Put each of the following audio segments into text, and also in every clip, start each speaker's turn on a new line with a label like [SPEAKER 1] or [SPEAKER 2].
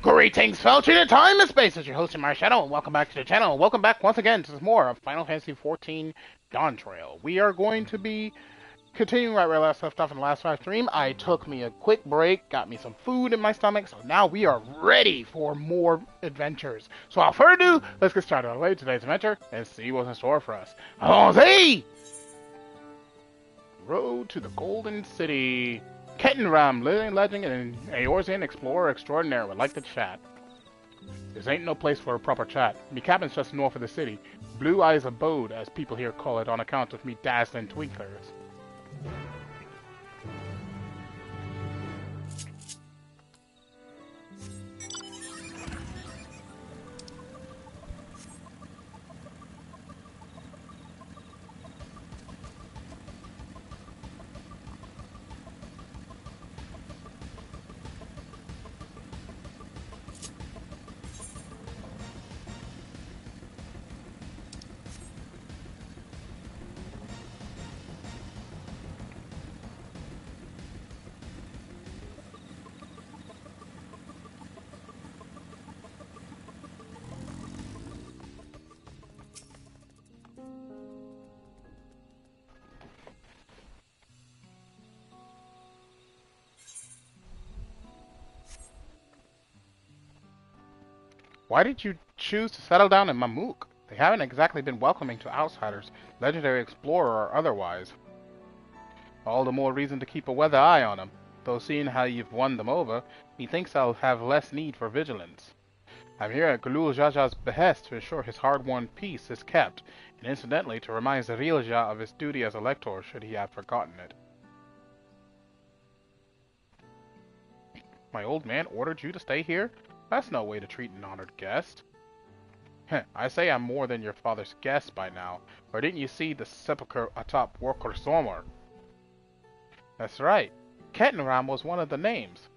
[SPEAKER 1] Greetings, fellow cheater time and space. It's your host, TheAmariaShadow, and welcome back to the channel. Welcome back once again to some more of Final Fantasy XIV Dawntrail. We are going to be continuing right where I last left off in the last live stream. I took me a quick break, got me some food in my stomach, so now we are ready for more adventures. So without further ado, let's get started on today's adventure and see what's in store for us. Allons-y! Road to the Golden City. Kettenram, living legend and Eorzean explorer extraordinaire would like to chat. This ain't no place for a proper chat. Me cabin's just north of the city. Blue Eyes Abode, as people here call it on account of me dazzling twinklers. Why did you choose to settle down in Mamuk? They haven't exactly been welcoming to outsiders, legendary explorer or otherwise. All the more reason to keep a weather eye on them, though seeing how you've won them over, methinks I'll have less need for vigilance. I'm here at Galul Jaja's behest to ensure his hard-won peace is kept, and incidentally to remind Zarilja of his duty as a lector should he have forgotten it. My old man ordered you to stay here? That's no way to treat an honored guest. I say I'm more than your father's guest by now, or didn't you see the sepulchre atop Worker Sommer? That's right. Kettenram was one of the names.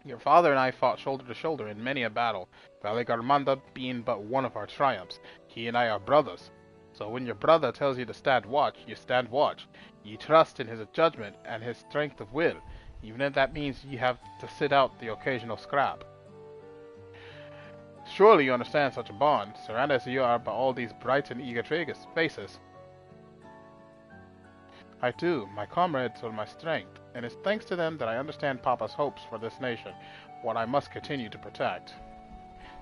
[SPEAKER 1] Your father and I fought shoulder to shoulder in many a battle, Valigarmanda being but one of our triumphs. He and I are brothers. So when your brother tells you to stand watch, you stand watch. You trust in his judgment and his strength of will, even if that means you have to sit out the occasional scrap. Surely you understand such a bond, surrounded as you are by all these bright and eager faces. I do. My comrades are my strength, and it's thanks to them that I understand Papa's hopes for this nation, what I must continue to protect.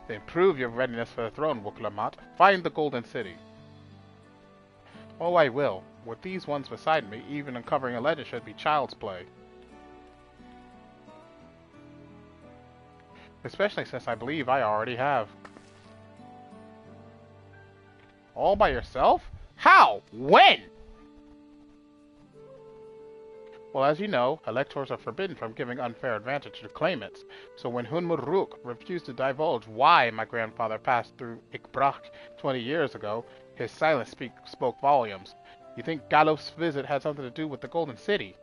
[SPEAKER 1] Then prove your readiness for the throne, Wuklamat. Find the Golden City. Oh, I will. With these ones beside me, even uncovering a legend should be child's play. Especially since I believe I already have. All by yourself? How? When? Well, as you know, electors are forbidden from giving unfair advantage to claimants, so when Hunmuruk refused to divulge why my grandfather passed through Ikbrach 20 years ago, his silence spoke volumes. You think Galof's visit had something to do with the Golden City?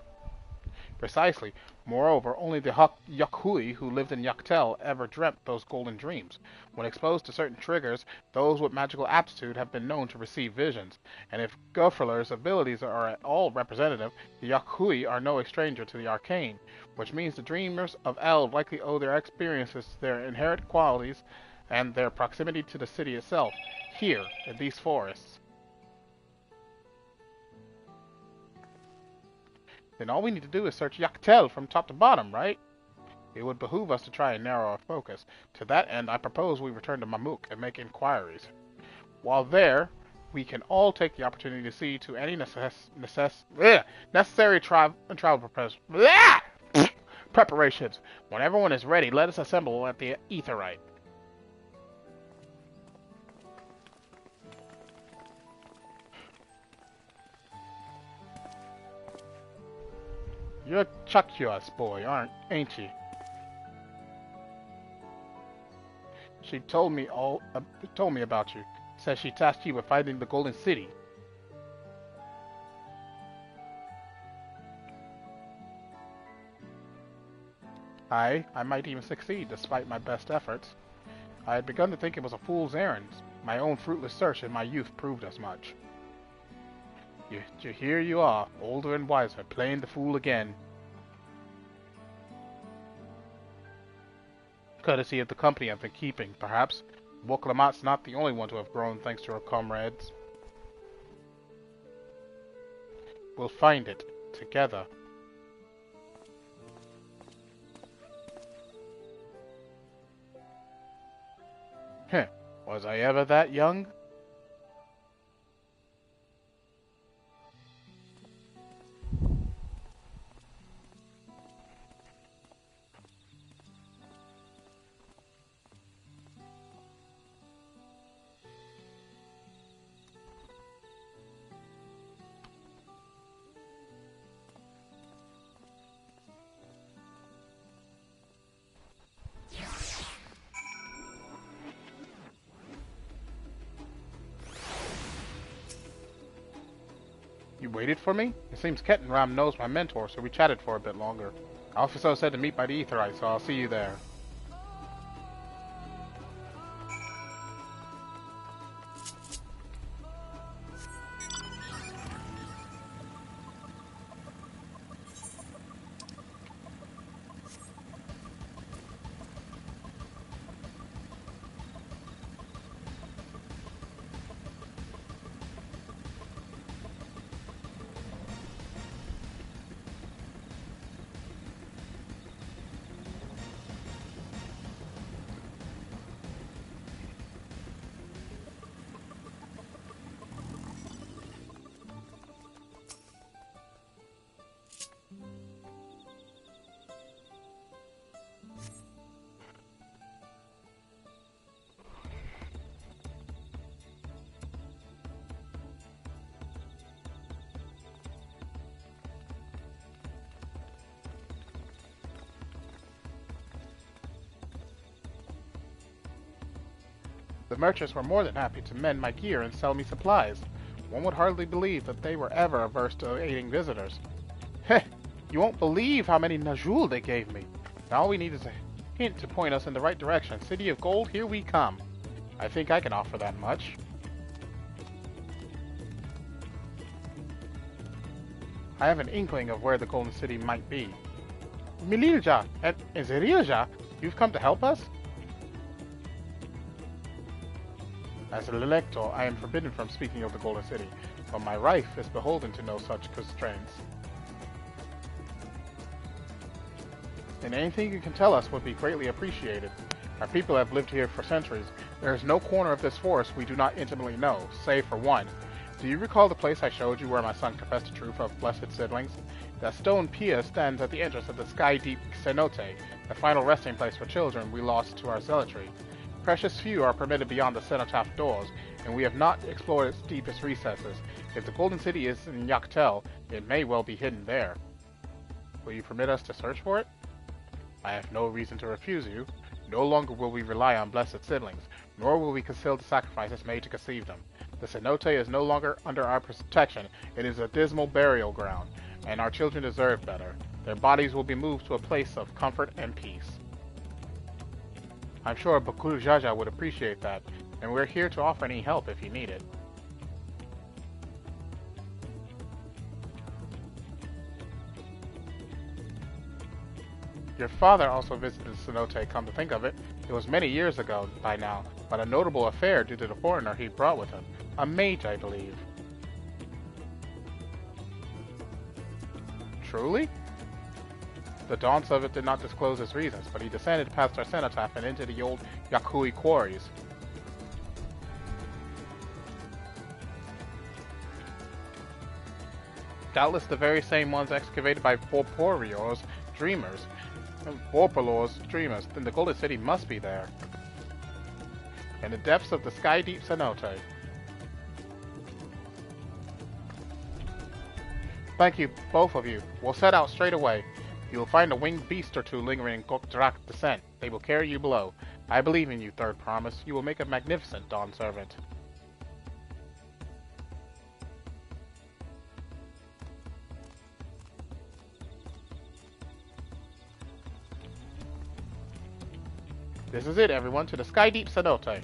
[SPEAKER 1] Precisely. Moreover, only the Yakhui who lived in Yaktel ever dreamt those golden dreams. When exposed to certain triggers, those with magical aptitude have been known to receive visions, and if Gofferler's abilities are at all representative, the Yakhui are no stranger to the arcane, which means the dreamers of Eld likely owe their experiences to their inherent qualities and their proximity to the city itself, here, in these forests. Then all we need to do is search Yaktel from top to bottom, right? It would behoove us to try and narrow our focus. To that end, I propose we return to Mamuk and make inquiries. While there, we can all take the opportunity to see to any necessary travel preparations. When everyone is ready, let us assemble at the Aetheryte. You're Chakyua's boy, ain't you? She told me about you. Says she tasked you with finding the Golden City. I might even succeed, despite my best efforts. I had begun to think it was a fool's errand. My own fruitless search in my youth proved as much. Here you are, older and wiser, playing the fool again. Courtesy of the company I've been keeping, perhaps. Woklamat's not the only one to have grown thanks to her comrades. We'll find it, together. Heh, was I ever that young? You waited for me? It seems Kettenram knows my mentor, so we chatted for a bit longer. Officer said to meet by the Aetheryte, so I'll see you there. The merchants were more than happy to mend my gear and sell me supplies. One would hardly believe that they were ever averse to aiding visitors. Heh! You won't believe how many Najul they gave me. Now all we need is a hint to point us in the right direction. City of Gold, here we come. I think I can offer that much. I have an inkling of where the Golden City might be. Mililja and Zerilja, you've come to help us? As an elector, I am forbidden from speaking of the Golden City, but my wife is beholden to no such constraints. And anything you can tell us would be greatly appreciated. Our people have lived here for centuries. There is no corner of this forest we do not intimately know, save for one. Do you recall the place I showed you where my son confessed the truth of blessed siblings? That stone pier stands at the entrance of the sky-deep cenote, the final resting place for children we lost to our zealotry. Precious few are permitted beyond the cenotaph doors, and we have not explored its deepest recesses. If the Golden City is in Yaktel, it may well be hidden there. Will you permit us to search for it? I have no reason to refuse you. No longer will we rely on blessed siblings, nor will we conceal the sacrifices made to conceive them. The cenote is no longer under our protection. It is a dismal burial ground, and our children deserve better. Their bodies will be moved to a place of comfort and peace. I'm sure Bakul Jaja would appreciate that, and we're here to offer any help if you need it. Your father also visited the cenote, come to think of it. It was many years ago by now, but a notable affair due to the foreigner he brought with him. A mage, I believe. Truly? The Dawnts of it did not disclose his reasons, but he descended past our cenotaph and into the old Yakui quarries. Doubtless the very same ones excavated by Vorpalor's dreamers. Then the Golden City must be there. In the depths of the sky-deep cenote. Thank you, both of you. We'll set out straight away. You will find a winged beast or two lingering in Gokdrak descent. They will carry you below. I believe in you, Third Promise. You will make a magnificent Dawn servant. This is it, everyone, to the sky-deep cenote.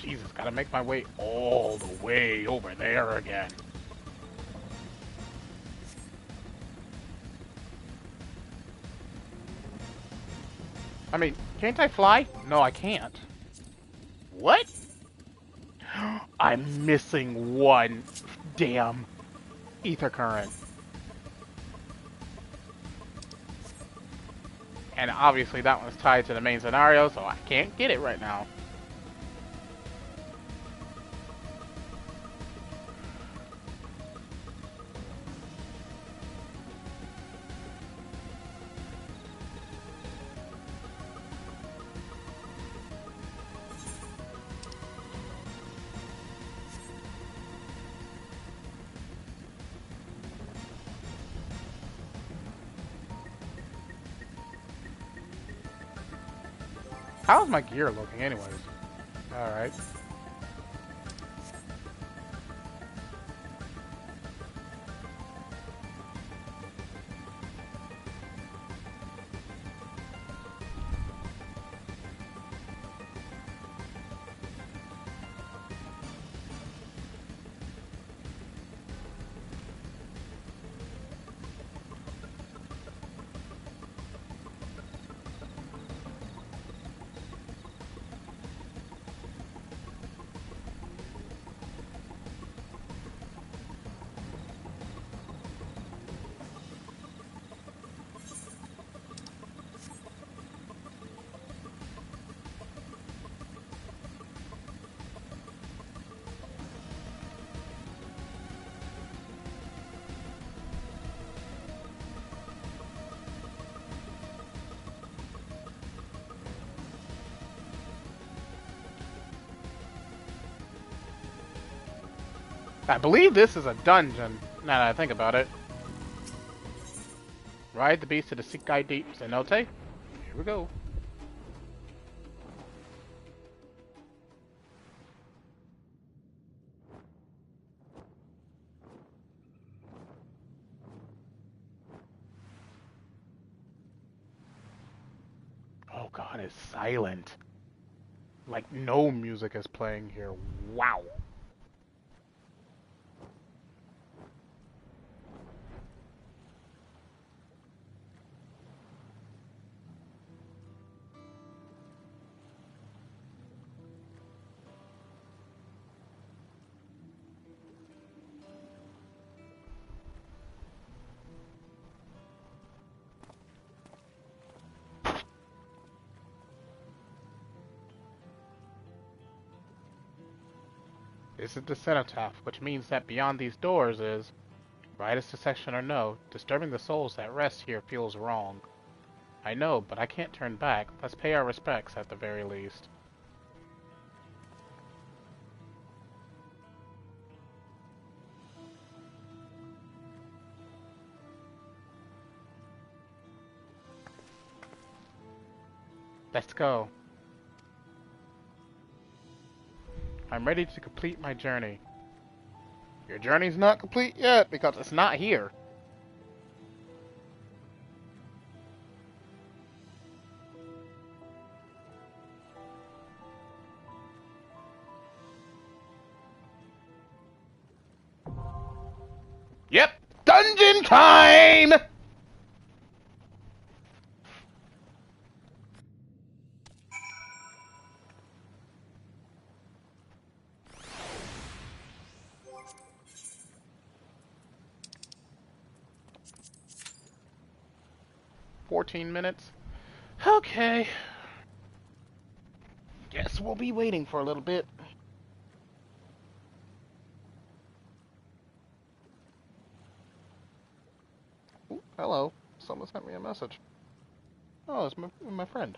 [SPEAKER 1] Jesus, gotta make my way all the way over there again. I mean, can't I fly? No, I can't. What? I'm missing one damn ether current. And obviously that one's tied to the main scenario, so I can't get it right now. How's my gear looking anyways? Alright. I believe this is a dungeon, now that I think about it. Ride the beast to the Sekai Deep Cenote. Here we go. Oh god, it's silent. Like no music is playing here. Wow. This is the cenotaph, which means that beyond these doors is, right as the section or no, disturbing the souls that rest here feels wrong. I know, but I can't turn back. Let's pay our respects at the very least. Let's go. I'm ready to complete my journey. Your journey's not complete yet because it's not here. Yep, dungeon time! $14. Okay. Guess we'll be waiting for a little bit. Ooh, hello. Someone sent me a message. Oh, it's my friend.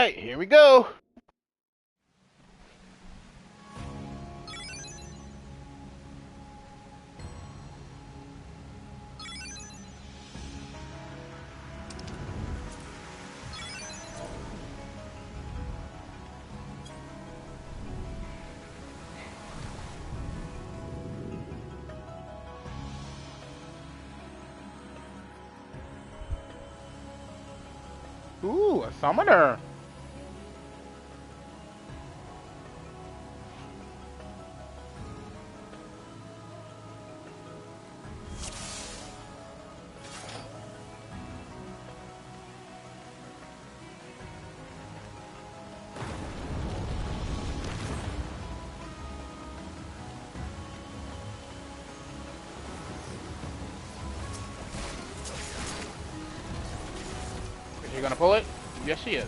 [SPEAKER 1] Alright, here we go. Ooh, a summoner. Is she gonna pull it? Yes, she is.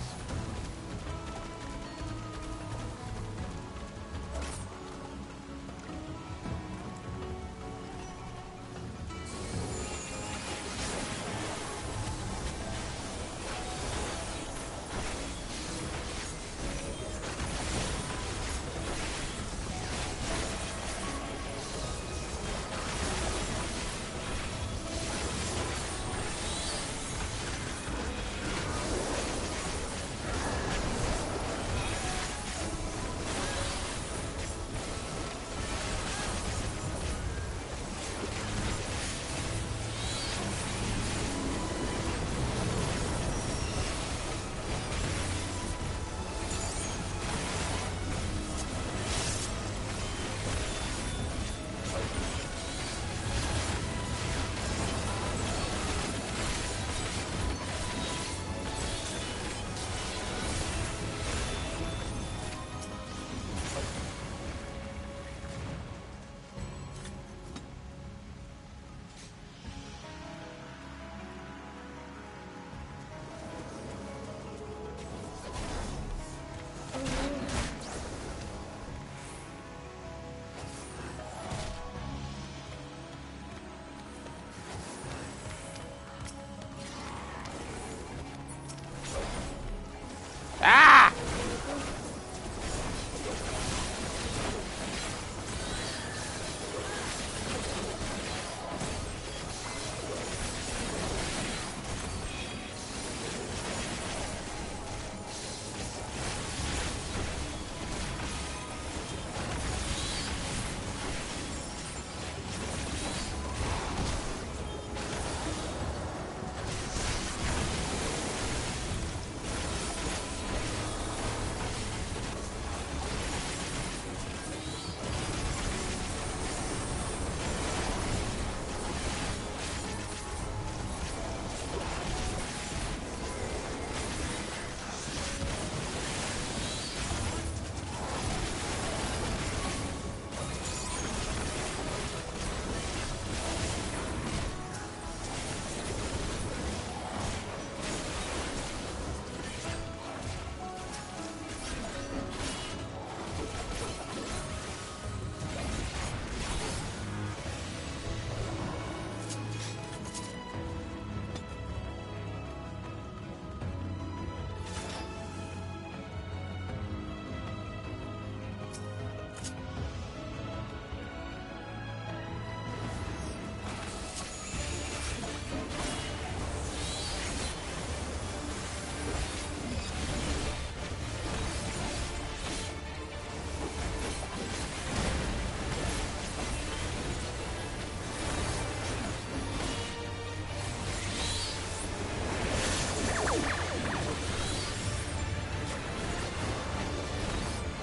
[SPEAKER 1] Ah!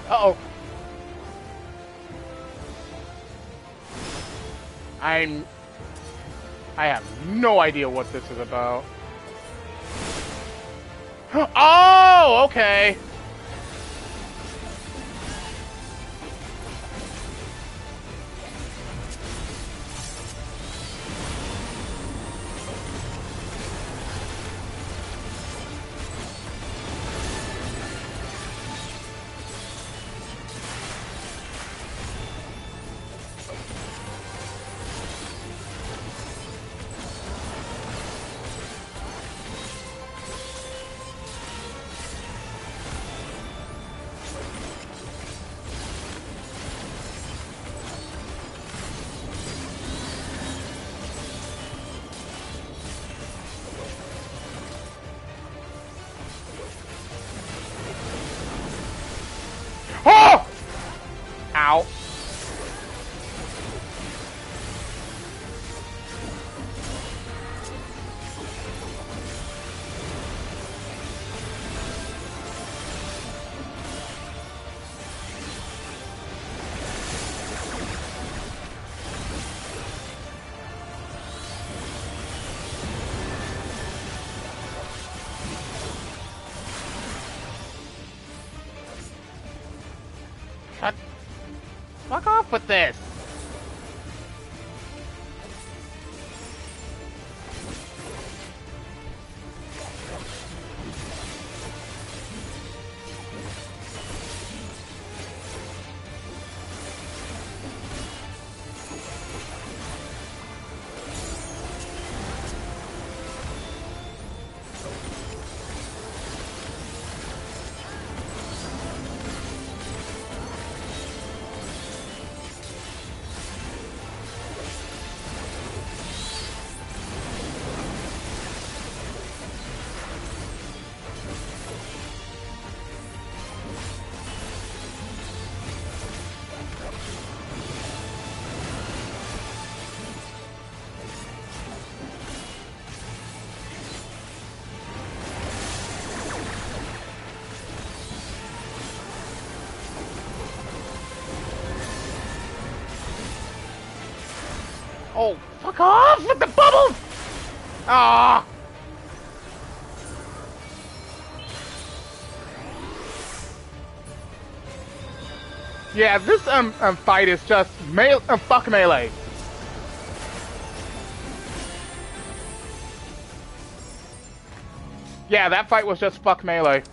[SPEAKER 1] Uh-oh. I have no idea what this is about. Oh, okay. Ow. Fuck off with this! Oh, fuck off with the bubbles! Ah! Yeah, this fight is just fuck melee. Yeah, that fight was just fuck melee.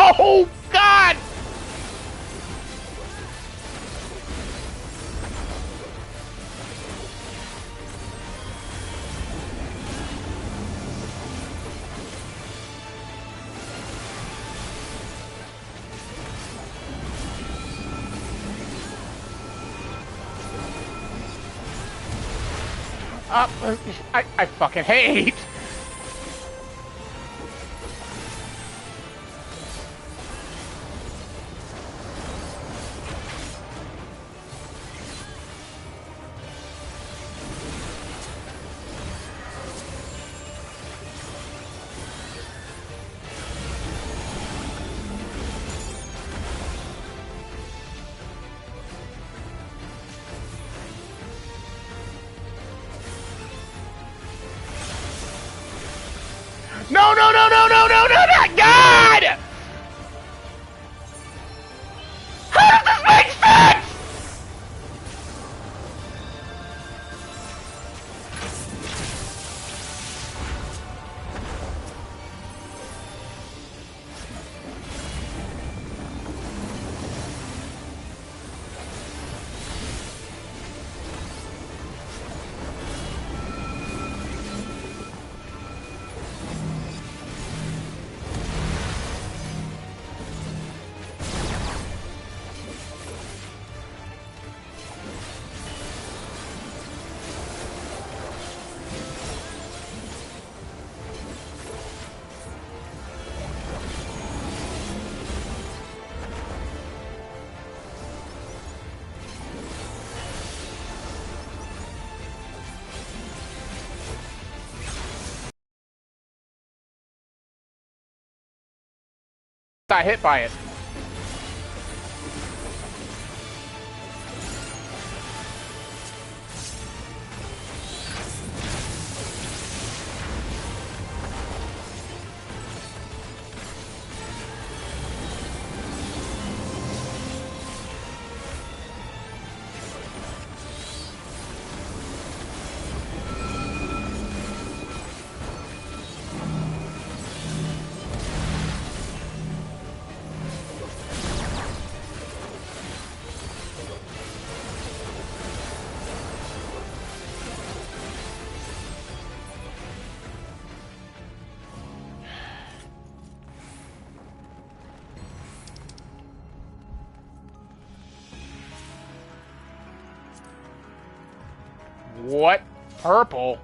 [SPEAKER 1] Oh, God! I fucking hate. No, no, no, no, no, no, no, no, God! How does this make sense? Got hit by it. What? Purple?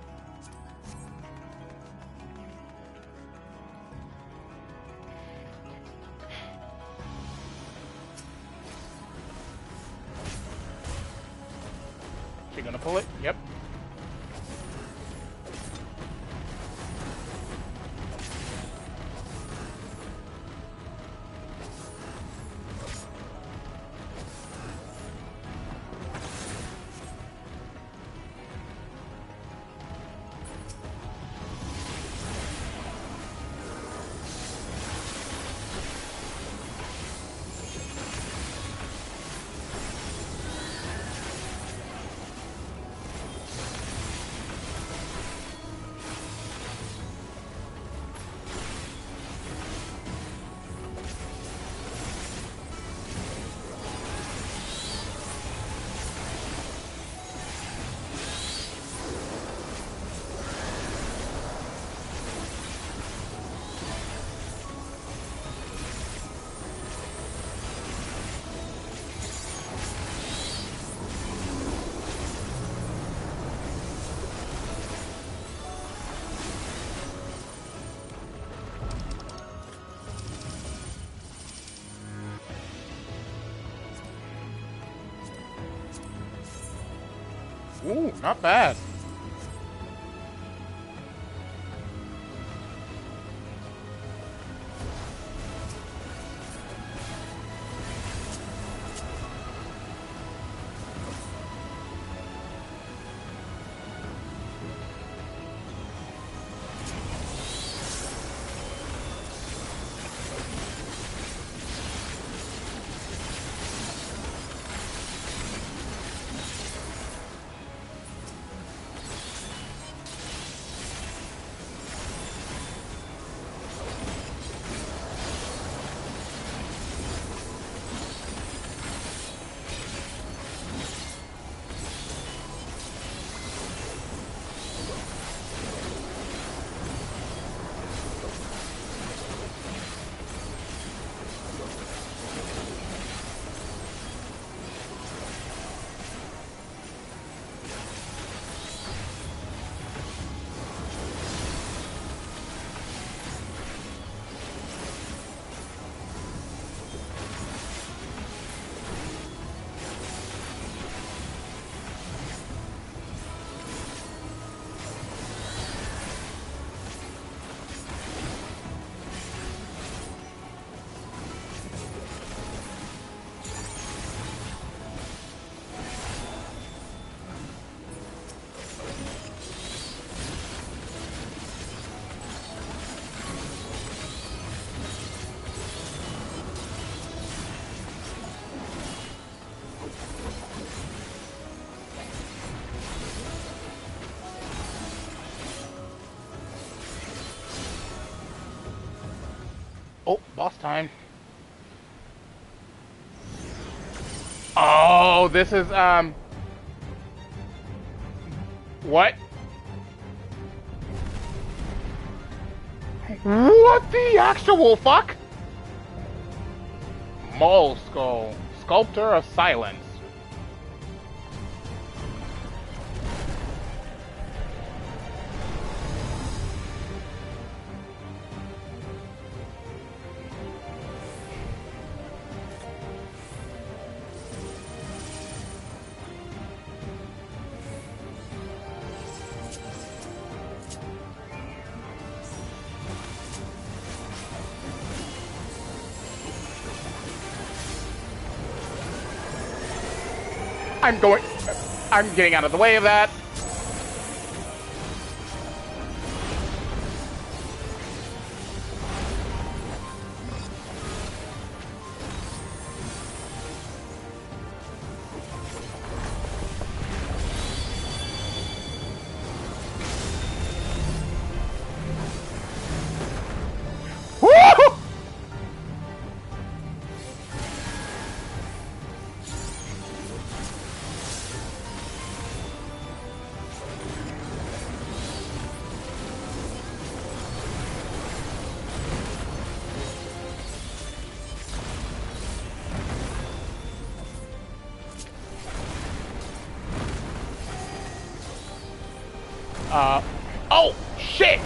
[SPEAKER 1] She gonna pull it? Yep. Ooh, not bad. Oh, boss time. Oh, this is, what? What the actual fuck? Mole Skull, Sculptor of Silence. I'm getting out of the way of that. Woo! Oh, shit!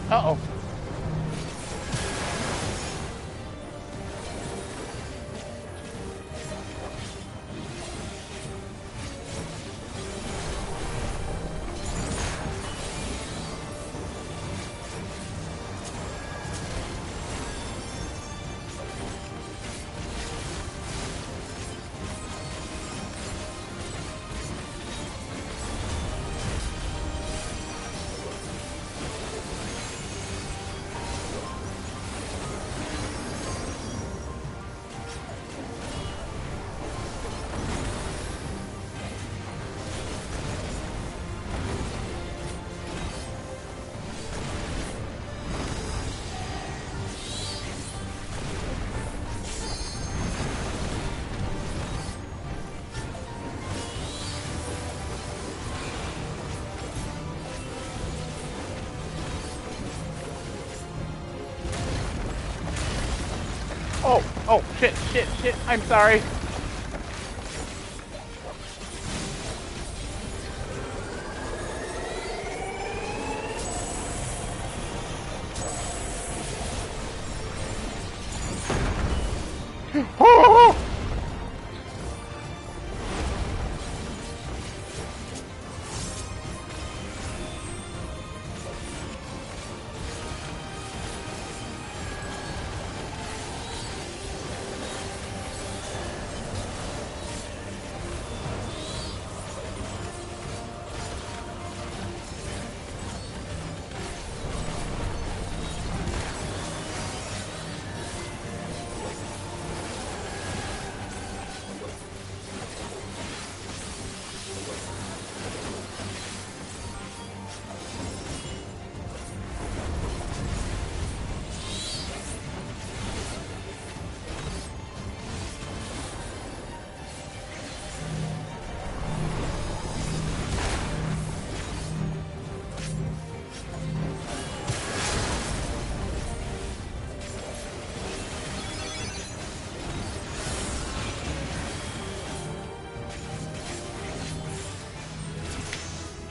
[SPEAKER 1] Uh-oh. Oh, shit, I'm sorry. Oh!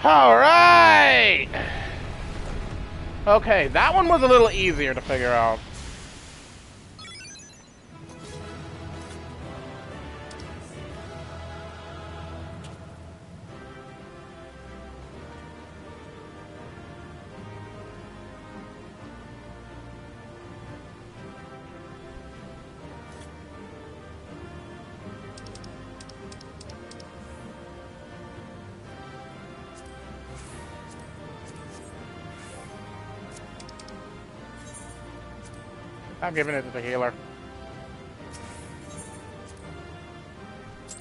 [SPEAKER 1] Alright! Okay, that one was a little easier to figure out. I'm giving it to the healer.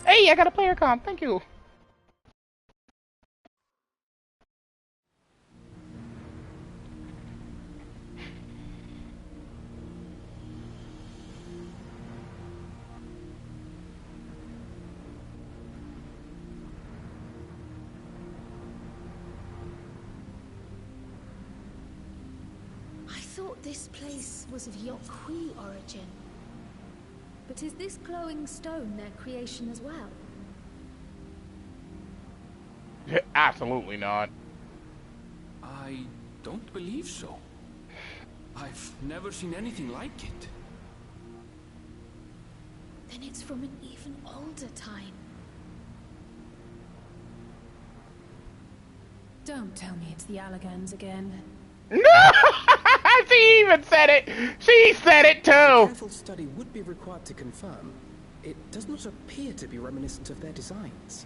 [SPEAKER 1] Hey, I got a player comp. Thank you.
[SPEAKER 2] I thought this place was of Yokhui origin. But is this glowing stone their creation as well?
[SPEAKER 1] Absolutely not.
[SPEAKER 3] I don't believe so. I've never seen anything like it.
[SPEAKER 2] Then it's from an even older time. Don't tell me it's the Allagans again.
[SPEAKER 1] No! She even said it! She said it too!
[SPEAKER 4] A careful study would be required to confirm. It does not appear to be reminiscent of their designs.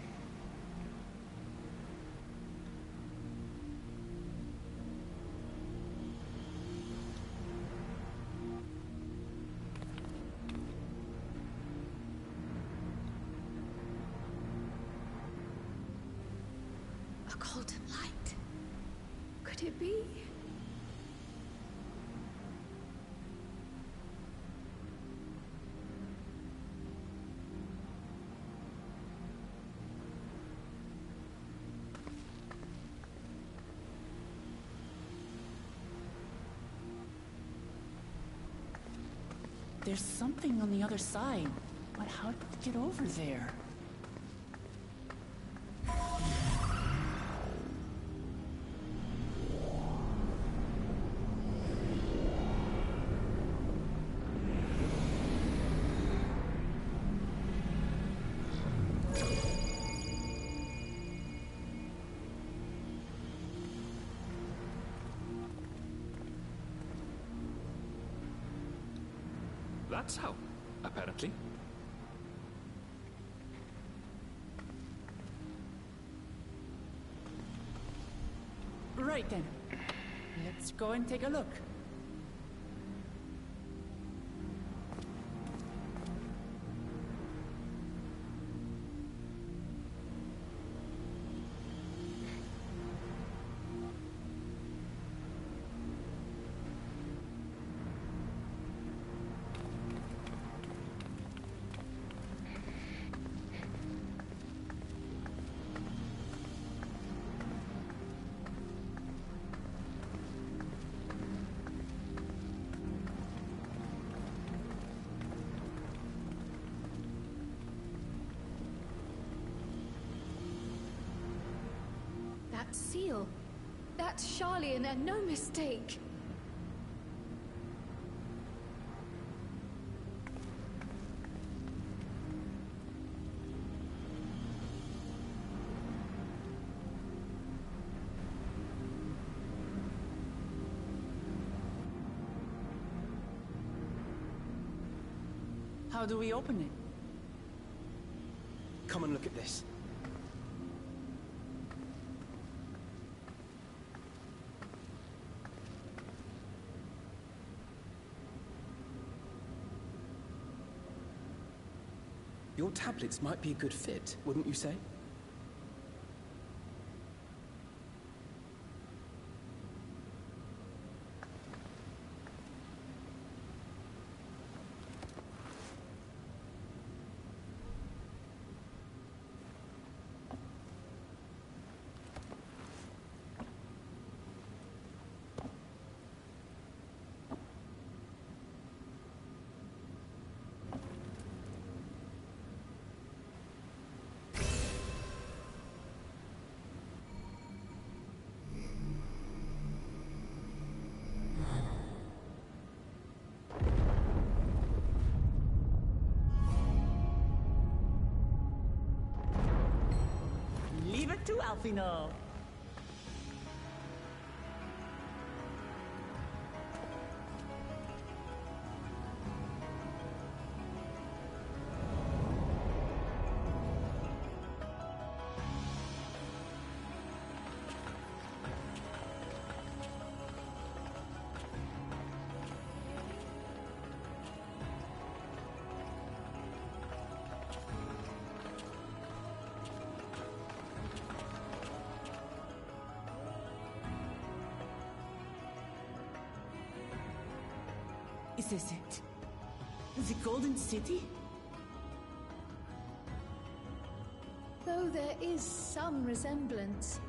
[SPEAKER 2] A golden light. Could it be?
[SPEAKER 5] There's something on the other side, but how did it get over there?
[SPEAKER 3] That's how, apparently.
[SPEAKER 5] Right then. Let's go and take a look.
[SPEAKER 2] That seal. That's Charlian and no mistake.
[SPEAKER 5] How do we open it?
[SPEAKER 4] Come and look at this. Your tablets might be a good fit, wouldn't you say?
[SPEAKER 5] laughing off. Is this it? The Golden City?
[SPEAKER 2] Though there is some resemblance,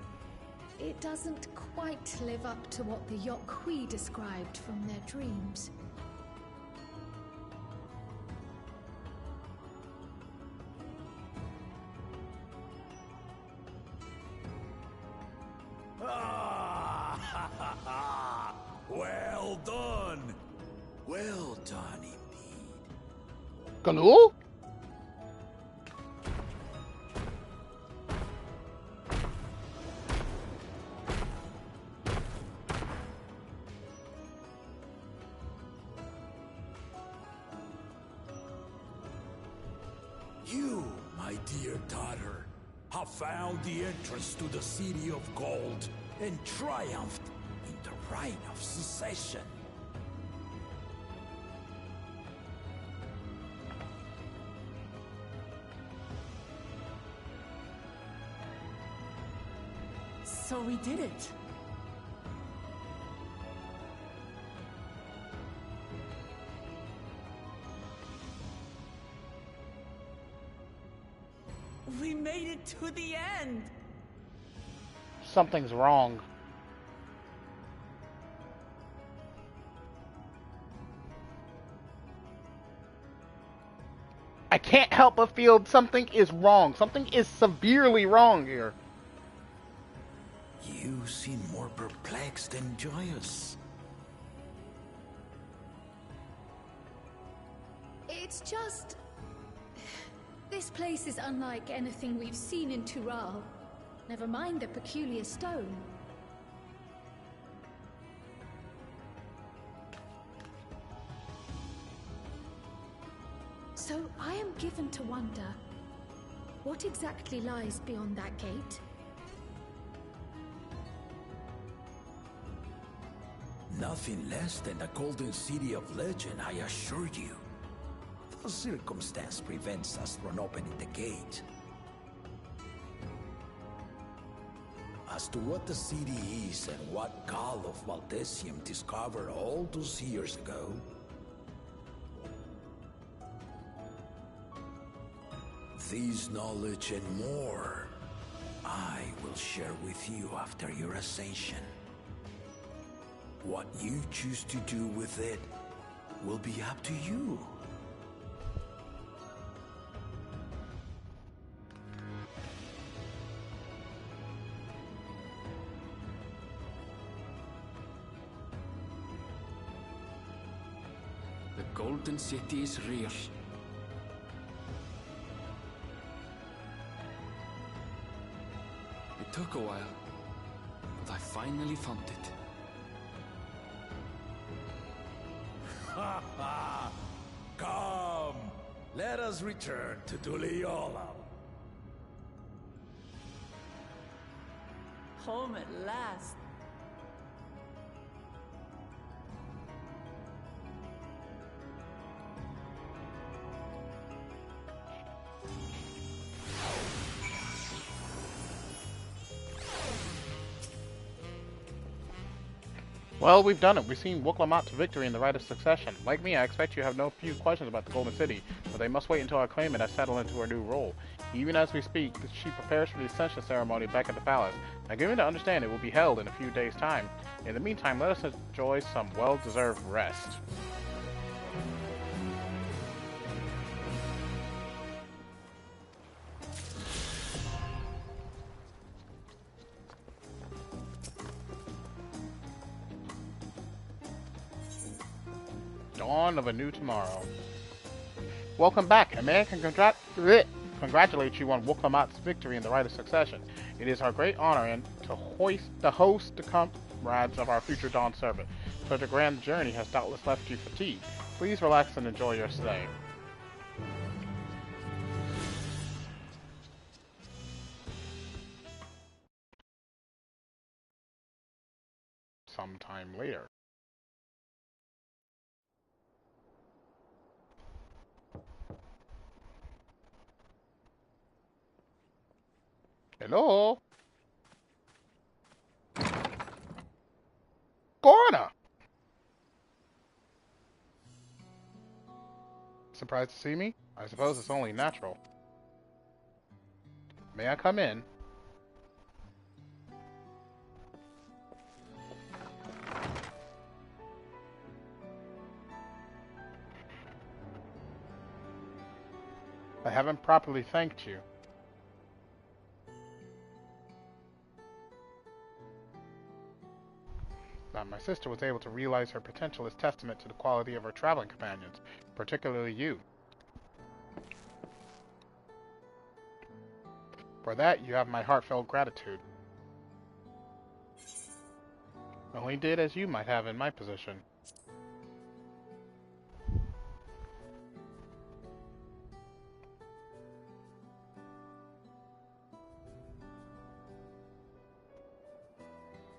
[SPEAKER 2] it doesn't quite live up to what the Yokhui described from their dreams.
[SPEAKER 6] Well done! Well done indeed.
[SPEAKER 1] Galoo?
[SPEAKER 6] You, my dear daughter, have found the entrance to the City of Gold and triumphed in the right of secession.
[SPEAKER 5] So we did it. We made it to the end.
[SPEAKER 1] Something's wrong. I can't help but feel something is wrong. Something is severely wrong here.
[SPEAKER 6] You seem more perplexed than joyous.
[SPEAKER 2] It's just... This place is unlike anything we've seen in Tural. Never mind the peculiar stone. So I am given to wonder, what exactly lies beyond that gate?
[SPEAKER 6] Nothing less than the Golden City of Legend, I assure you. The circumstance prevents us from opening the gate. As to what the city is and what Gall of Valdesium discovered all those years ago, this knowledge and more, I will share with you after your ascension. What you choose to do with it will be up to you.
[SPEAKER 3] The Golden City is real. It took a while, but I finally found it.
[SPEAKER 6] Come, let us return to Duliola.
[SPEAKER 5] Home at last.
[SPEAKER 1] Well, we've done it. We've seen Woklamat to victory in the Rite of Succession. Like me, I expect you have no few questions about the Golden City, but they must wait until our claimant has settled into her new role. Even as we speak, she prepares for the Ascension ceremony back at the palace. Now, given to understand it will be held in a few days' time. In the meantime, let us enjoy some well-deserved rest. Dawn of a new tomorrow. Welcome back, and man can congratulate you on Woklamat's victory in the Rite of Succession. It is our great honor and to host the comrades of our future Dawn servant. Such a grand journey has doubtless left you fatigued. Please relax and enjoy your stay. Sometime later. Hello? Corona! Surprised to see me? I suppose it's only natural. May I come in? I haven't properly thanked you. That my sister was able to realize her potential is testament to the quality of her traveling companions, particularly you. For that, you have my heartfelt gratitude. I only did as you might have in my position.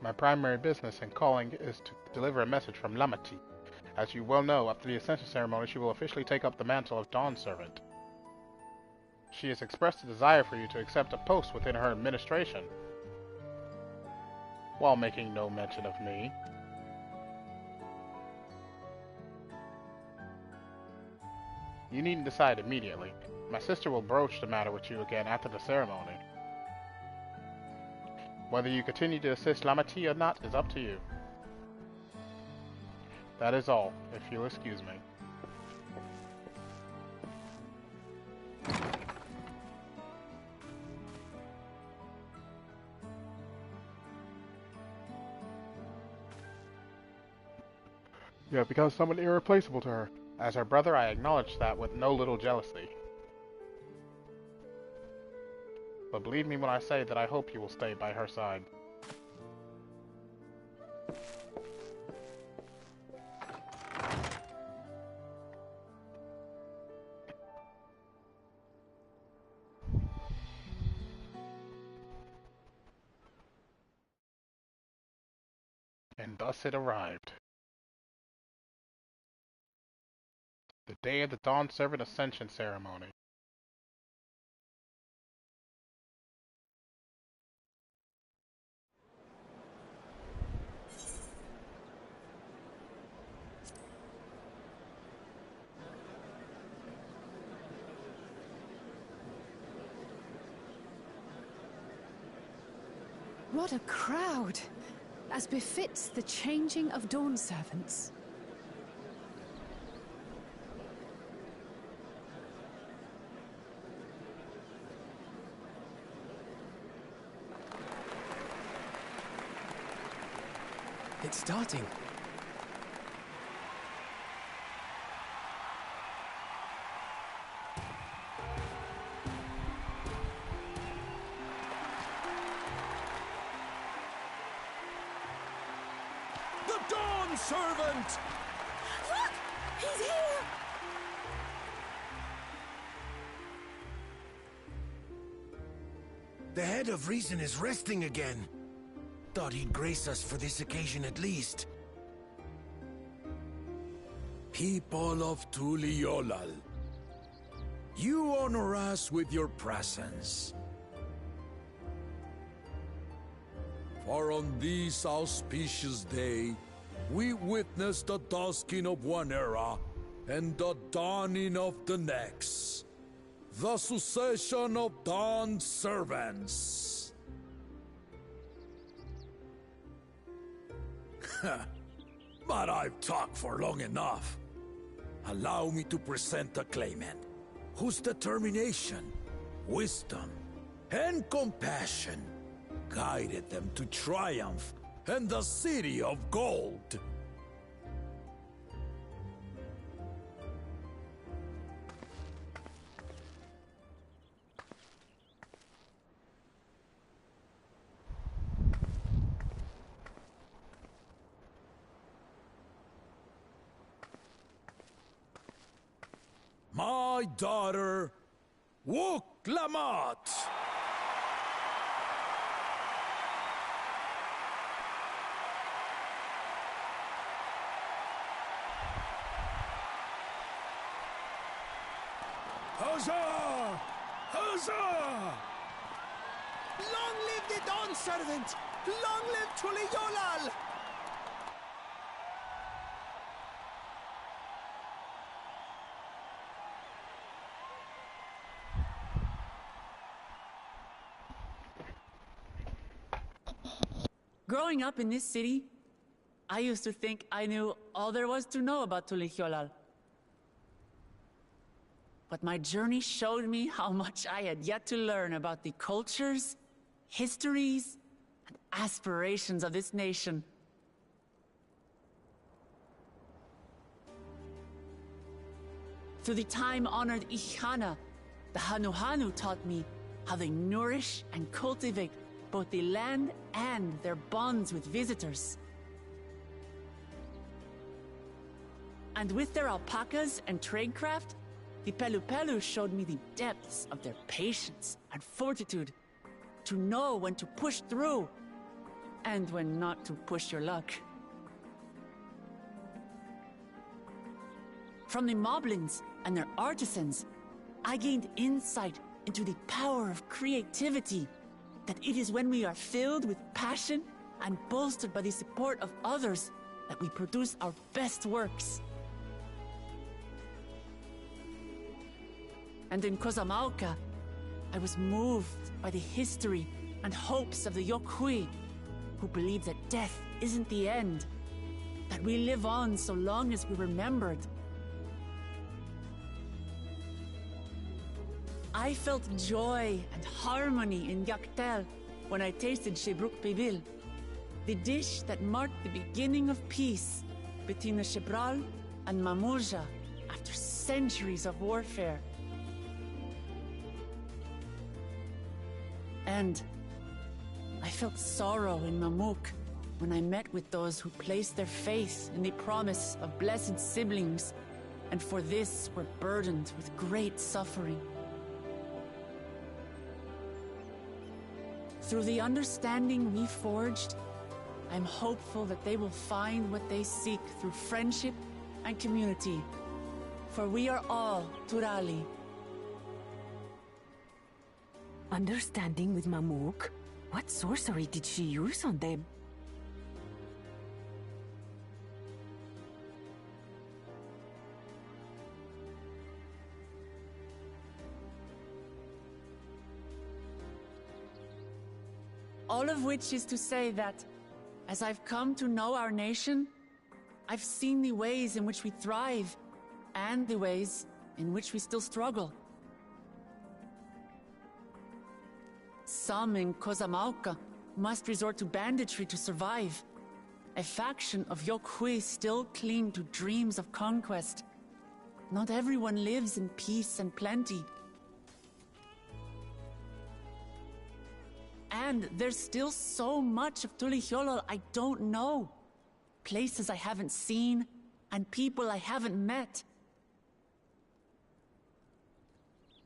[SPEAKER 1] My primary business in calling is to deliver a message from Lamati. As you well know, after the Ascension ceremony, she will officially take up the mantle of Dawn Servant. She has expressed a desire for you to accept a post within her administration, while making no mention of me. You needn't decide immediately. My sister will broach the matter with you again after the ceremony. Whether you continue to assist Lamati or not is up to you. That is all, if you'll excuse me. You have become someone irreplaceable to her. As her brother, I acknowledge that with no little jealousy. But believe me when I say that I hope you will stay by her side. And thus it arrived. The day of the Dawn Servant Ascension ceremony.
[SPEAKER 2] What a crowd! As befits the changing of Dawn Servants.
[SPEAKER 4] It's starting.
[SPEAKER 6] The Dawn Servant!
[SPEAKER 2] Look! He's here!
[SPEAKER 6] The head of reason is resting again. Thought he'd grace us for this occasion at least. People of Tuliolal, you honor us with your presence. For on this auspicious day, we witness the dusking of one era and the dawning of the next. The succession of Dawn Servants. But I've talked for long enough. Allow me to present the claimant, whose determination, wisdom, and compassion guided them to triumph and the City of Gold. my daughter, Wook Lamont. Huzzah! Huzzah!
[SPEAKER 4] Long live the Dawn Servant! Long live Tuliolal!
[SPEAKER 5] Growing up in this city, I used to think I knew all there was to know about Tuliolal. But my journey showed me how much I had yet to learn about the cultures, histories, and aspirations of this nation. Through the time-honored Ihana, the Hanuhanu taught me how they nourish and cultivate both the land and their bonds with visitors. And with their alpacas and tradecraft, the Pelupelu showed me the depths of their patience and fortitude, to know when to push through and when not to push your luck. From the Moblins and their artisans, I gained insight into the power of creativity, that it is when we are filled with passion and bolstered by the support of others that we produce our best works. And in Kozamauka, I was moved by the history and hopes of the Yokhui, who believe that death isn't the end, that we live on so long as we're remembered. I felt joy and harmony in Yaktel when I tasted Shebruk Pibil, the dish that marked the beginning of peace between the Shebral and Mamurja after centuries of warfare. And I felt sorrow in Mamuk when I met with those who placed their faith in the promise of blessed siblings, and for this were burdened with great suffering. Through the understanding we forged, I'm hopeful that they will find what they seek through friendship and community, for we are all Turali.
[SPEAKER 7] Understanding with Mamuk? What sorcery did she use on them?
[SPEAKER 5] All of which is to say that, as I've come to know our nation, I've seen the ways in which we thrive, and the ways in which we still struggle. Some in Kozamauka must resort to banditry to survive. A faction of Yokhui still cling to dreams of conquest. Not everyone lives in peace and plenty. And there's still so much of Tuliolal I don't know. Places I haven't seen, and people I haven't met.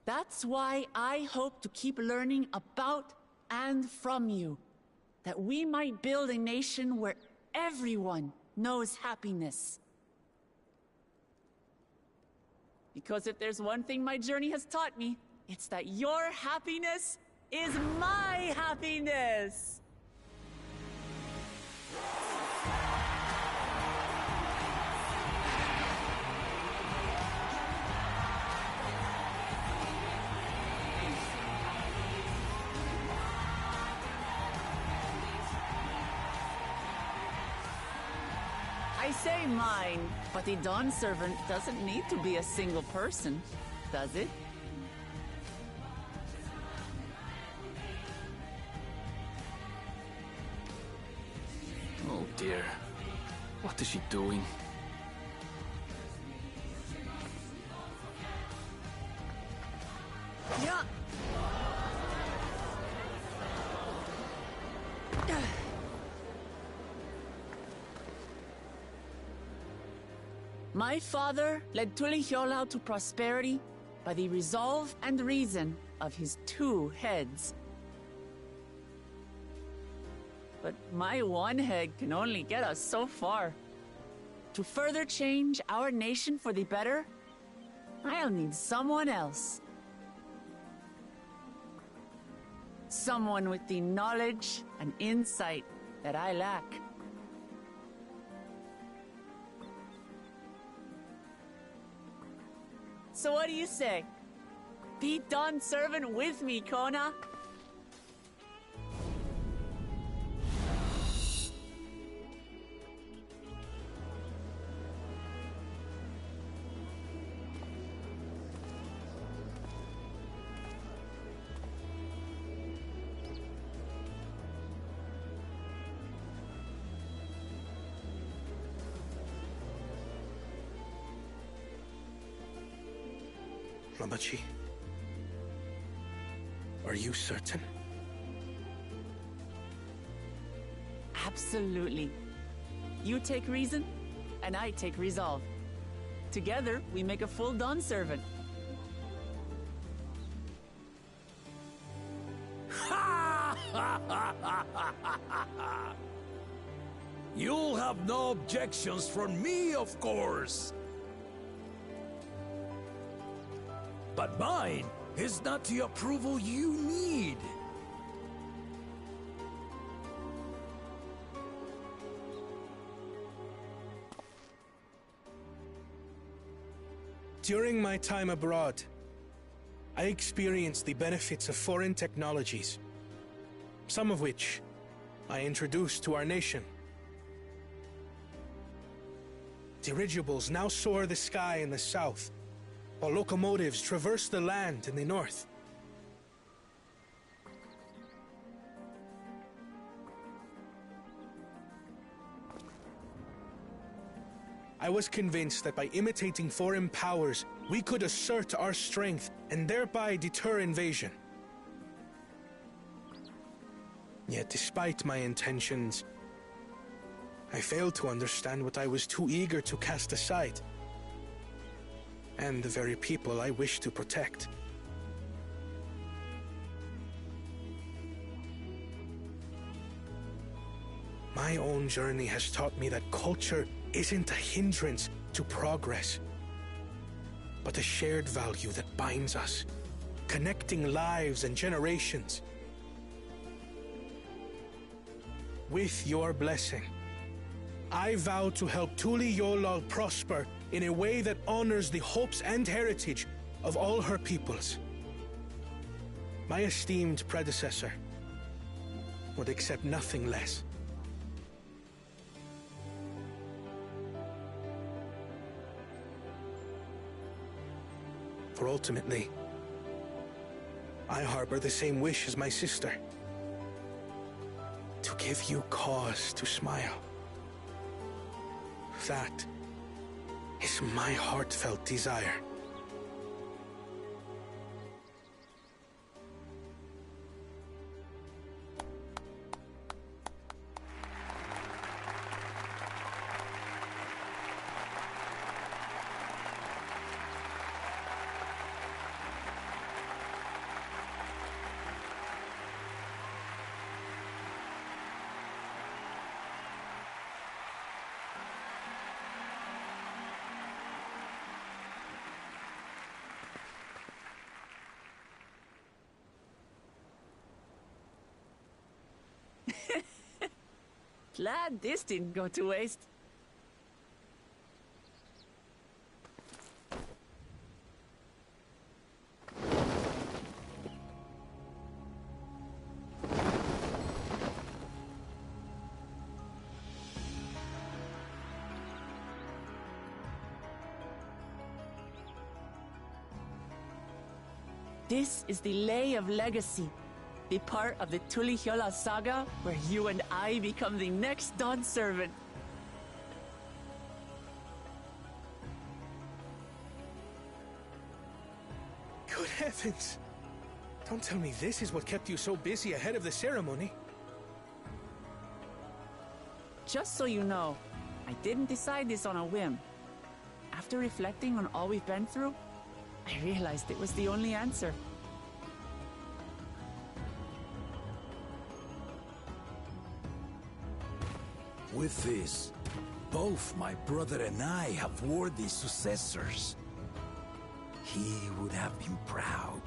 [SPEAKER 5] That's why I hope to keep learning about and from you, that we might build a nation where everyone knows happiness. Because if there's one thing my journey has taught me, it's that your happiness is my happiness! I say mine, but the Dawn Servant doesn't need to be a single person, does it?
[SPEAKER 3] Oh dear. What is she doing?
[SPEAKER 5] Yeah. My father led Tuliolal to prosperity by the resolve and reason of his 2 heads. But my 1 head can only get us so far. To further change our nation for the better, I'll need someone else. Someone with the knowledge and insight that I lack. So what do you say? Be Dawn servant with me, Kona?
[SPEAKER 4] Mamachi, are you certain?
[SPEAKER 5] Absolutely. You take reason, and I take resolve. Together, we make a full Dawn servant.
[SPEAKER 6] You'll have no objections from me, of course. But mine is not the approval you need.
[SPEAKER 8] During my time abroad, I experienced the benefits of foreign technologies, some of which I introduced to our nation. Dirigibles now soar the sky in the south, while locomotives traverse the land in the north. I was convinced that by imitating foreign powers, we could assert our strength and thereby deter invasion. Yet despite my intentions, I failed to understand what I was too eager to cast aside, and the very people I wish to protect. My own journey has taught me that culture isn't a hindrance to progress, but a shared value that binds us, connecting lives and generations. With your blessing, I vow to help Tuli Yolal prosper in a way that honors the hopes and heritage of all her peoples. My esteemed predecessor would accept nothing less. For ultimately, I harbor the same wish as my sister, to give you cause to smile. That is my heartfelt desire.
[SPEAKER 5] Glad this didn't go to waste. This is the Lay of Legacy, the part of the Tuli Hyola saga where you and I become the next Dawn servant.
[SPEAKER 8] Good heavens! Don't tell me this is what kept you so busy ahead of the ceremony.
[SPEAKER 5] Just so you know, I didn't decide this on a whim. After reflecting on all we've been through, I realized it was the only answer.
[SPEAKER 6] With this, both my brother and I have worthy successors. He would have been proud.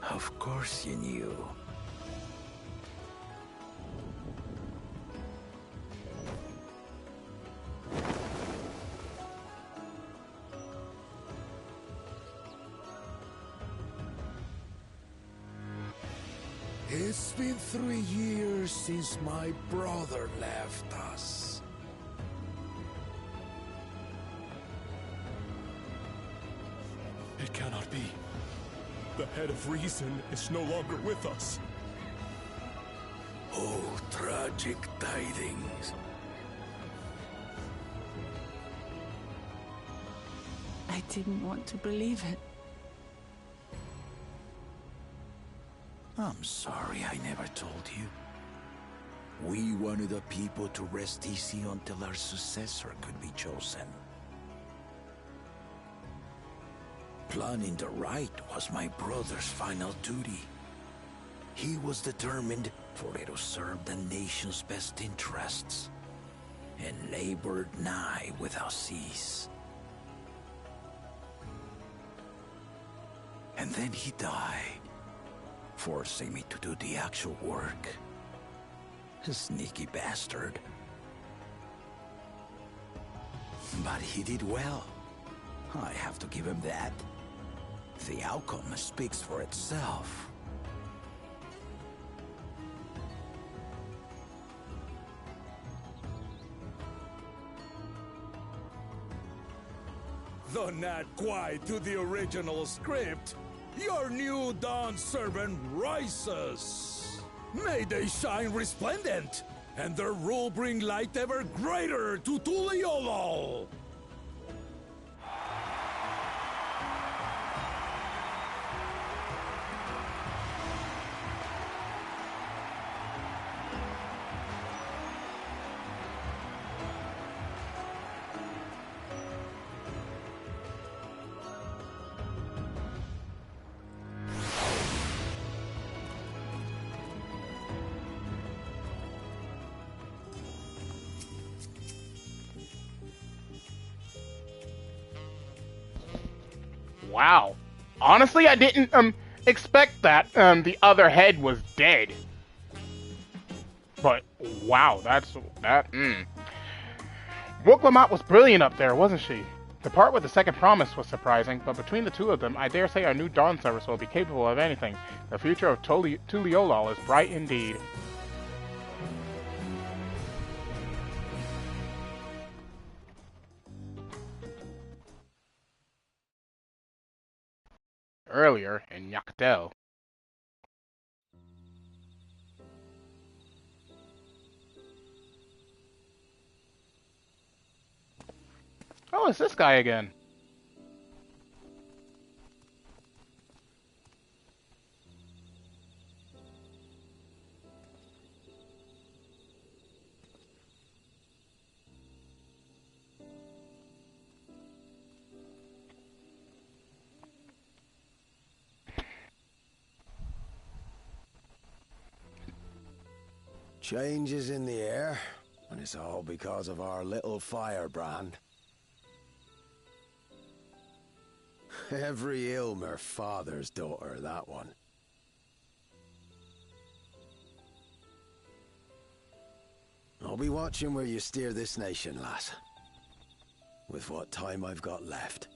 [SPEAKER 6] Of course you knew. It's been 3 years since my brother left us.
[SPEAKER 9] It cannot be. The head of reason is no longer with us.
[SPEAKER 6] Oh, tragic tidings.
[SPEAKER 5] I didn't want to believe it.
[SPEAKER 6] I'm sorry I never told you. We wanted the people to rest easy until our successor could be chosen. Planning the right was my brother's final duty. He was determined for it to serve the nation's best interests, and labored nigh without cease. And then he died, forcing me to do the actual work. A sneaky bastard. But he did well. I have to give him that. The outcome speaks for itself.
[SPEAKER 10] Though not quite to the original script, your new Dawn servant rises. May they shine resplendent, and their rule bring light ever greater to Tuliolol.
[SPEAKER 1] Wow. Honestly, I didn't expect that the other head was dead. But wow, Brooke Lamont was brilliant up there, wasn't she? The part with the second promise was surprising, but between the two of them, I dare say our new Dawn service will be capable of anything. The future of Tuliolol is bright indeed. Earlier in Nyakhtel. Oh, it's this guy again.
[SPEAKER 11] Change is in the air, and it's all because of our little firebrand. Every Ilmer father's daughter, that one. I'll be watching where you steer this nation, lass. With what time I've got left.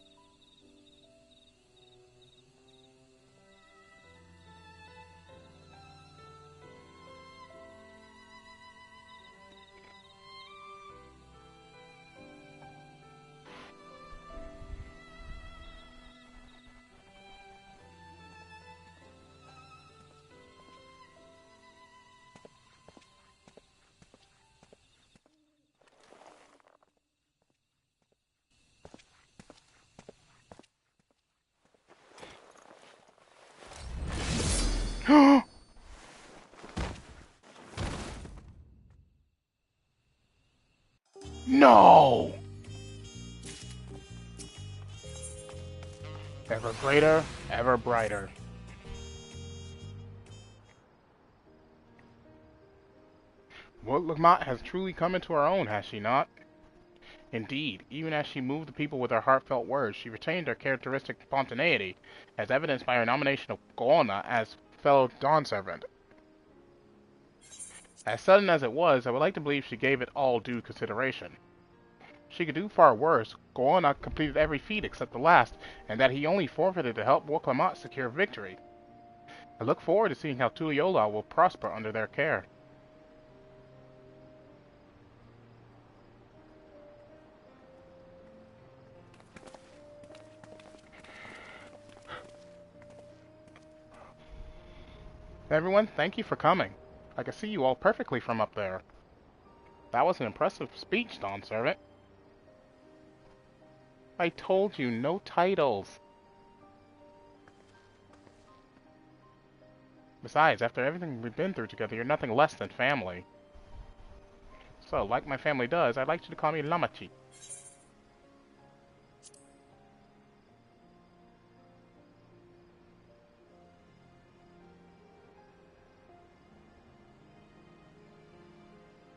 [SPEAKER 1] No! Ever greater, ever brighter. Lamont has truly come into her own, has she not? Indeed, even as she moved the people with her heartfelt words, she retained her characteristic spontaneity, as evidenced by her nomination of Goona as fellow Dawn Servant. As sudden as it was, I would like to believe she gave it all due consideration. She could do far worse. Goona completed every feat except the last, and that he only forfeited to help Lamont secure victory. I look forward to seeing how Tuliyola will prosper under their care. Everyone, thank you for coming. I can see you all perfectly from up there. That was an impressive speech, Dawn Servant. I told you, no titles. Besides, after everything we've been through together, you're nothing less than family. So, like my family does, I'd like you to call me Lamachi.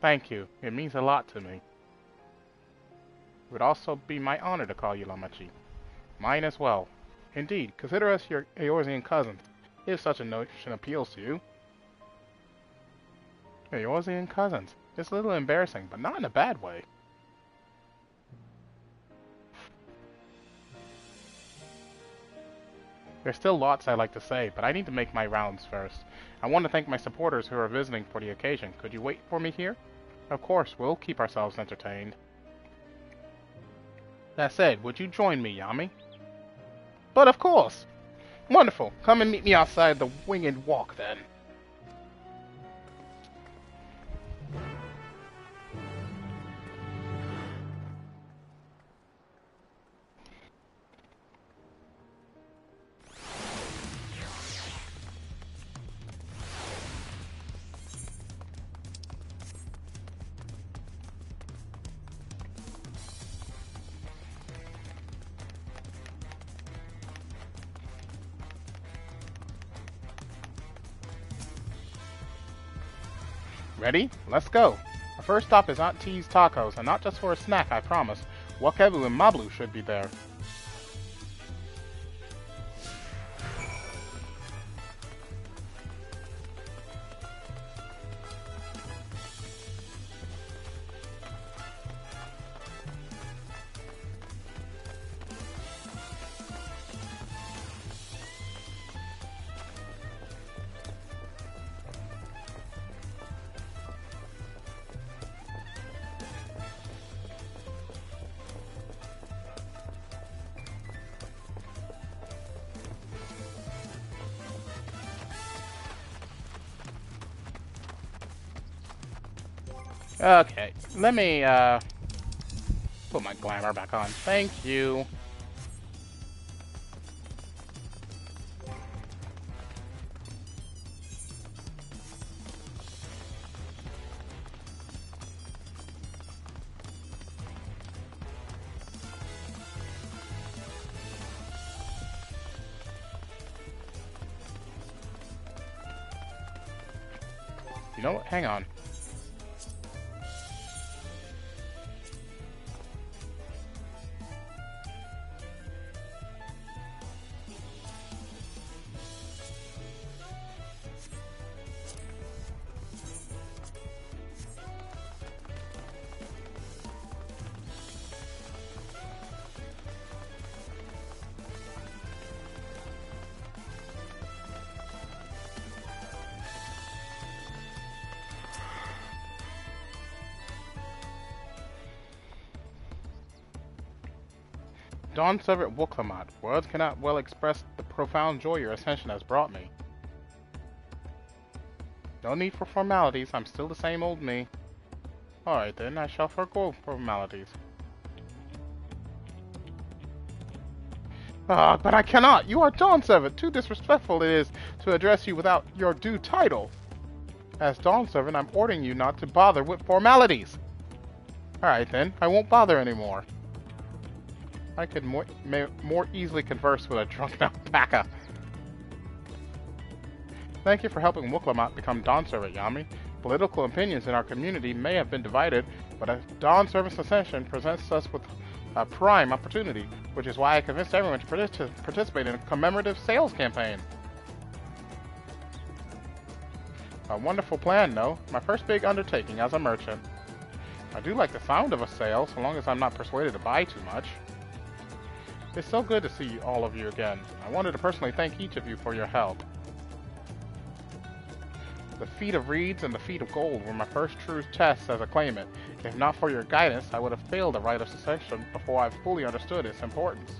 [SPEAKER 1] Thank you. It means a lot to me. It would also be my honor to call you Lamachi. Mine as well. Indeed, consider us your Eorzean cousins, if such a notion appeals to you. Eorzean cousins. It's a little embarrassing, but not in a bad way. There's still lots I'd like to say, but I need to make my rounds first. I want to thank my supporters who are visiting for the occasion. Could you wait for me here? Of course, we'll keep ourselves entertained. That said, would you join me, Yami? But of course! Wonderful. Come and meet me outside the Winged Walk, then. Ready? Let's go. Our first stop is Aunt T's Tacos, and not just for a snack, I promise. Wakebu and Mablu should be there. Okay, let me, put my glamour back on. Thank you. You know what? Hang on. Dawn Servant Woklamat, words cannot well express the profound joy your ascension has brought me. No need for formalities, I'm still the same old me. Alright then, I shall forego formalities. Ah, but I cannot! You are Dawn Servant! Too disrespectful it is to address you without your due title! As Dawn Servant, I'm ordering you not to bother with formalities! Alright then, I won't bother anymore. I could more easily converse with a drunken alpaca. Thank you for helping Wooklamat become Dawn Servant, Yami. Political opinions in our community may have been divided, but a Dawn Servant ascension presents us with a prime opportunity, which is why I convinced everyone to participate in a commemorative sales campaign. A wonderful plan, no? My first big undertaking as a merchant. I do like the sound of a sale, so long as I'm not persuaded to buy too much. It's so good to see all of you again. I wanted to personally thank each of you for your help. The feat of reeds and the feat of gold were my first true tests as a claimant. If not for your guidance, I would have failed the rite of succession before I fully understood its importance.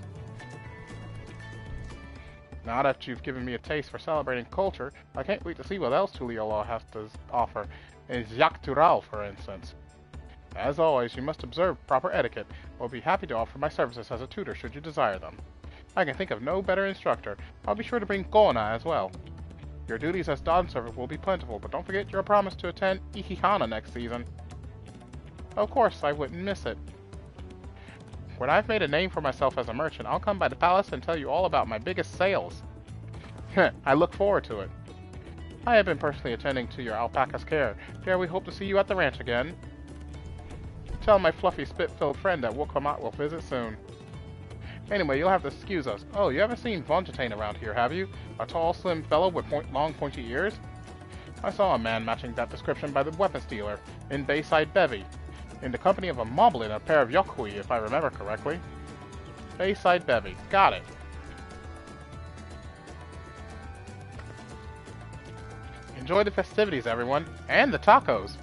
[SPEAKER 1] Now that you've given me a taste for celebrating culture, I can't wait to see what else Tuliyollal has to offer, in Xactural, for instance. As always, you must observe proper etiquette. I will be happy to offer my services as a tutor should you desire them. I can think of no better instructor. I'll be sure to bring Kona as well. Your duties as Dawn Servant will be plentiful, but don't forget your promise to attend Ikihana next season. Of course, I wouldn't miss it. When I've made a name for myself as a merchant, I'll come by the palace and tell you all about my biggest sales. I look forward to it. I have been personally attending to your alpaca's care. Dare we hope to see you at the ranch again? Tell my fluffy spit-filled friend that Wooklamat will visit soon. Anyway, you'll have to excuse us. Oh, you haven't seen Vontaine around here, have you? A tall, slim fellow with long, pointy ears? I saw a man matching that description by the weapons dealer in Bayside Bevy, in the company of a moblin and a pair of Yokhui, if I remember correctly. Bayside Bevy. Got it. Enjoy the festivities, everyone, and the tacos.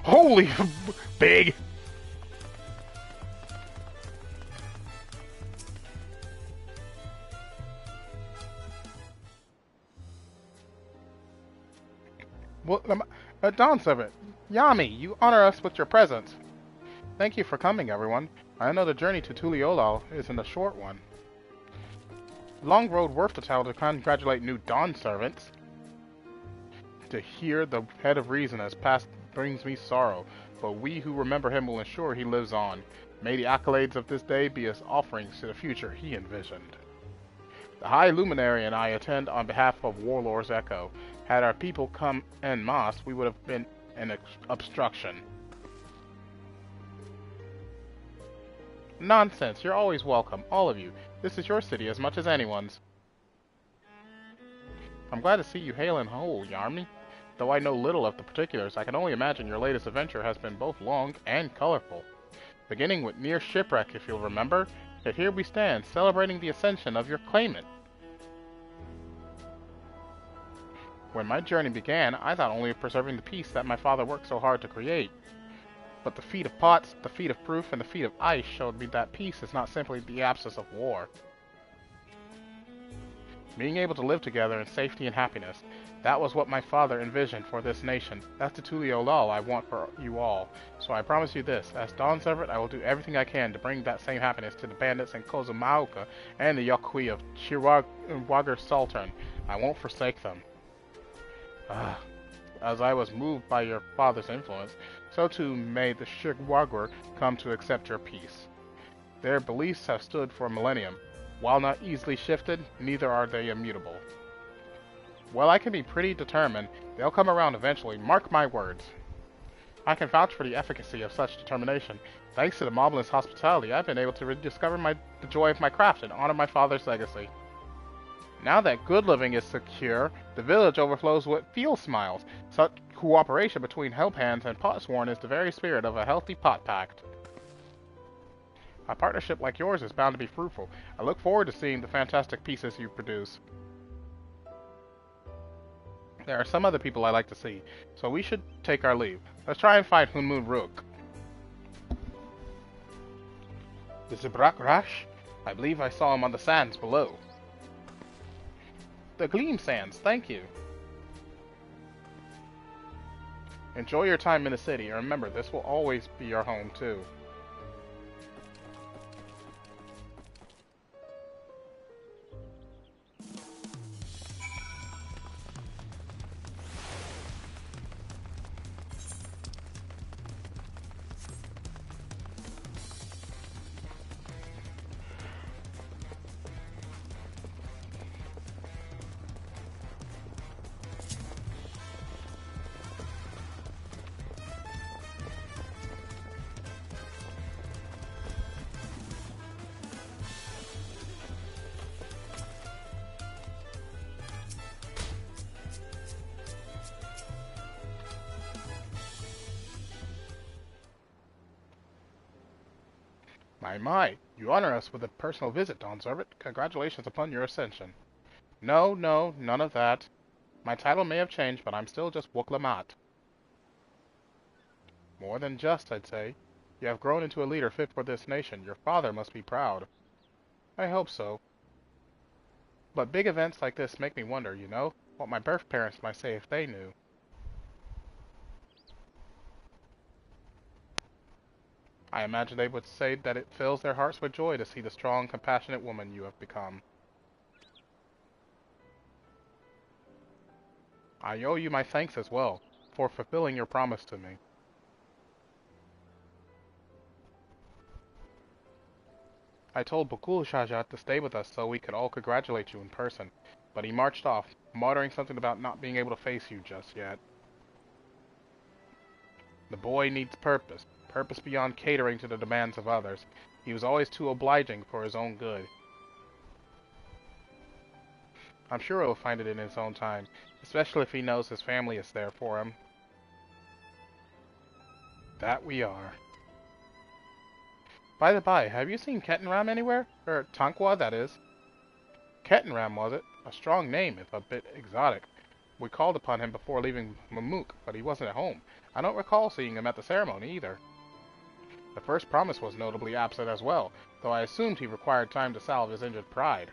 [SPEAKER 1] Holy big! Well, Dawn Servant, Yami, you honor us with your presence. Thank you for coming, everyone. I know the journey to Tuliyollal isn't a short one. Long road worth the tale to congratulate new Dawn Servants. To hear the head of reason has passed brings me sorrow, but we who remember him will ensure he lives on. May the accolades of this day be as offerings to the future he envisioned. The High Luminary and I attend on behalf of Warlord's Echo. Had our people come en masse, we would have been an obstruction. Nonsense, you're always welcome, all of you. This is your city as much as anyone's. I'm glad to see you hale and whole, Yarmy. Though I know little of the particulars, I can only imagine your latest adventure has been both long and colorful. Beginning with near shipwreck, if you'll remember, yet here we stand, celebrating the ascension of your claimant. When my journey began, I thought only of preserving the peace that my father worked so hard to create. But the feat of pots, the feat of proof, and the feat of ice showed me that peace is not simply the absence of war. Being able to live together in safety and happiness, that was what my father envisioned for this nation. That's the Tuliyollal I want for you all. So I promise you this, as Dawn Servant, I will do everything I can to bring that same happiness to the bandits in Kozumauka and the Yokhui of Chirwagar Sultan. I won't forsake them. As I was moved by your father's influence, so too may the Chirwagar come to accept your peace. Their beliefs have stood for a millennium. While not easily shifted, neither are they immutable. While I can be pretty determined, they'll come around eventually, mark my words. I can vouch for the efficacy of such determination. Thanks to the Moblin's hospitality, I've been able to rediscover the joy of my craft and honor my father's legacy. Now that good living is secure, the village overflows with field smiles. Such cooperation between help hands and potsworn is the very spirit of a healthy pot pact. A partnership like yours is bound to be fruitful. I look forward to seeing the fantastic pieces you produce. There are some other people I like to see, so we should take our leave. Let's try and find Hunmun Rook. The Zibrak Rash? I believe I saw him on the sands below. The Gleam Sands, thank you. Enjoy your time in the city, and remember, this will always be your home, too. My, you honor us with a personal visit, Dawn Servant. Congratulations upon your ascension. No, none of that. My title may have changed, but I'm still just Wuk-Lamat. More than just, I'd say. You have grown into a leader fit for this nation. Your father must be proud. I hope so. But big events like this make me wonder, you know, what my birth parents might say if they knew. I imagine they would say that it fills their hearts with joy to see the strong, compassionate woman you have become. I owe you my thanks as well, for fulfilling your promise to me. I told Bukul Shajat to stay with us so we could all congratulate you in person, but he marched off, muttering something about not being able to face you just yet. The boy needs purpose. Purpose beyond catering to the demands of others. He was always too obliging for his own good. I'm sure he'll find it in his own time, especially if he knows his family is there for him. That we are. By the by, have you seen Kettenram anywhere? Or Tankwa, that is. Kettenram, was it? A strong name, if a bit exotic. We called upon him before leaving Mamuk, but he wasn't at home. I don't recall seeing him at the ceremony either. The first promise was notably absent as well, though I assumed he required time to salve his injured pride.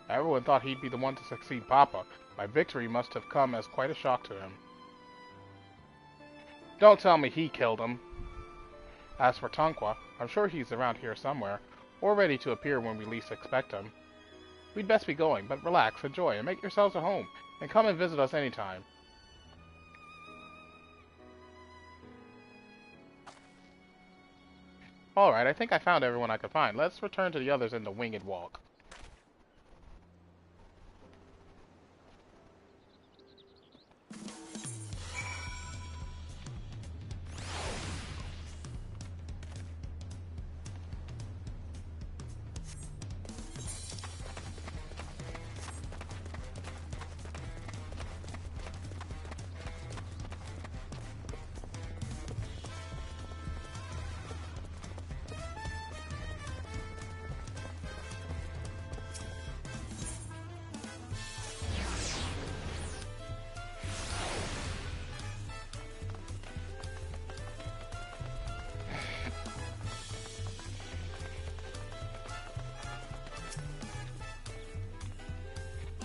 [SPEAKER 1] Everyone thought he'd be the one to succeed Papa. My victory must have come as quite a shock to him. Don't tell me he killed him. As for Tankwa, I'm sure he's around here somewhere, or ready to appear when we least expect him. We'd best be going, but relax, enjoy, and make yourselves at home, and come and visit us anytime. Alright, I think I found everyone I could find. Let's return to the others in the Winged Walk.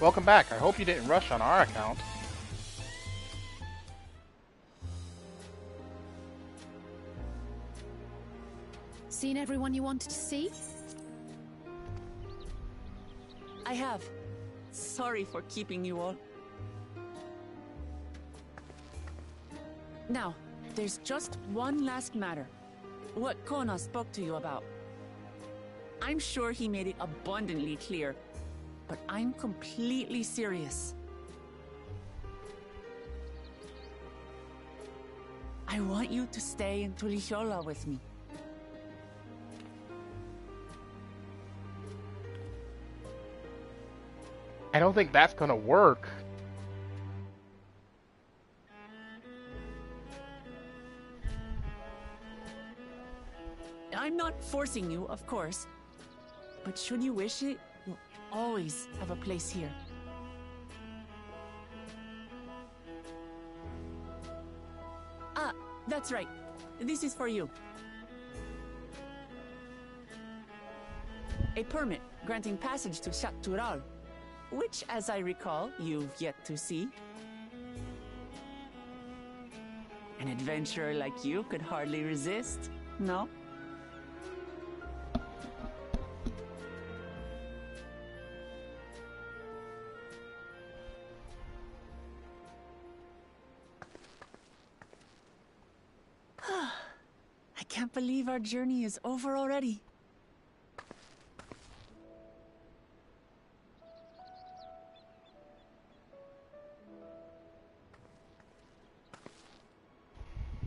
[SPEAKER 1] Welcome back. I hope you didn't rush on our account.
[SPEAKER 2] Seen everyone you wanted to see?
[SPEAKER 5] I have. Sorry for keeping you all. Now, there's just one last matter. What Kona spoke to you about. I'm sure he made it abundantly clear, but I'm completely serious. I want you to stay in Tulichola with me.
[SPEAKER 1] I don't think that's gonna work.
[SPEAKER 5] I'm not forcing you, of course. But should you wish it, you'll always have a place here. Ah, that's right. This is for you. A permit granting passage to Shaktural, which, as I recall, you've yet to see. An adventurer like you could hardly resist, no? I can't believe our journey is over already.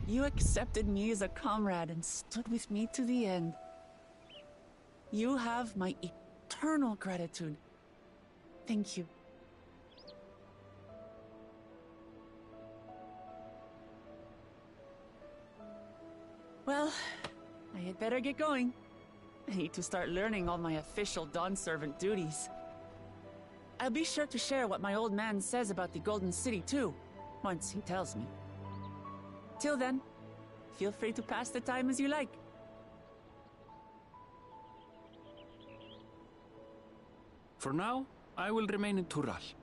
[SPEAKER 5] You accepted me as a comrade and stood with me to the end. You have my eternal gratitude. Thank you. Well, I had better get going. I need to start learning all my official Dawn servant duties. I'll be sure to share what my old man says about the Golden City too, once he tells me. Till then, feel free to pass the time as you like.
[SPEAKER 3] For now, I will remain in Tural.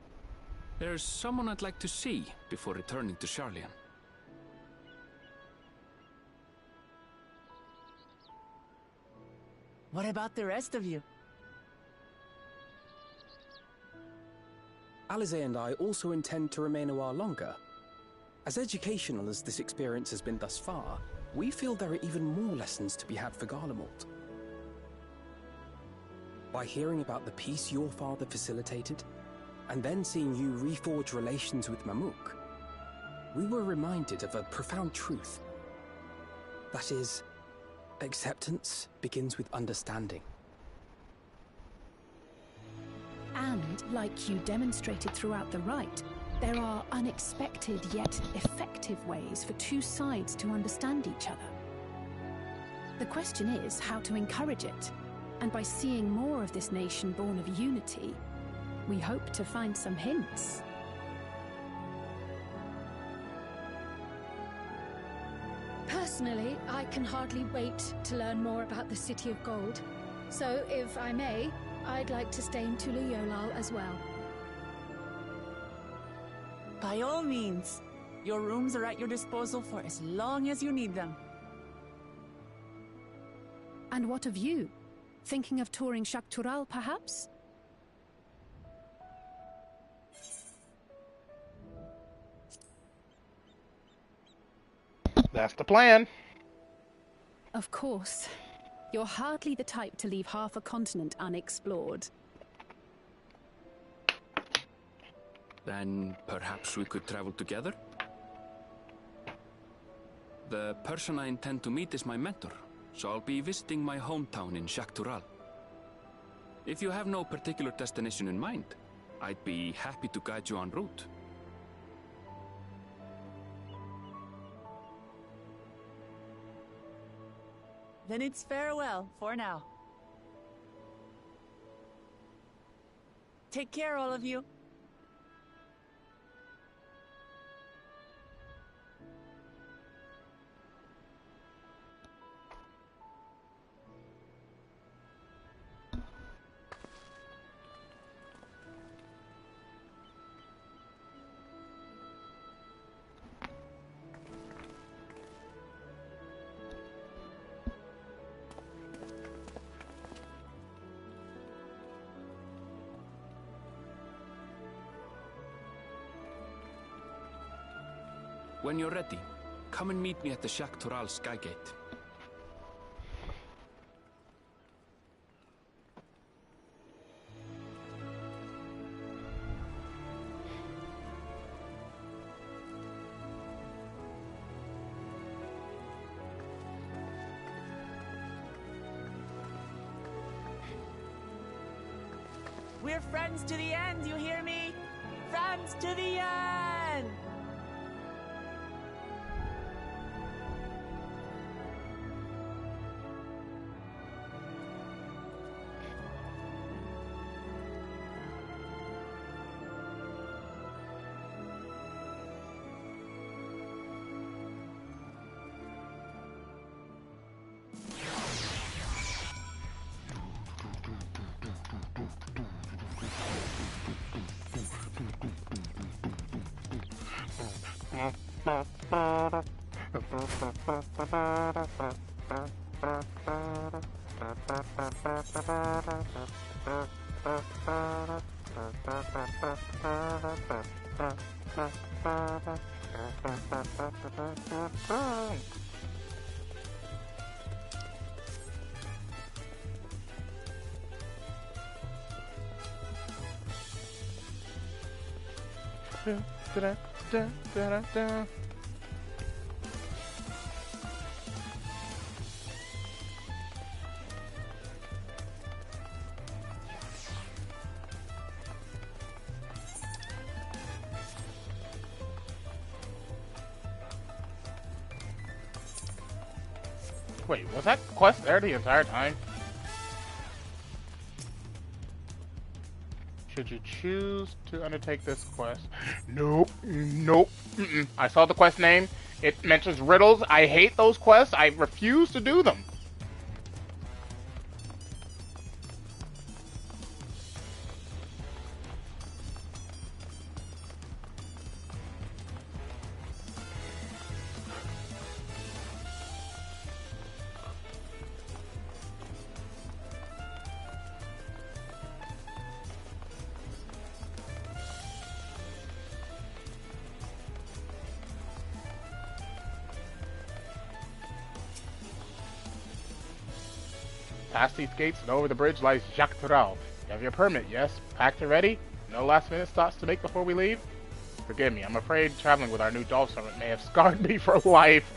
[SPEAKER 3] There's someone I'd like to see before returning to Sharlayan.
[SPEAKER 5] What about the rest of you?
[SPEAKER 4] Alize and I also intend to remain a while longer. As educational as this experience has been thus far, we feel there are even more lessons to be had for Garlemald. By hearing about the peace your father facilitated, and then seeing you reforge relations with Mamook, we were reminded of a profound truth. That is, acceptance begins with understanding.
[SPEAKER 12] And, like you demonstrated throughout the rite, there are unexpected yet effective ways for two sides to understand each other. The question is how to encourage it, and by seeing more of this nation born of unity, we hope to find some hints.
[SPEAKER 2] Personally, I can hardly wait to learn more about the City of Gold. So, if I may, I'd like to stay in Tulu-Yolal as well.
[SPEAKER 5] By all means. Your rooms are at your disposal for as long as you need them.
[SPEAKER 12] And what of you? Thinking of touring Shaktural, perhaps?
[SPEAKER 1] That's the plan.
[SPEAKER 12] Of course. You're hardly the type to leave half a continent unexplored.
[SPEAKER 3] Then perhaps we could travel together? The person I intend to meet is my mentor, so I'll be visiting my hometown in Shaktural. If you have no particular destination in mind, I'd be happy to guide you en route.
[SPEAKER 5] Then it's farewell for now. Take care, all of you.
[SPEAKER 3] When you're ready, come and meet me at the Shaktural Skygate.
[SPEAKER 5] We're friends to the end, you hear me? Friends to the end!
[SPEAKER 1] Wait, was that quest there the entire time? Should you choose to undertake this quest? Nope. Nope. I saw the quest name. It mentions riddles. I hate those quests. I refuse to do them. Past these gates and over the bridge lies XIV. You have your permit, yes? Packed and ready? No last minute thoughts to make before we leave? Forgive me, I'm afraid traveling with our new doll servant may have scarred me for life.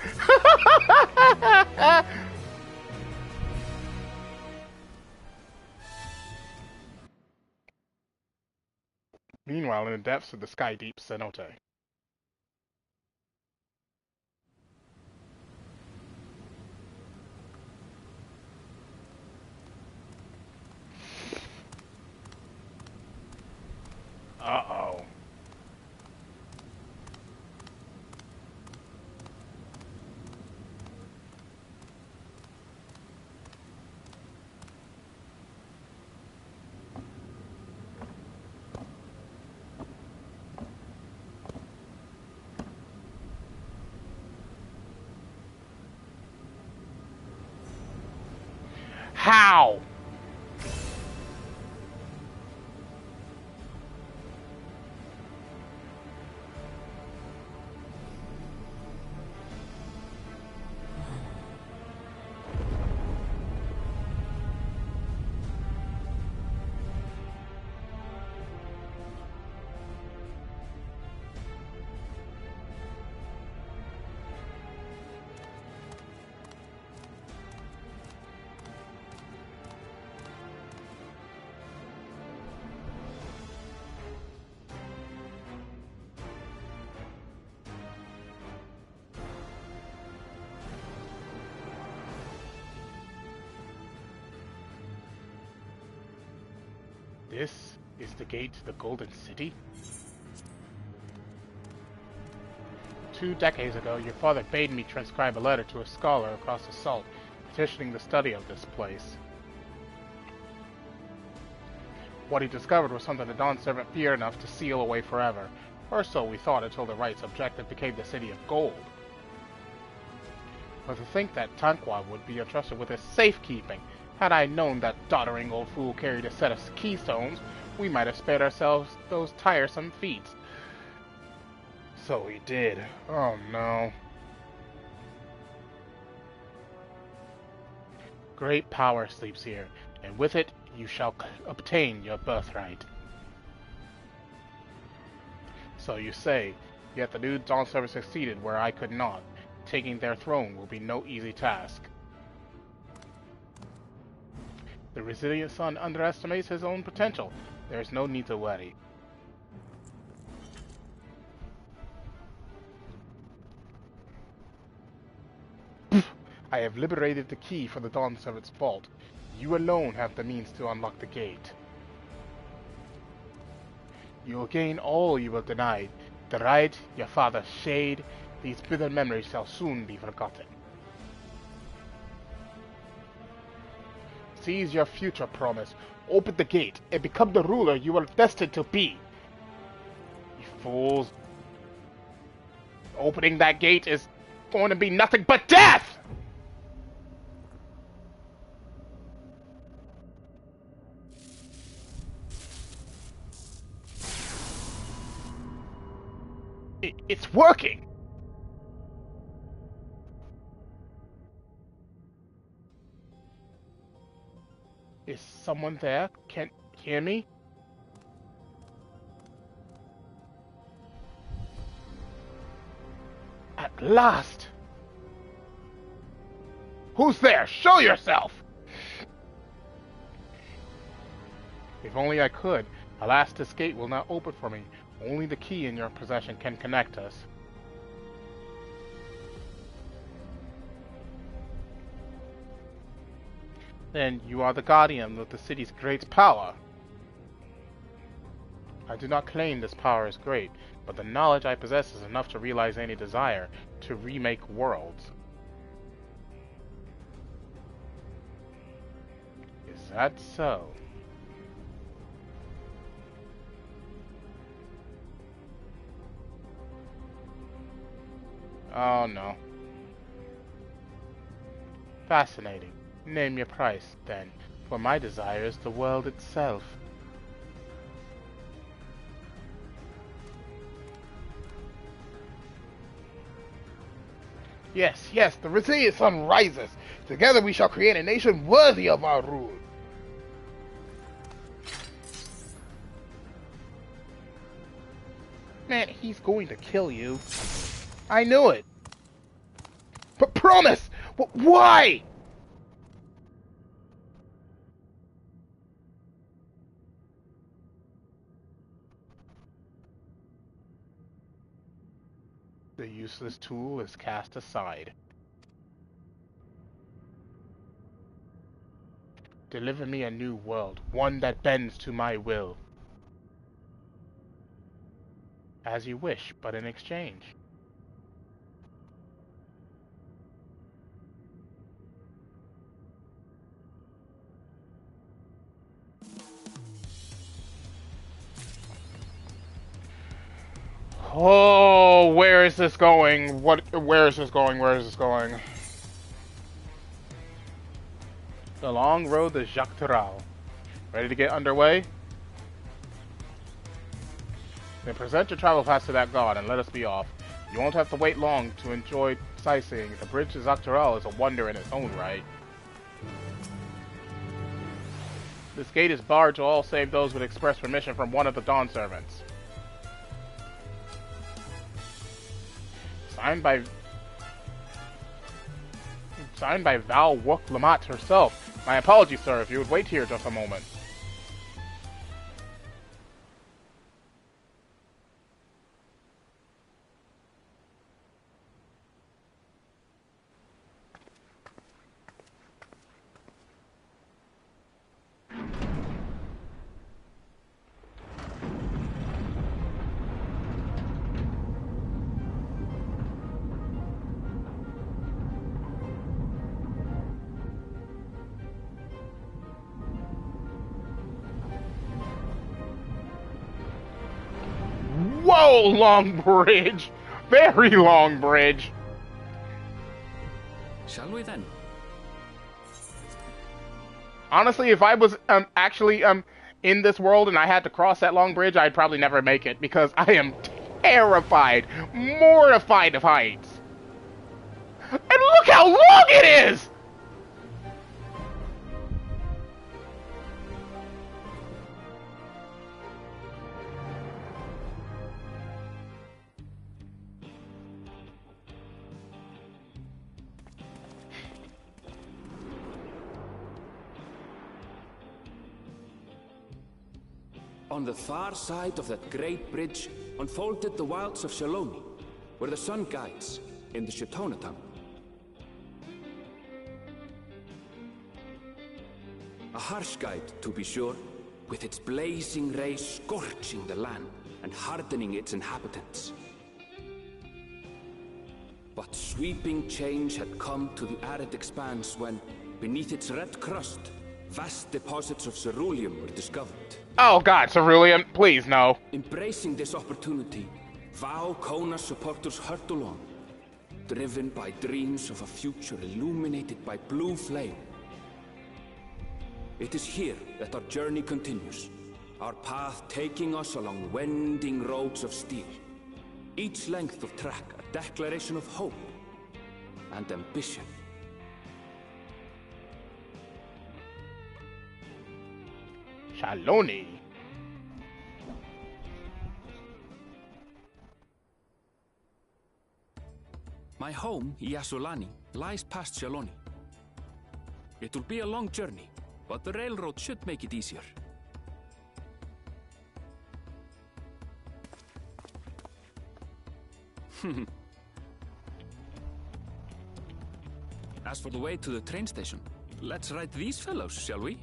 [SPEAKER 1] Meanwhile, in the depths of the sky deep cenote. Uh-oh. How? This is the gate to the Golden City? 2 decades ago, your father bade me transcribe a letter to a scholar across the salt, petitioning the study of this place. What he discovered was something the Dawn Servant feared enough to seal away forever. Or so we thought until the right's objective became the City of Gold. But to think that Tanqua would be entrusted with its safekeeping. Had I known that doddering old fool carried a set of keystones, we might have spared ourselves those tiresome feats. So we did. Oh no. Great power sleeps here, and with it you shall obtain your birthright. So you say, yet the new Dawn Servant succeeded where I could not. Taking their throne will be no easy task. The resilient son underestimates his own potential. There is no need to worry. I have liberated the key for the Dawn Servant's vault. You alone have the means to unlock the gate. You will gain all you will deny. The right, your father's shade, these bitter memories shall soon be forgotten. Seize your future promise, open the gate, and become the ruler you are destined to be. You fools. Opening that gate is going to be nothing but death! It's working! Is someone there? Can't hear me? At last! Who's there? Show yourself! If only I could. Alas, this gate will not open for me. Only the key in your possession can connect us. Then you are the guardian of the city's great power. I do not claim this power is great, but the knowledge I possess is enough to realize any desire to remake worlds. Is that so? Oh no. Fascinating. Name your price, then, for my desire is the world itself. Yes, yes, the resilient sun rises. Together we shall create a nation worthy of our rule. Man, he's going to kill you. I knew it. But promise! Why? The useless tool is cast aside. Deliver me a new world, one that bends to my will. As you wish, but in exchange. Oh, where is this going? Where is this going? Where is this going? The long road to XIV. Ready to get underway? Then present your travel pass to that god and let us be off. You won't have to wait long to enjoy sightseeing. The bridge to XIV is a wonder in its own right. This gate is barred to all save those with express permission from one of the Dawn servants. Signed by Val Wook-Lamat herself. My apologies, sir, if you would wait here just a moment. Whoa, long bridge! Very long bridge!
[SPEAKER 3] Shall we then?
[SPEAKER 1] Honestly, if I was actually in this world and I had to cross that long bridge, I'd probably never make it because I am terrified, mortified of heights. And look how long it is!
[SPEAKER 3] On the far side of that great bridge unfolded the wilds of Shaloni, where the sun guides in the Shitona town. A harsh guide, to be sure, with its blazing rays scorching the land and hardening its inhabitants. But sweeping change had come to the arid expanse when, beneath its red crust, vast deposits of ceruleum were discovered.
[SPEAKER 1] Oh god, ceruleum, please no.
[SPEAKER 3] Embracing this opportunity, Vow Kona supporters hurt along, driven by dreams of a future illuminated by blue flame. It is here that our journey continues, our path taking us along winding roads of steel. Each length of track a declaration of hope and ambition.
[SPEAKER 1] Shaloni.
[SPEAKER 3] My home, Yasulani, lies past Shaloni. It will be a long journey, but the railroad should make it easier. As for the way to the train station, let's ride these fellows, shall we?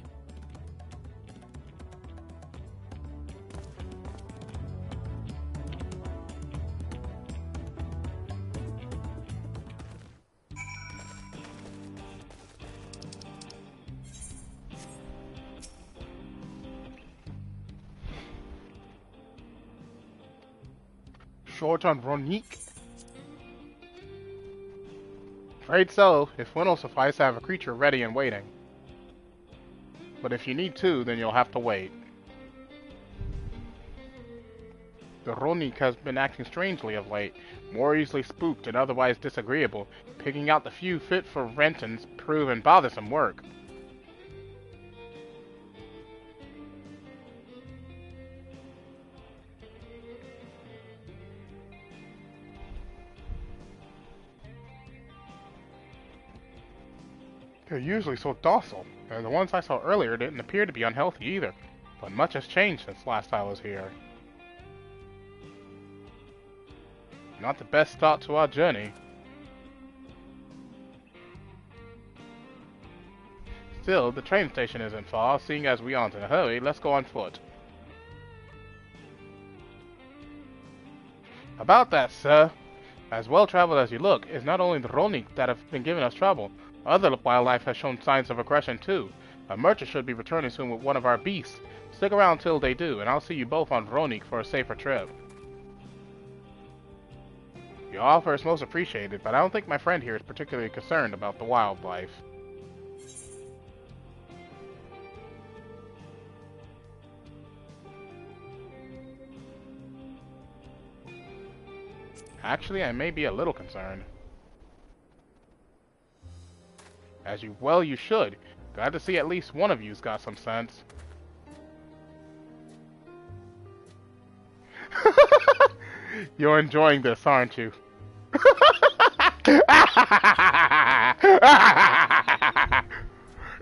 [SPEAKER 1] Short on Ronique. Afraid so. If one will suffice to have a creature ready and waiting. But if you need two, then you'll have to wait. The Ronique has been acting strangely of late, more easily spooked and otherwise disagreeable, picking out the few fit for Renton's proven bothersome work. They're usually so docile, and the ones I saw earlier didn't appear to be unhealthy either, but much has changed since last I was here. Not the best start to our journey. Still, the train station isn't far, seeing as we aren't in a hurry, let's go on foot. About that, sir. As well-traveled as you look, it's not only the Ronique that have been giving us trouble. Other wildlife has shown signs of aggression too. A merchant should be returning soon with one of our beasts. Stick around till they do, and I'll see you both on Ronique for a safer trip. Your offer is most appreciated, but I don't think my friend here is particularly concerned about the wildlife. Actually, I may be a little concerned. As you should. Glad to see at least one of you's got some sense. You're enjoying this, aren't you?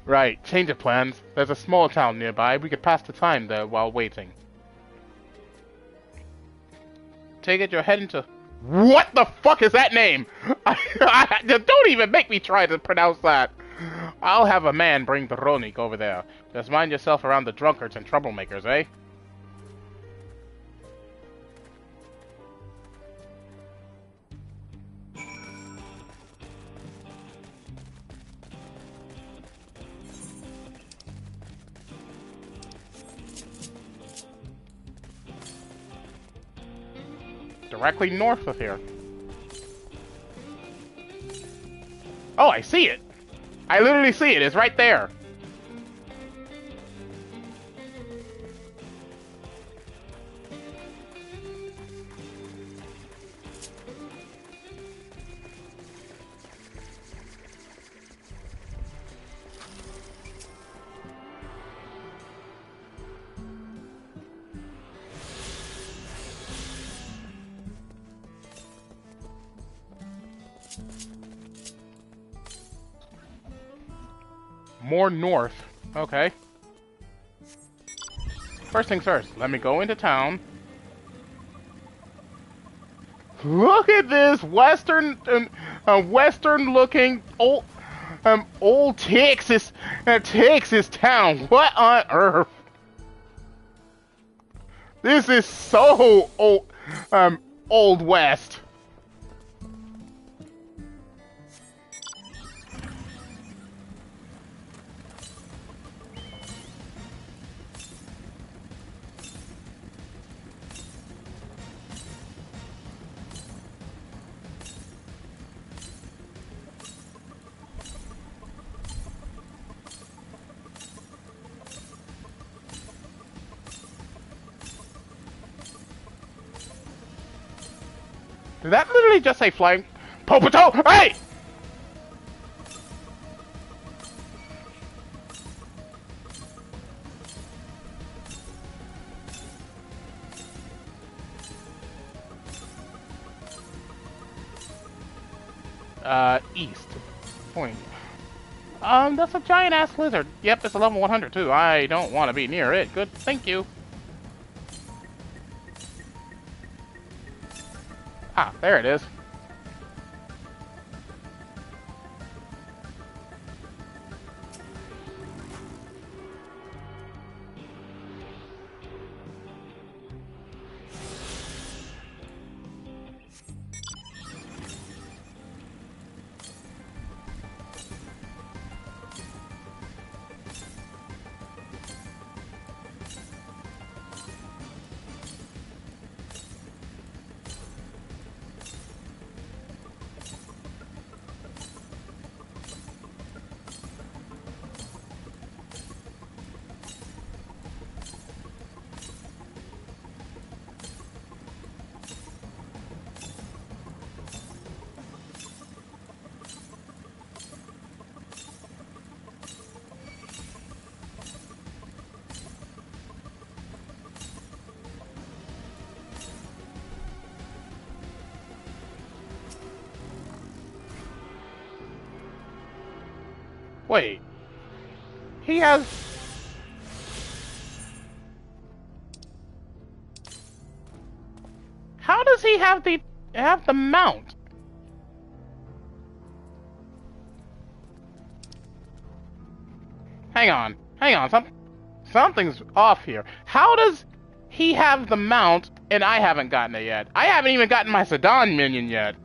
[SPEAKER 1] Right, change of plans. There's a small town nearby. We could pass the time there while waiting. Take it you're heading to... What the fuck is that name? Don't even make me try to pronounce that. I'll have a man bring the Ronique over there. Just mind yourself around the drunkards and troublemakers, eh? Directly north of here. Oh, I see it. I literally see it. It's right there. More north. Okay. First things first, let me go into town. Look at this western looking old Texas town. What on earth? This is so old west. Did that literally just say flying? Popoto! Hey! East. Point. That's a giant-ass lizard. Yep, it's a level 100 too. I don't want to be near it. Good, thank you. Ah, there it is. Wait. He has... How does he have the mount? Hang on. Something's off here. How does he have the mount and I haven't gotten it yet? I haven't even gotten my Sedan minion yet.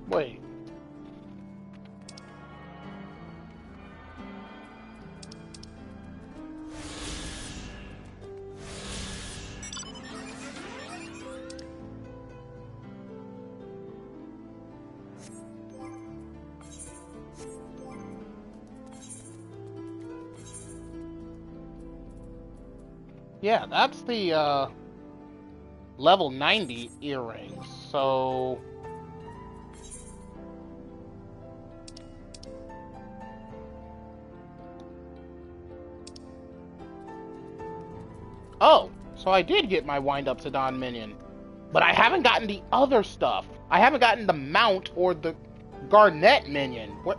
[SPEAKER 1] Wait. Yeah, that's the level 90 earrings. So oh, so I did get my wind-up Sedan minion. But I haven't gotten the other stuff. I haven't gotten the mount or the Garnet minion. What?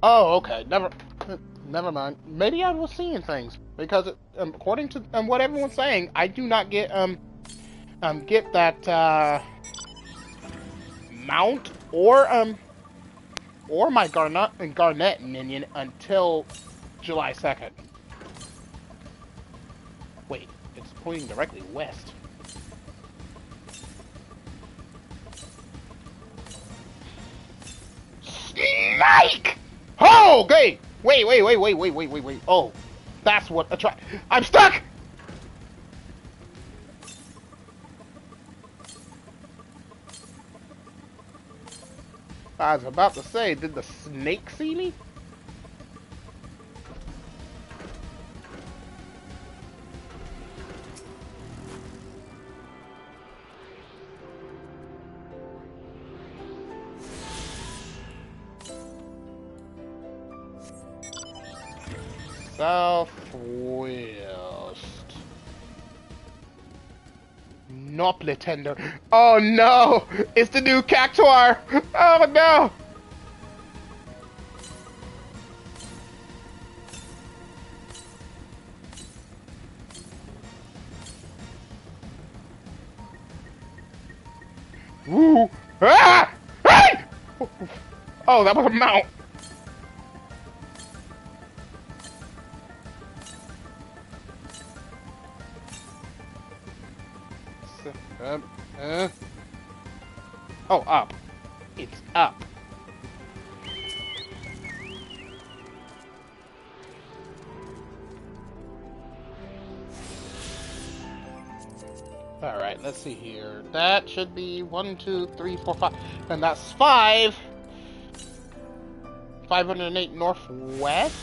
[SPEAKER 1] Oh, okay. Never mind. Maybe I was seeing things because according to what everyone's saying, I do not get that mount or my Garnet minion until July 2nd. Wait, it's pointing directly west. Snake! Oh, okay! Wait. Oh, that's what attract. I'm stuck! I was about to say, did the snake see me? Southwest. Nople tender. Oh no! It's the new cactuar! Oh no! Woo! Ah! Hey! Oh, that was a mount. Oh, up. It's up. Alright, let's see here. That should be 1, 2, 3, 4, 5. And that's 5. 508 northwest?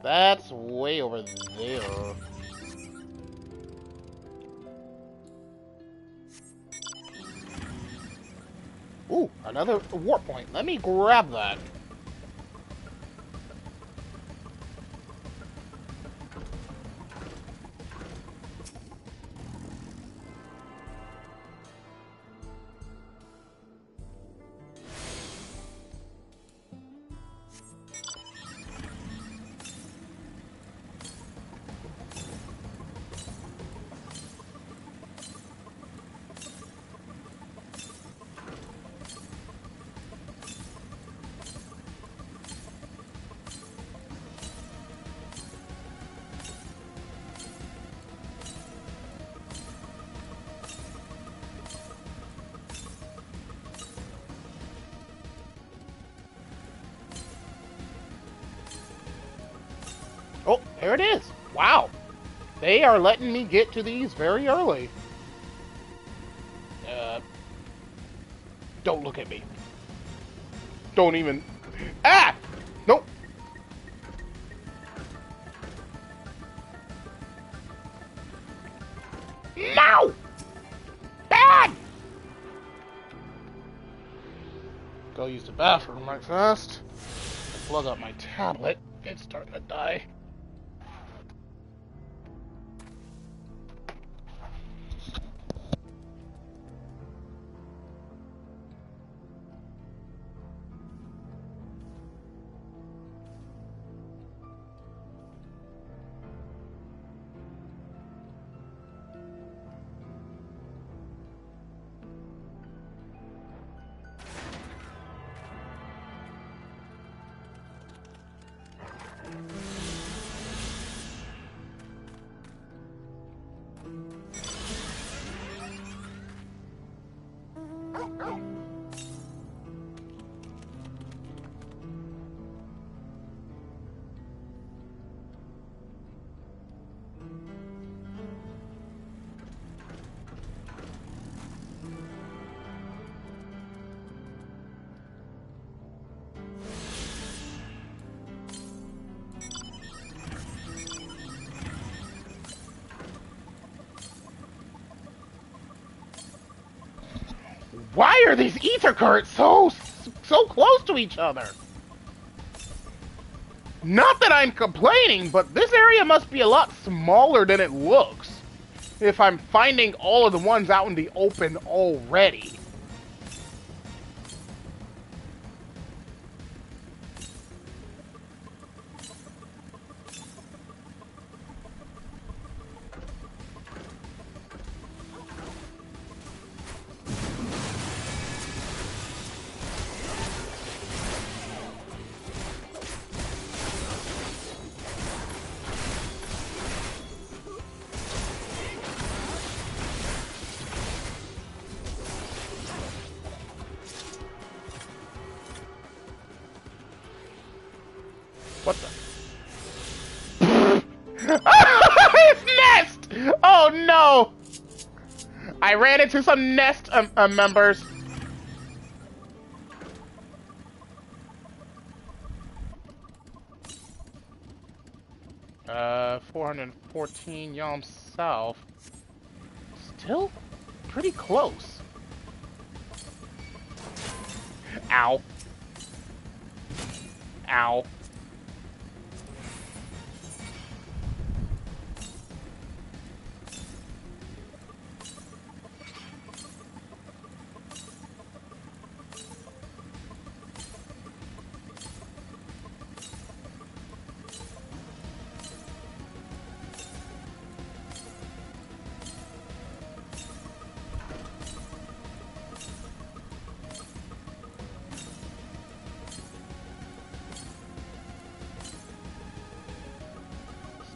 [SPEAKER 1] That's way over there. Ooh, another warp point. Let me grab that. Oh, there it is. Wow. They are letting me get to these very early. Don't look at me. Don't even... Ah! Nope. No! Bad! Go use the bathroom right fast. Plug up my tablet. It's starting to die. Why are these ether currents so close to each other? Not that I'm complaining, but this area must be a lot smaller than it looks. If I'm finding all of the ones out in the open already. What the? It's nest! Oh no! I ran into some nest members. 414 Yalm south. Still pretty close. Ow. Ow.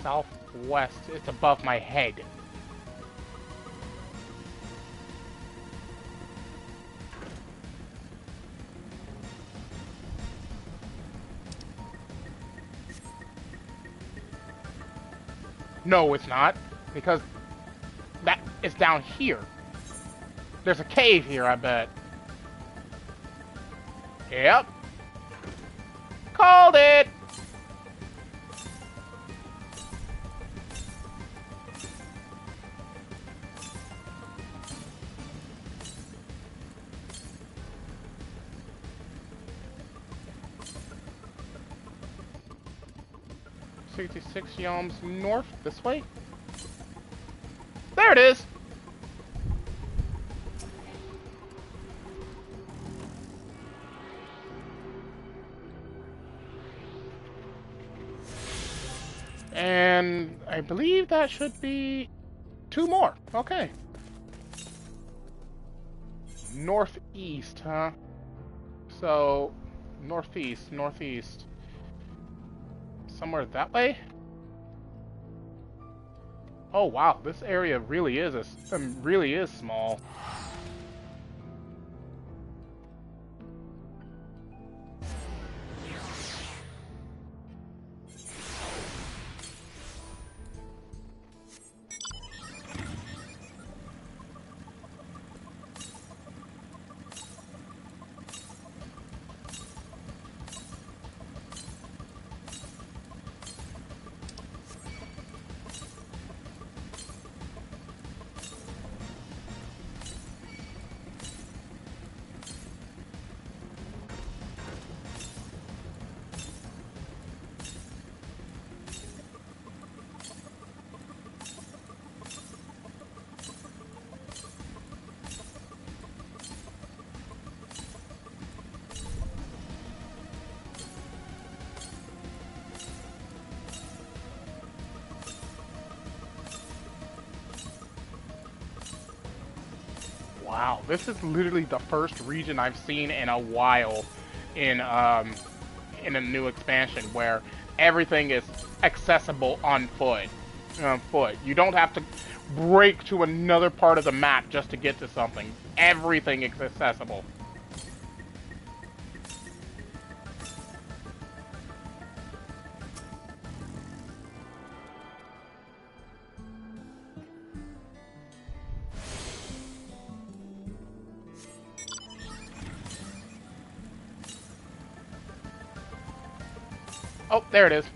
[SPEAKER 1] Southwest. It's above my head. No, it's not. Because that is down here. There's a cave here, I bet. Yep. Called it! Six Yalms north, this way? There it is! And I believe that should be 2 more. Okay. Northeast, huh? So, northeast. Somewhere that way? Oh wow, this area really is small. Wow, this is literally the first region I've seen in a while in a new expansion where everything is accessible on foot. You don't have to break to another part of the map just to get to something. Everything is accessible. Oh, there it is.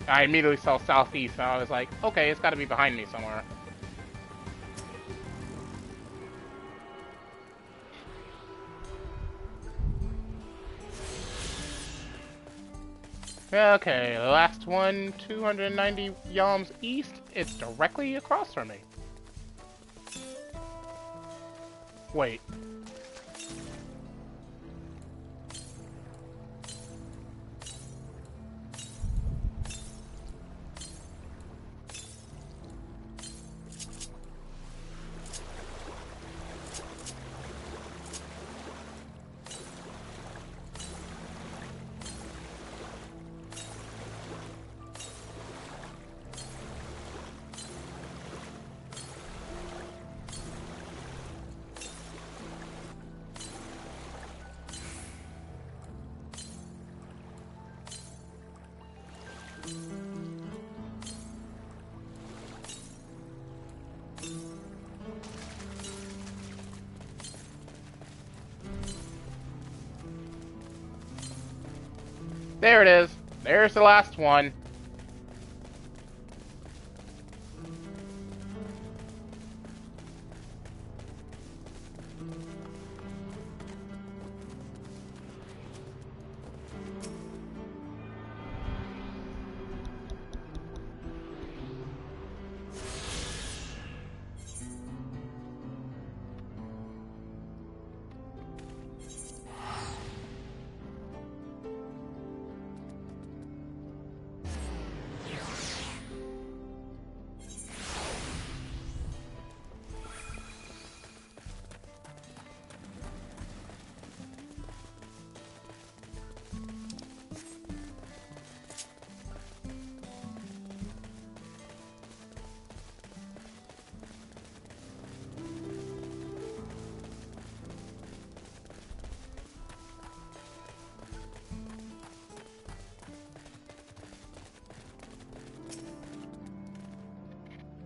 [SPEAKER 1] I immediately saw southeast, and I was like, okay, it's got to be behind me somewhere. Okay, the last one, 290 Yalms east. It's directly across from me. Wait. There it is. There's the last one.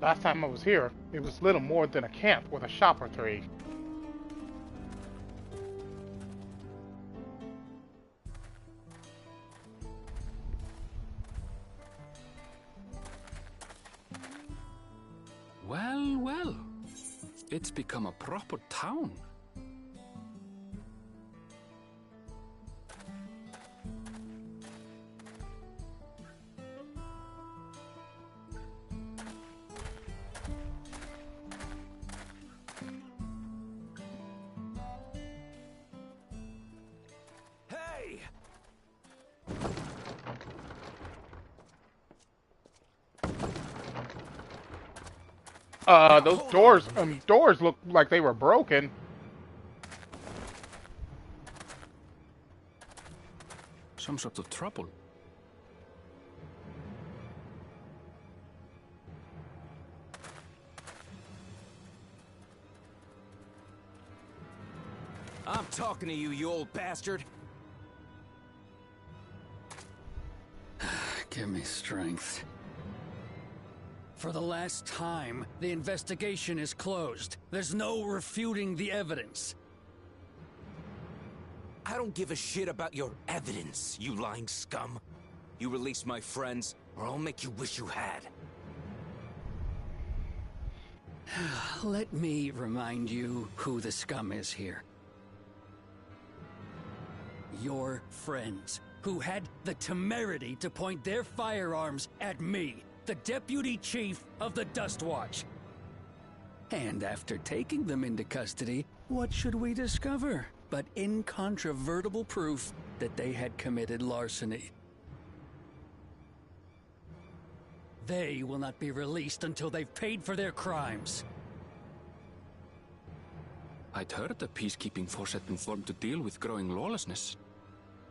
[SPEAKER 1] Last time I was here, it was little more than a camp with a shop or three.
[SPEAKER 3] Well, well. It's become a proper town.
[SPEAKER 1] Those doors look like they were broken.
[SPEAKER 3] Some sort of trouble.
[SPEAKER 13] I'm talking to you, you old bastard.
[SPEAKER 14] Give me strength. For the last time, the investigation is closed. There's no refuting the evidence.
[SPEAKER 13] I don't give a shit about your evidence, you lying scum. You release my friends, or I'll make you wish you had.
[SPEAKER 14] Let me remind you who the scum is here. Your friends, who had the temerity to point their firearms at me, the Deputy Chief of the Dust Watch. And after taking them into custody, what should we discover but incontrovertible proof that they had committed larceny? They will not be released until they've paid for their crimes.
[SPEAKER 3] I'd heard the peacekeeping force had been formed to deal with growing lawlessness.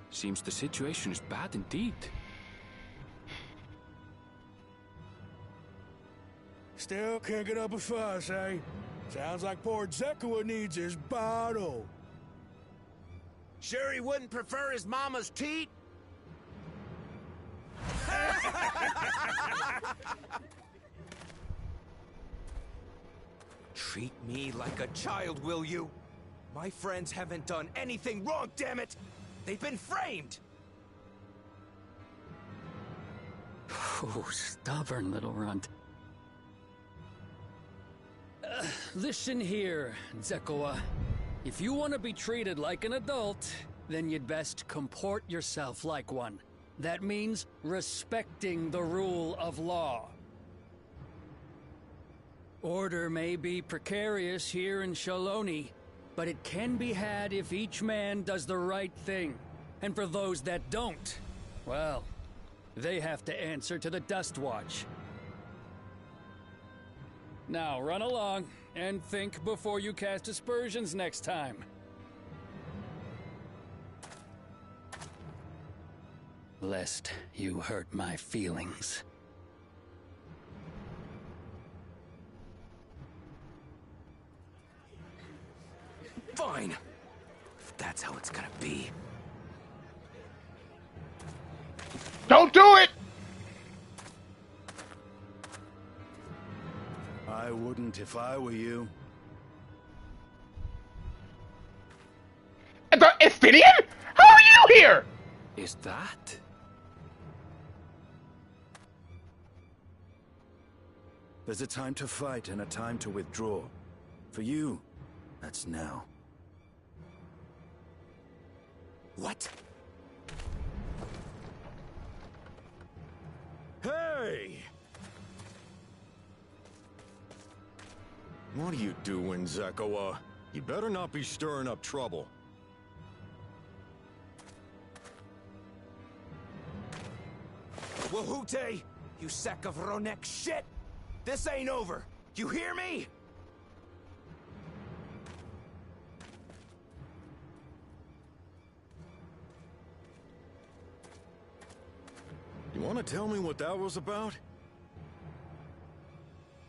[SPEAKER 3] Seems the situation is bad indeed.
[SPEAKER 8] Still can't get up a fuss, eh? Sounds like poor Zekua needs his bottle.
[SPEAKER 13] Sure he wouldn't prefer his mama's teat? Treat me like a child, will you? My friends haven't done anything wrong, damn it! They've been framed!
[SPEAKER 14] Oh, stubborn little runt. Listen here, Zekua. If you want to be treated like an adult, then you'd best comport yourself like one. That means respecting the rule of law. Order may be precarious here in Shaloni, but it can be had if each man does the right thing. And for those that don't, well, they have to answer to the Dust Watch. Now run along, and think before you cast aspersions next time. Lest you hurt my feelings.
[SPEAKER 13] Fine. If that's how it's gonna be.
[SPEAKER 1] Don't do it!
[SPEAKER 6] I wouldn't if I were you.
[SPEAKER 1] Estinian? How are you here?
[SPEAKER 3] Is that
[SPEAKER 11] There's a time to fight and a time to withdraw. For you, that's now.
[SPEAKER 6] What? Hey!
[SPEAKER 15] What are you doing, Zekawa? You better not be stirring up trouble.
[SPEAKER 13] Wahute! You sack of Ronek shit! This ain't over! You hear me?
[SPEAKER 15] You want to tell me what that was about?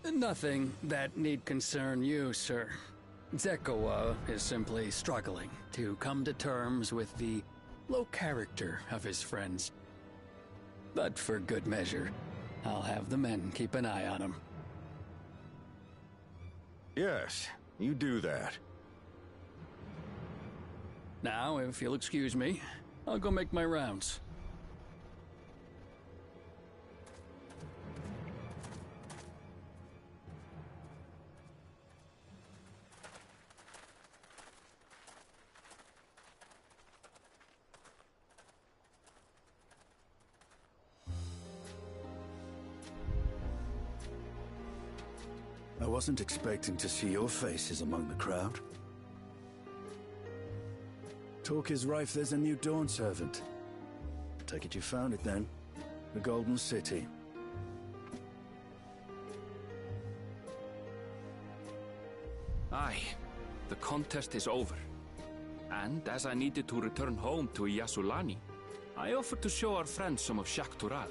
[SPEAKER 14] Nothing that need concern you, sir. Zekawa is simply struggling to come to terms with the low character of his friends. But for good measure, I'll have the men keep an eye on him.
[SPEAKER 15] Yes, you do that.
[SPEAKER 14] Now, if you'll excuse me, I'll go make my rounds.
[SPEAKER 11] I wasn't expecting to see your faces among the crowd. Talk is rife there's a new Dawn servant. Take it you found it then. The Golden City.
[SPEAKER 3] Aye, the contest is over. And as I needed to return home to Yasulani, I offered to show our friends some of Shaktural.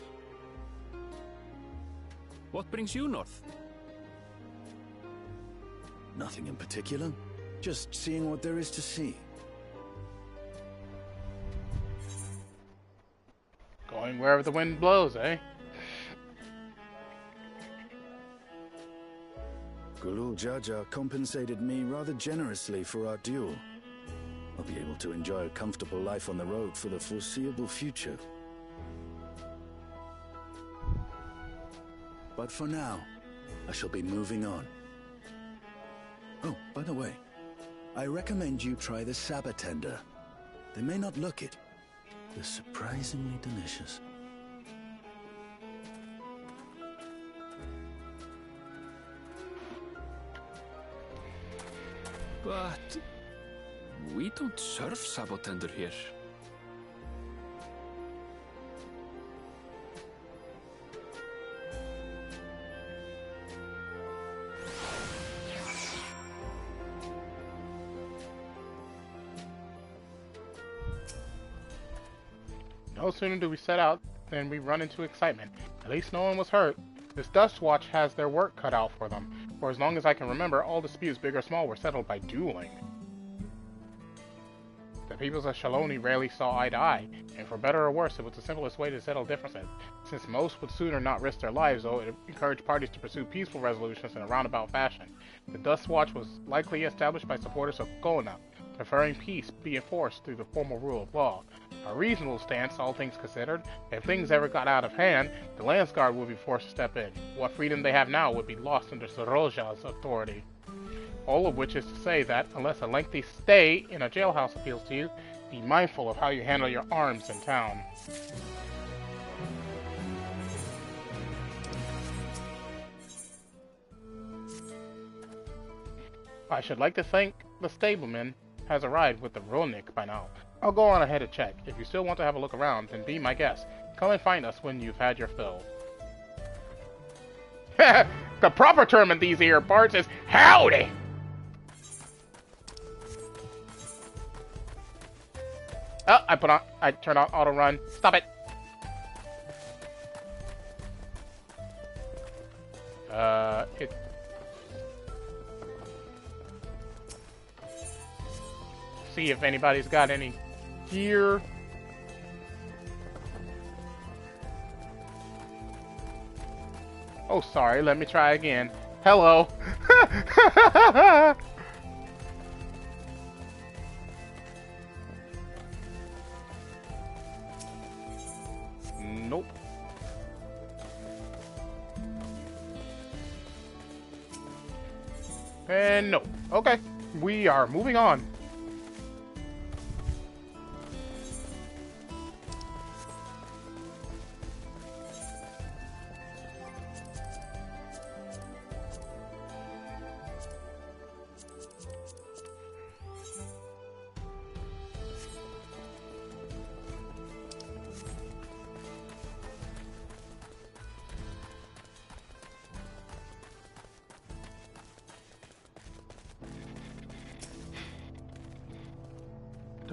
[SPEAKER 3] What brings you north?
[SPEAKER 11] Nothing in particular. Just seeing what there is to see.
[SPEAKER 1] Going wherever the wind blows, eh?
[SPEAKER 11] Gulul Jaja compensated me rather generously for our duel. I'll be able to enjoy a comfortable life on the road for the foreseeable future. But for now, I shall be moving on. Oh, by the way, I recommend you try the Sabatender. They may not look it. They're surprisingly delicious.
[SPEAKER 3] But we don't serve Sabotender here.
[SPEAKER 1] No sooner do we set out than we run into excitement. At least no one was hurt. This Dust Watch has their work cut out for them. For as long as I can remember, all disputes, big or small, were settled by dueling. The peoples of Shaloni rarely saw eye to eye, and for better or worse, it was the simplest way to settle differences. Since most would sooner not risk their lives, though, it encouraged parties to pursue peaceful resolutions in a roundabout fashion. The Dust Watch was likely established by supporters of Kona, preferring peace be enforced through the formal rule of law. A reasonable stance, all things considered. If things ever got out of hand, the Lance Guard would be forced to step in. What freedom they have now would be lost under Soroja's authority. All of which is to say that, unless a lengthy stay in a jailhouse appeals to you, be mindful of how you handle your arms in town. I should like to think the stableman has arrived with the Rolnik by now. I'll go on ahead and check. If you still want to have a look around, then be my guest. Come and find us when you've had your fill. The proper term in these here parts is howdy! Oh, I turned on auto run. Stop it! See if anybody's got any gear. Oh, sorry. Let me try again. Hello. Nope. And no. Okay, we are moving on.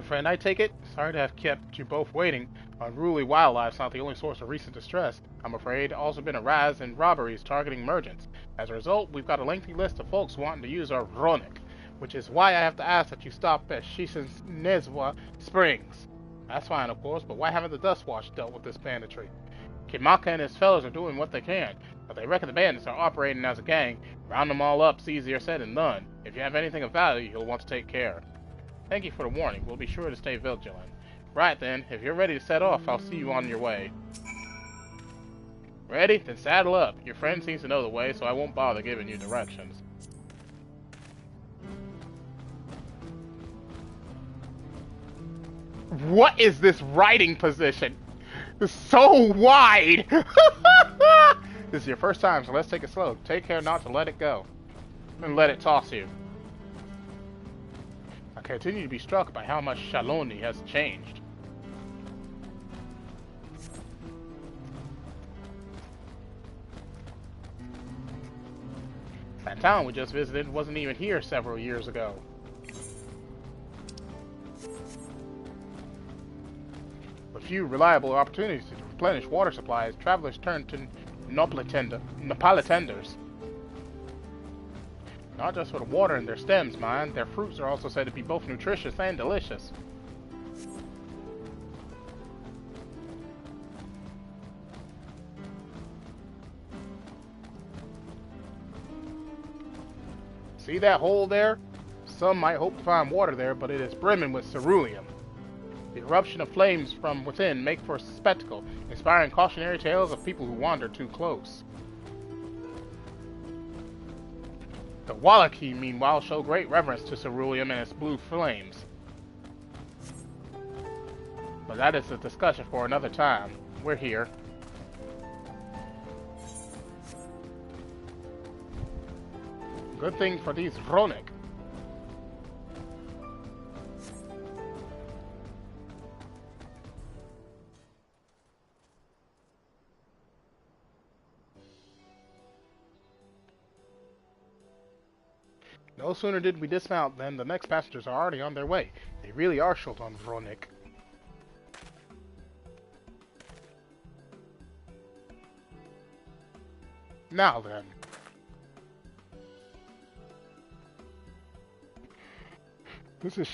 [SPEAKER 1] Friend, I take it? Sorry to have kept you both waiting. Unruly wildlife's not the only source of recent distress. I'm afraid also been a rise in robberies targeting merchants. As a result, we've got a lengthy list of folks wanting to use our Vronik, which is why I have to ask that you stop at Shishinezwa Springs. That's fine, of course, but why haven't the Dustwatch dealt with this banditry? Kimaka and his fellows are doing what they can, but they reckon the bandits are operating as a gang. Round them all up's easier said than done. If you have anything of value, you'll want to take care. Thank you for the warning. We'll be sure to stay vigilant. Right then, if you're ready to set off, I'll see you on your way. Ready? Then saddle up. Your friend seems to know the way, so I won't bother giving you directions. What is this riding position? It's so wide! This is your first time, so let's take it slow. Take care not to let it go. And let it toss you. I continue to be struck by how much Shaloni has changed. That town we just visited wasn't even here several years ago. With few reliable opportunities to replenish water supplies, travelers turn to Napolitenders. Not just for the water in their stems, mind. Their fruits are also said to be both nutritious and delicious. See that hole there? Some might hope to find water there, but it is brimming with ceruleum. The eruption of flames from within make for a spectacle, inspiring cautionary tales of people who wander too close. The Wallaki, meanwhile, show great reverence to ceruleum and its blue flames. But that is a discussion for another time. We're here. Good thing for these Vronik. No sooner did we dismount than the next passengers are already on their way. They really are short on Vronik. Now then. This is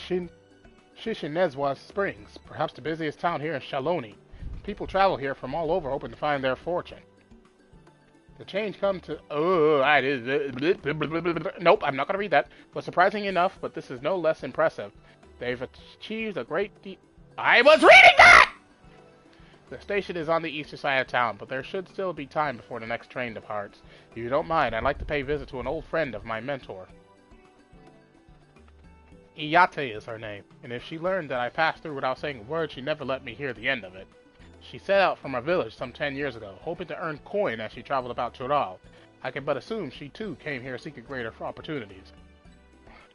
[SPEAKER 1] Shishinezwa Springs, perhaps the busiest town here in Shaloni. People travel here from all over hoping to find their fortune. The change come to... Nope, I'm not going to read that. But surprising enough, but this is no less impressive. They've achieved a great deal... I was reading that! The station is on the eastern side of town, but there should still be time before the next train departs. If you don't mind, I'd like to pay a visit to an old friend of my mentor. Iyate is her name, and if she learned that I passed through without saying a word, she'd never let me hear the end of it. She set out from her village some 10 years ago, hoping to earn coin as she traveled about Tural. I can but assume she too came here seeking greater opportunities.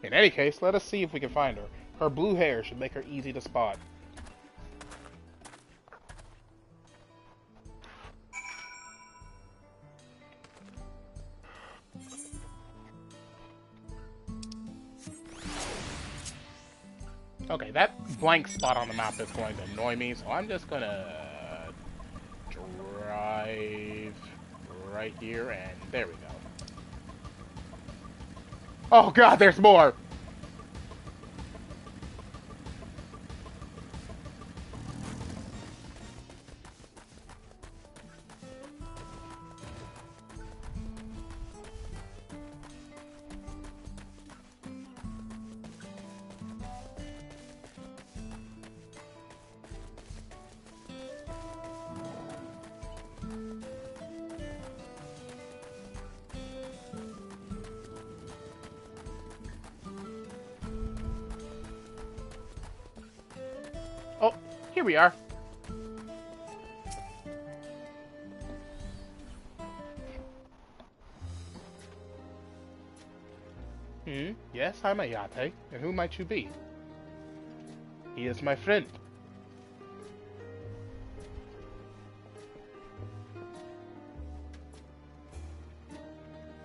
[SPEAKER 1] In any case, let us see if we can find her. Her blue hair should make her easy to spot. Okay, that blank spot on the map is going to annoy me, so I'm just gonna drive right here, and there we go. Oh god, there's more! Here we are. Yes, I'm Ayate. And who might you be? He is my friend.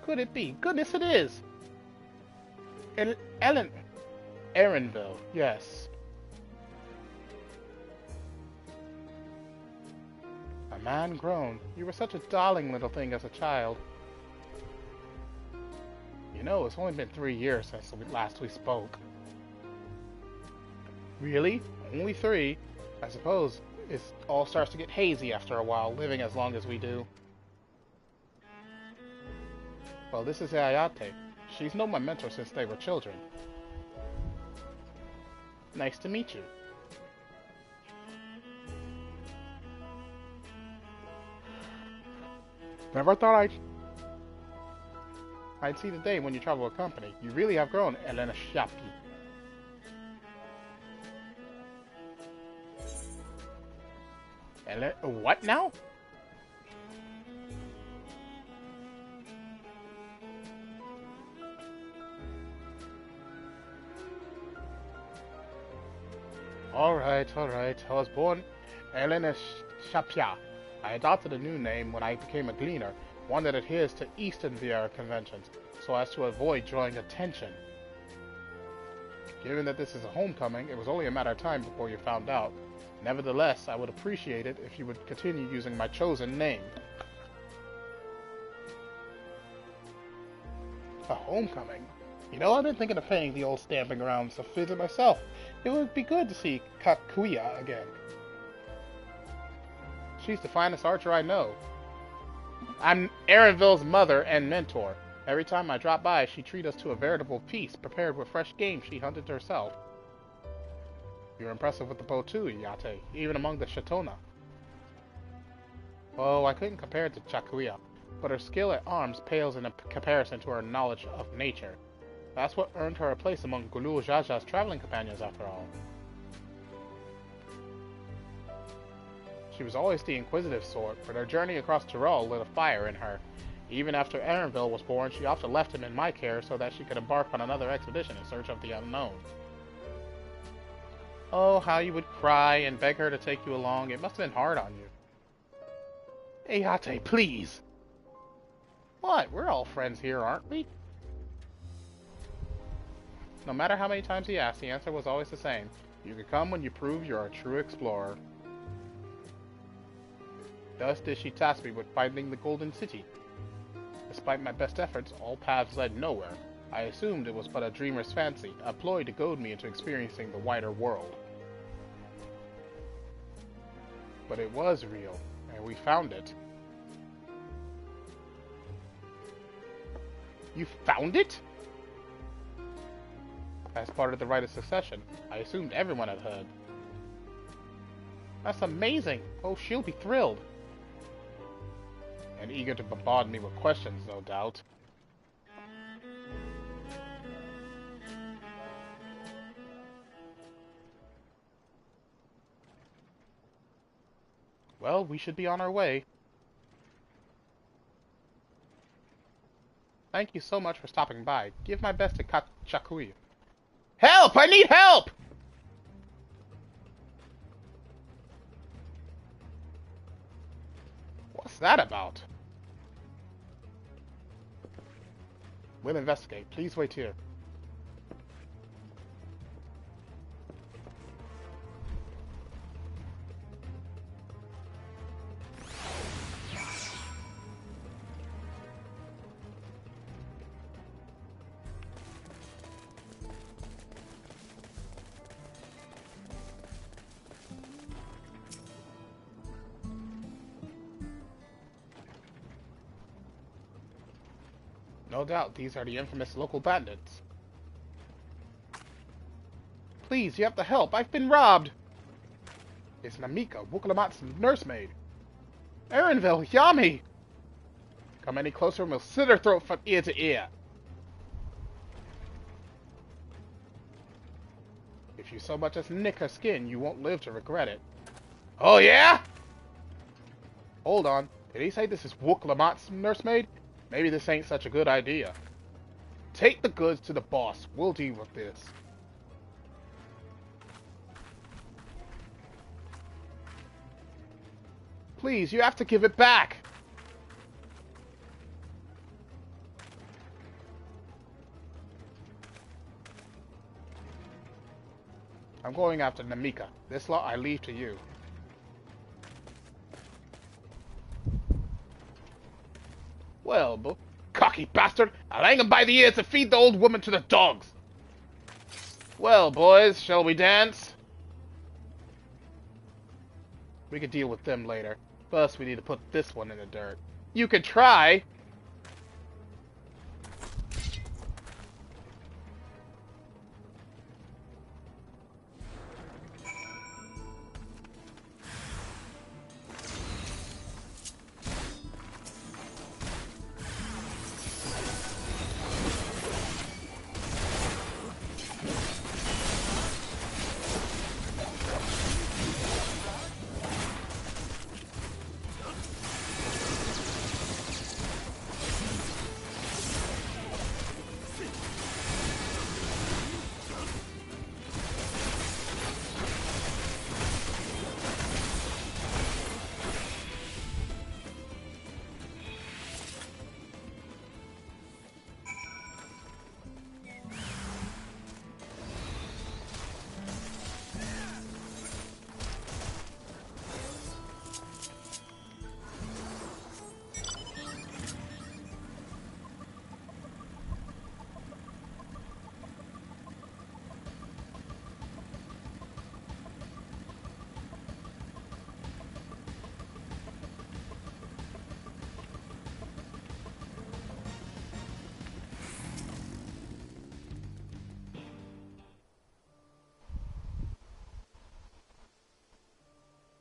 [SPEAKER 1] Could it be? Goodness, it is! Erenville, yes. A man grown. You were such a darling little thing as a child. You know, it's only been 3 years since last we spoke. Really? Only 3? I suppose it all starts to get hazy after a while, living as long as we do. Well, this is Ayate. She's known my mentor since they were children. Nice to meet you. Never thought I'd see the day when you travel a company. You really have grown, Elena Shapi. What now? Alright. I was born Elena Shapia. I adopted a new name when I became a gleaner, one that adheres to Eastern VR conventions, so as to avoid drawing attention. Given that this is a homecoming, it was only a matter of time before you found out. Nevertheless, I would appreciate it if you would continue using my chosen name. A homecoming? You know, I've been thinking of paying the old stamping grounds a visit myself. It would be good to see Kakuya again. She's the finest archer I know. I'm Erenville's mother and mentor. Every time I drop by, she treats us to a veritable feast prepared with fresh game she hunted herself. You're impressive with the bow too, Yate, even among the Shatona. Oh, I couldn't compare it to Chakuya, but her skill at arms pales in comparison to her knowledge of nature. That's what earned her a place among Gulu Jaja's traveling companions, after all. She was always the inquisitive sort, but her journey across Tyrol lit a fire in her. Even after Erenville was born, she often left him in my care so that she could embark on another expedition in search of the unknown. Oh, how you would cry and beg her to take you along. It must have been hard on you. Ayate, please! What? We're all friends here, aren't we? No matter how many times he asked, the answer was always the same. You can come when you prove you're a true explorer. Thus did she task me with finding the Golden City. Despite my best efforts, all paths led nowhere. I assumed it was but a dreamer's fancy, a ploy to goad me into experiencing the wider world. But it was real, and we found it. You found it? As part of the rite of succession, I assumed everyone had heard. That's amazing! Oh, she'll be thrilled. And eager to bombard me with questions, no doubt. Well, we should be on our way. Thank you so much for stopping by. Give my best to Chakuya. Help! I need help! What's that about? We'll investigate. Please wait here. No doubt, these are the infamous local bandits. Please, you have to help. I've been robbed. It's Namika, Wukulamat's nursemaid. Erenville, Yami! Come any closer and we'll slit her throat from ear to ear. If you so much as nick her skin, you won't live to regret it. Oh yeah? Hold on. Did he say this is Wook Lamott's nursemaid? Maybe this ain't such a good idea. Take the goods to the boss. We'll deal with this. Please, you have to give it back. I'm going after Namika. This lot I leave to you. Well, cocky bastard! I'll hang him by the ears and feed the old woman to the dogs! Well, boys, shall we dance? We can deal with them later. First, we need to put this one in the dirt. You can try!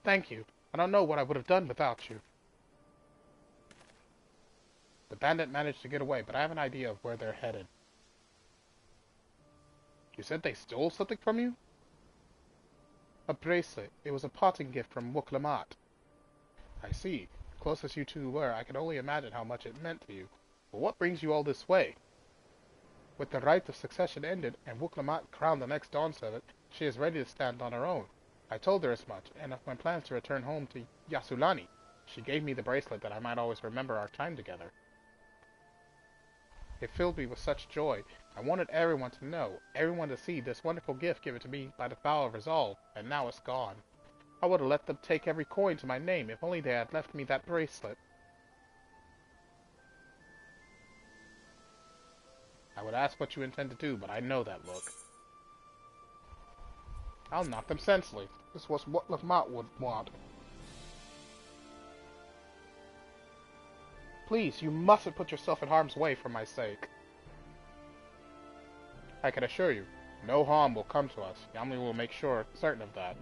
[SPEAKER 1] Thank you. I don't know what I would have done without you. The bandit managed to get away, but I have an idea of where they're headed. You said they stole something from you? A bracelet. It was a parting gift from Wook Lamott. I see. Close as you two were, I can only imagine how much it meant to you. But what brings you all this way? With the right of succession ended, and Wook Lamott crowned the next Dawn Servant, she is ready to stand on her own. I told her as much, and of my plans to return home to Yasulani. She gave me the bracelet that I might always remember our time together. It filled me with such joy. I wanted everyone to know, everyone to see this wonderful gift given to me by the vow of resolve, and now it's gone. I would have let them take every coin to my name if only they had left me that bracelet. I would ask what you intend to do, but I know that look. I'll knock them senseless. This was what Lamott would want. Please, you mustn't put yourself in harm's way for my sake. I can assure you, no harm will come to us. Yamli will make certain of that.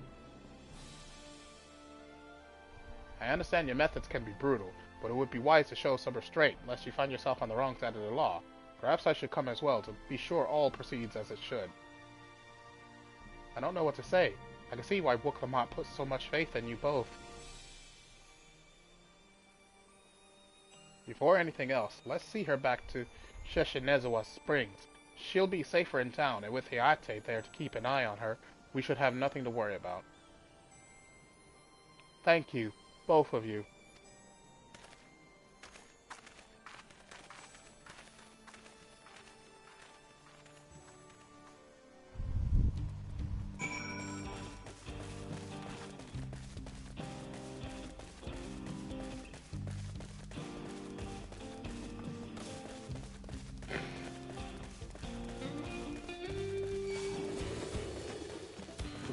[SPEAKER 1] I understand your methods can be brutal, but it would be wise to show some restraint, lest you find yourself on the wrong side of the law. Perhaps I should come as well, to be sure all proceeds as it should. I don't know what to say. I can see why Wook Lamott puts so much faith in you both. Before anything else, let's see her back to Sheshinezawa Springs. She'll be safer in town, and with Hayate there to keep an eye on her, we should have nothing to worry about. Thank you, both of you.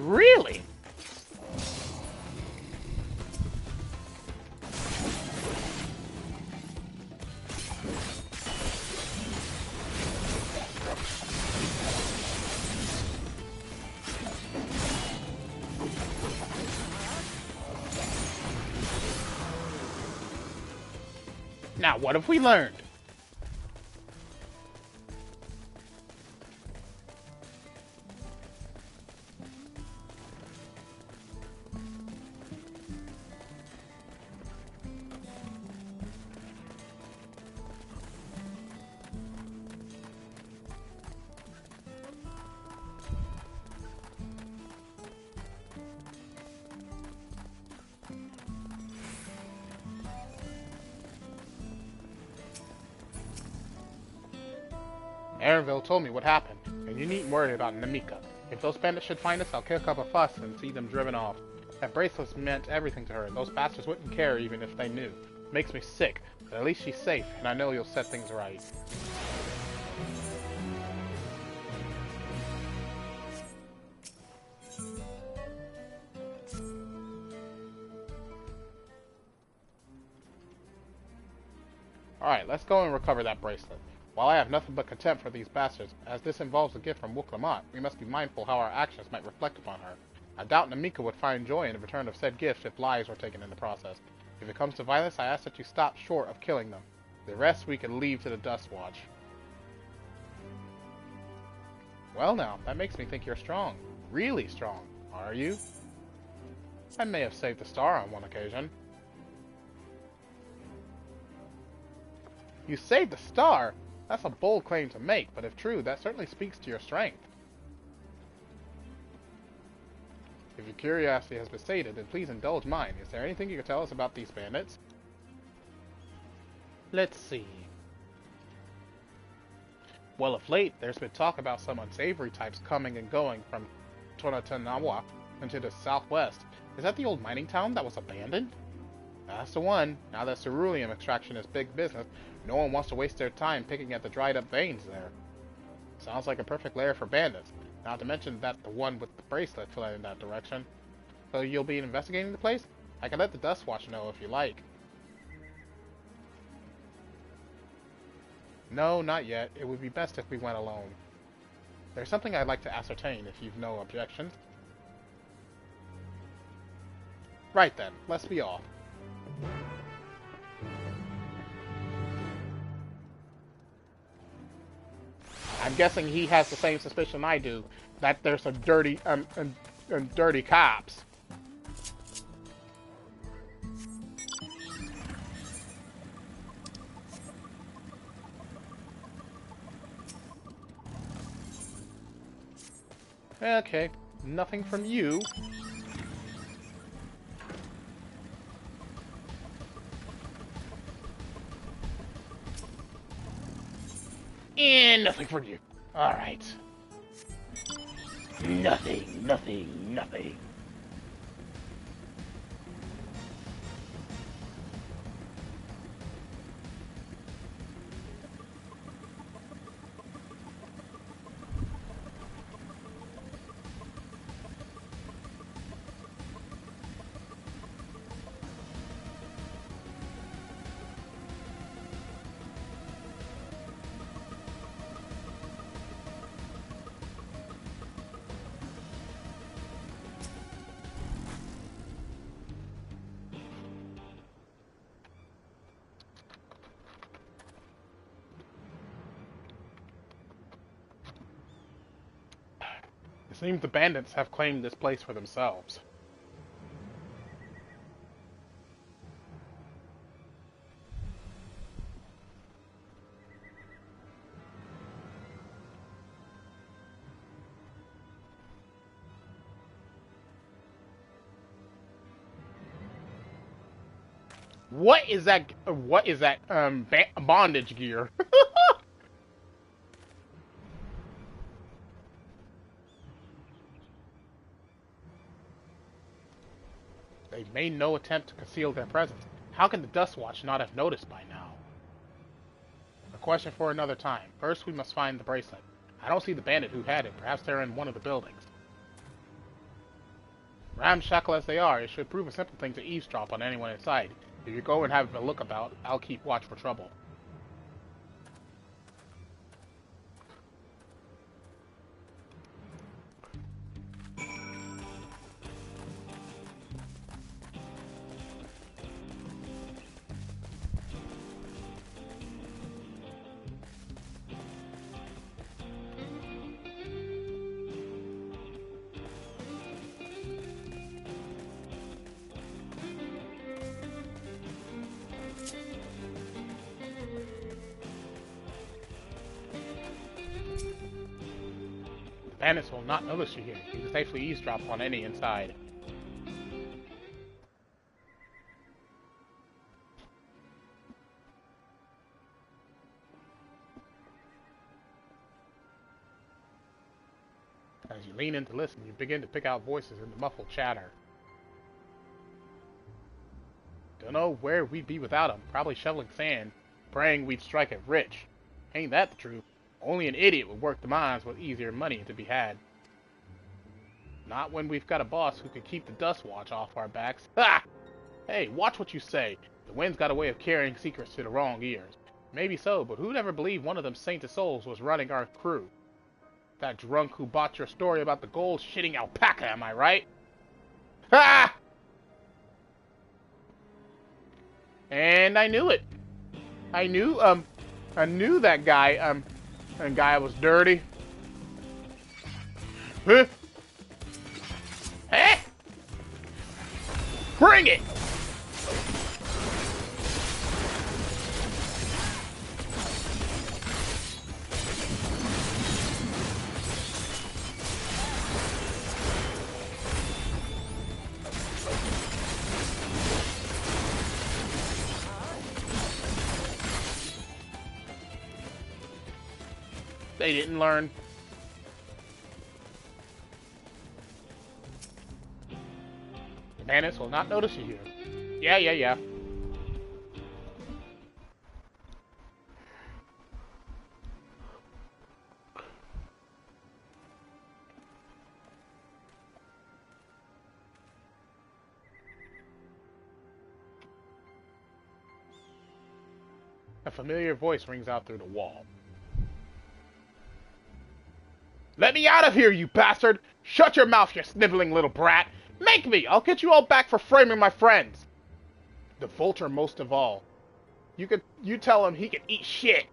[SPEAKER 1] Really? Now, what have we learned? Aaronville told me what happened, and you needn't worry about Namika. If those bandits should find us, I'll kick up a fuss and see them driven off. That bracelet meant everything to her. Those bastards wouldn't care even if they knew. It makes me sick, but at least she's safe, and I know you'll set things right. Alright, let's go and recover that bracelet. While I have nothing but contempt for these bastards, as this involves a gift from Wuklamont, we must be mindful how our actions might reflect upon her. I doubt Namika would find joy in the return of said gift if lives were taken in the process. If it comes to violence, I ask that you stop short of killing them. The rest we can leave to the Dust Watch. Well now, that makes me think you're strong. Really strong, are you? I may have saved the star on one occasion. You saved the star? That's a bold claim to make, but if true, that certainly speaks to your strength. If your curiosity has been sated, then please indulge mine. Is there anything you can tell us about these bandits? Let's see. Well, of late, there's been talk about some unsavory types coming and going from Tonoyama into the southwest. Is that the old mining town that was abandoned? That's the one. Now that ceruleum extraction is big business, no one wants to waste their time picking at the dried up veins there. Sounds like a perfect lair for bandits. Not to mention that the one with the bracelet fled in that direction. So you'll be investigating the place? I can let the Dust Watch know if you like. No, not yet. It would be best if we went alone. There's something I'd like to ascertain if you've no objections. Right then, let's be off. I'm guessing he has the same suspicion I do, that there's some dirty, dirty cops. Okay, nothing from you. And nothing from you. Alright. Nothing, nothing, nothing. It seems the bandits have claimed this place for themselves. What is that? What is that? Bondage gear. They've made no attempt to conceal their presence. How can the Dust Watch not have noticed by now? A question for another time. First, we must find the bracelet. I don't see the bandit who had it. Perhaps they're in one of the buildings. Ramshackle as they are, it should prove a simple thing to eavesdrop on anyone inside. If you go and have a look about, I'll keep watch for trouble. Bandits will not notice you here. You can safely eavesdrop on any inside. As you lean in to listen, you begin to pick out voices in the muffled chatter. Don't know where we'd be without him. Probably shoveling sand, praying we'd strike it rich. Ain't that the truth? Only an idiot would work the mines with easier money to be had. Not when we've got a boss who can keep the dust watch off our backs. Ha! Hey, watch what you say. The wind's got a way of carrying secrets to the wrong ears. Maybe so, but who'd ever believe one of them sainted souls was running our crew? That drunk who bought your story about the gold shitting alpaca, am I right? Ha! And I knew it. I knew that guy was dirty. Huh? Hey! Bring it! They didn't learn. The bandits will not notice you here. Yeah. A familiar voice rings out through the wall. Let me out of here, you bastard! Shut your mouth, you sniveling little brat! Make me! I'll get you all back for framing my friends! The vulture most of all. You tell him he can eat shit!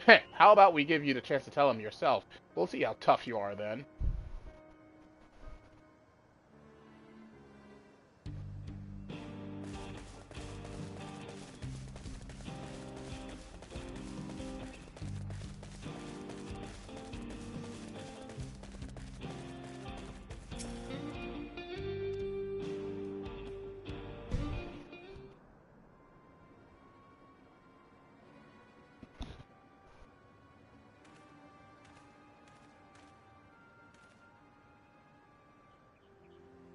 [SPEAKER 1] Heh, how about we give you the chance to tell him yourself? We'll see how tough you are then.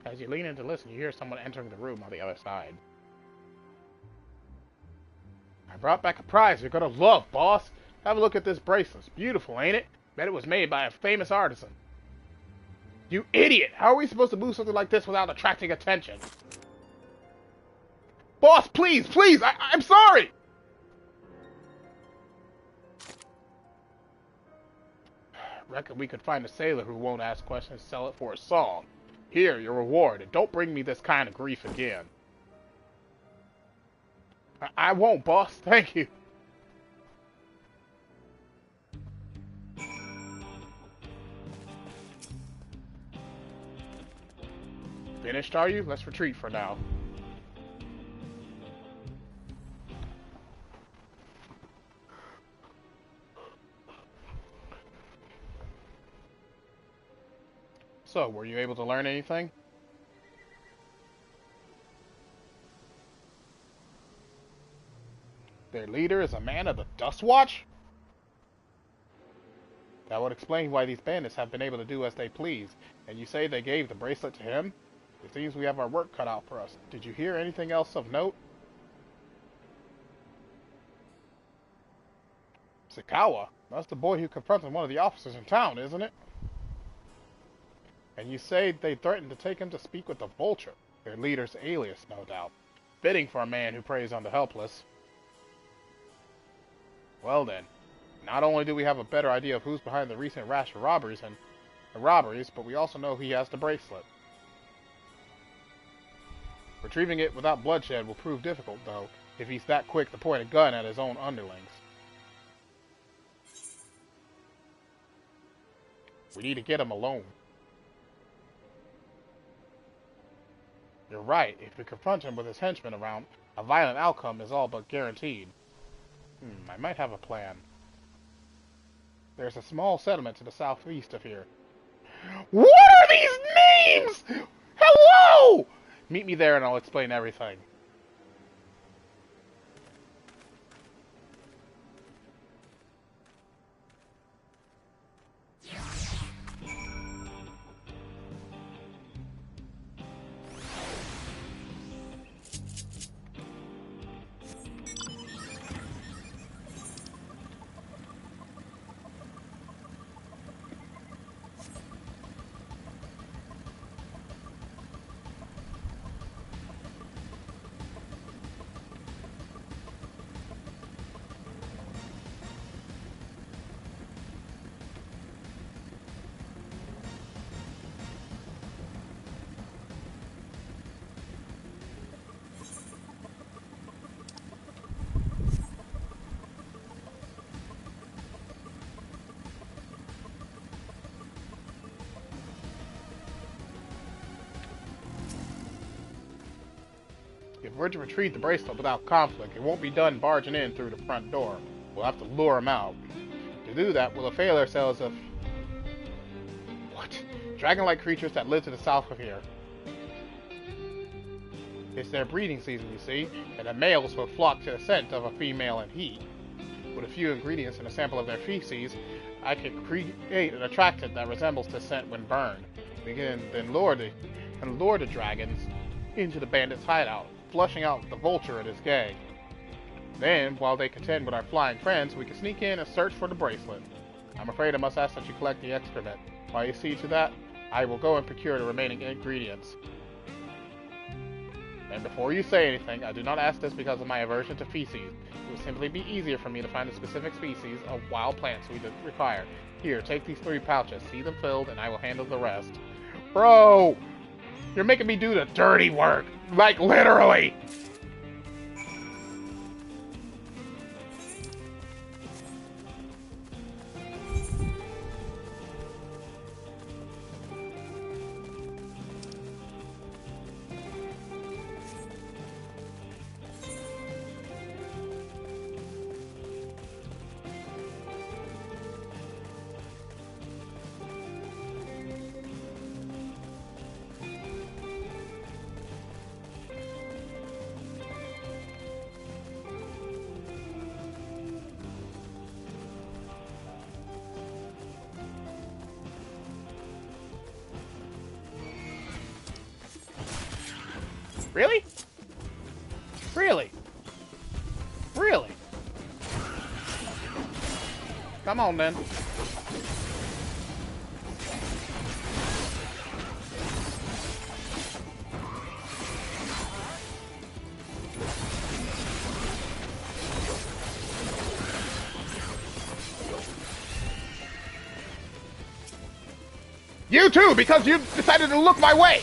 [SPEAKER 1] As you lean in to listen, you hear someone entering the room on the other side. I brought back a prize you're gonna love, boss. Have a look at this bracelet. It's beautiful, ain't it? Bet it was made by a famous artisan. You idiot! How are we supposed to move something like this without attracting attention? Boss, please! I'm sorry! Reckon we could find a sailor who won't ask questions and sell it for a song. Here, your reward, and don't bring me this kind of grief again. I won't, boss. Thank you. Finished, are you? Let's retreat for now. So, were you able to learn anything? Their leader is a man of the Dust Watch? That would explain why these bandits have been able to do as they please. And you say they gave the bracelet to him? It seems we have our work cut out for us. Did you hear anything else of note? Sakawa? That's the boy who confronted one of the officers in town, isn't it? And you say they threatened to take him to speak with the Vulture, their leader's alias, no doubt. Fitting for a man who preys on the helpless. Well then, not only do we have a better idea of who's behind the recent rash of robberies, but we also know he has the bracelet. Retrieving it without bloodshed will prove difficult, though, if he's that quick to point a gun at his own underlings. We need to get him alone. You're right. If we confront him with his henchmen around, a violent outcome is all but guaranteed. I might have a plan. There's a small settlement to the southeast of here. What are these names? Hello! Meet me there and I'll explain everything. If we're to retrieve the bracelet without conflict, it won't be done barging in through the front door. We'll have to lure him out. To do that, we'll avail ourselves of... What? Dragon-like creatures that live to the south of here. It's their breeding season, you see, and the males will flock to the scent of a female in heat. With a few ingredients and a sample of their feces, I can create an attractant that resembles the scent when burned. We can then lure the dragons into the bandits' hideout, flushing out the vulture and his gang. Then, while they contend with our flying friends, we can sneak in and search for the bracelet. I'm afraid I must ask that you collect the excrement. While you see to that, I will go and procure the remaining ingredients. And before you say anything, I do not ask this because of my aversion to feces. It would simply be easier for me to find the specific species of wild plants we require. Here, take these 3 pouches, see them filled, and I will handle the rest. Bro! You're making me do the dirty work! Like, literally! Really? Really? Really? Come on, then. You too, because you decided to look my way!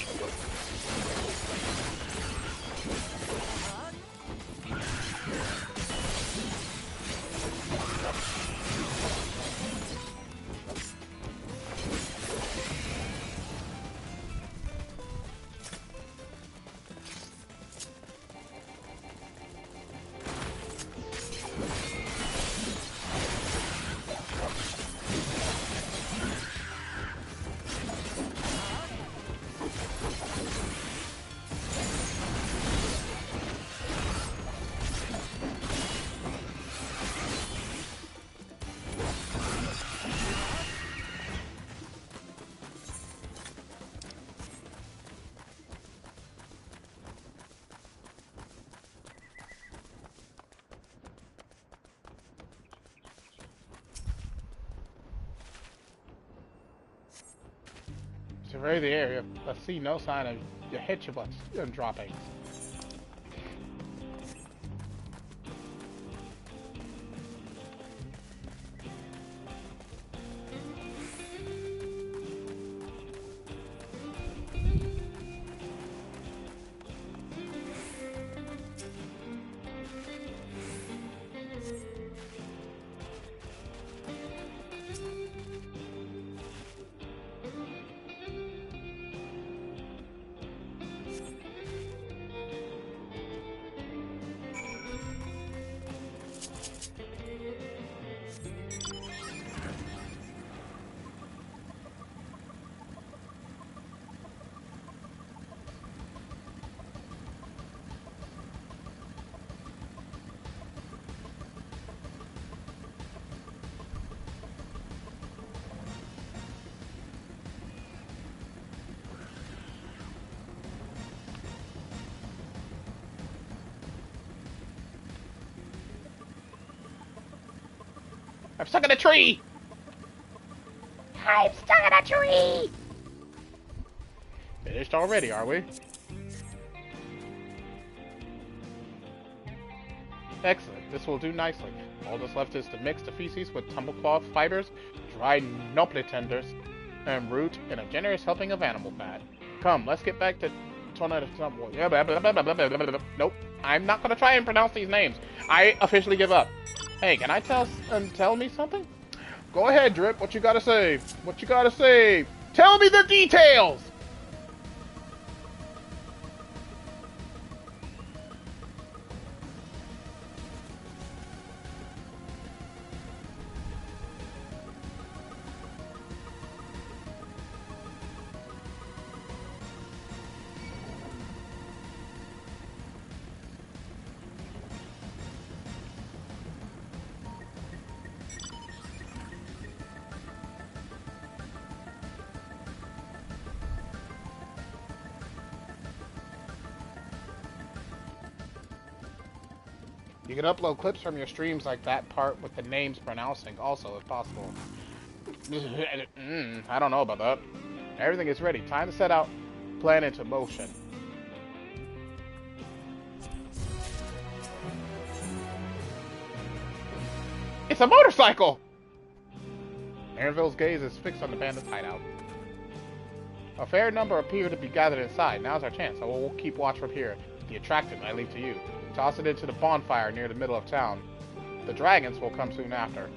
[SPEAKER 1] Survey the area, but see no sign of your headshots and droppings. I'm stuck in a tree! I'm stuck in a tree! Finished already, are we? Excellent, this will do nicely. All that's left is to mix the feces with tumblecloth fibers, dried nopple tenders, and root, and a generous helping of animal fat. Come, let's get back to Nope, I'm not gonna try and pronounce these names. I officially give up. Hey, can I tell me something? Go ahead, Drip. What you gotta say? What you gotta say? Tell me the details! You can upload clips from your streams like that part with the names pronouncing also, if possible. I don't know about that. Everything is ready. Time to set out, plan into motion. It's a motorcycle! Aaronville's gaze is fixed on the bandit's hideout. A fair number appear to be gathered inside. Now's our chance. So we'll keep watch from here. The attractant I leave to you. Toss it into the bonfire near the middle of town. The dragons will come soon after.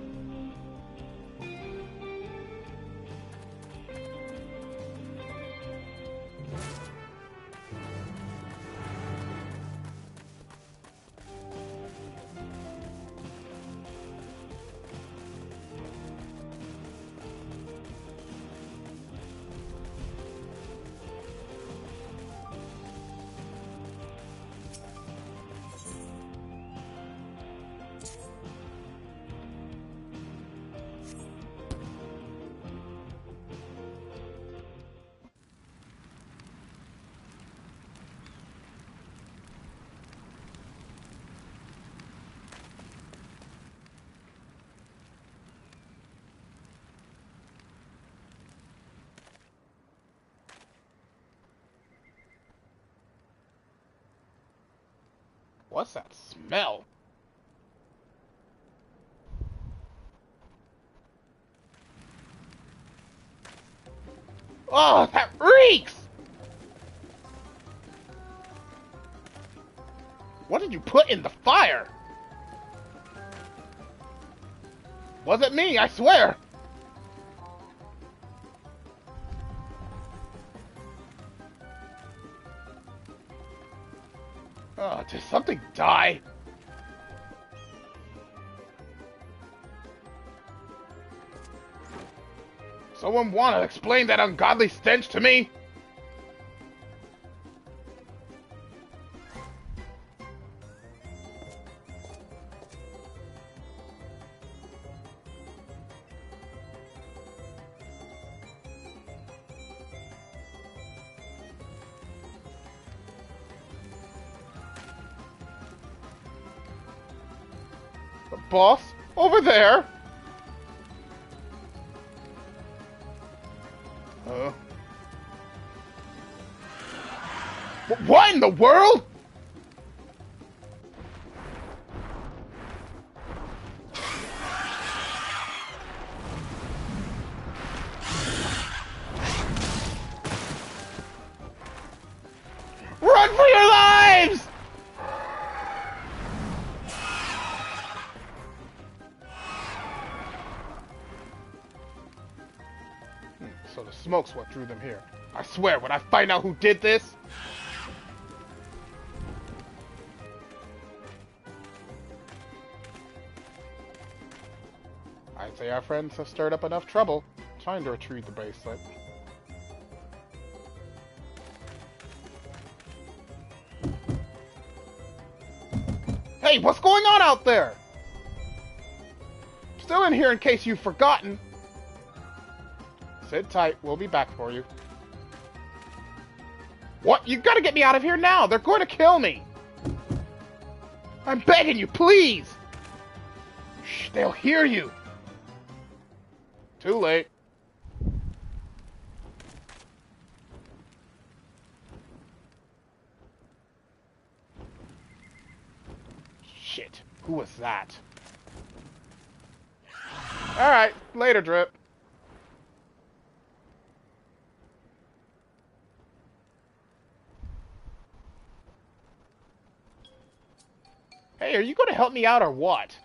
[SPEAKER 1] What's that smell? Oh, that reeks! What did you put in the fire? Wasn't me, I swear! Oh, did something die? Someone want to explain that ungodly stench to me? Boss, over there! What in the world? Run for your lives! So the smoke's what drew them here. I swear, when I find out who did this... I'd say our friends have stirred up enough trouble trying to retrieve the bracelet. Hey, what's going on out there? Still in here in case you've forgotten. Sit tight, we'll be back for you. What? You gotta get me out of here now! They're going to kill me! I'm begging you, please! Shh, they'll hear you! Too late. Shit, who was that? Alright, later, Drip. Hey, are you going to help me out or what?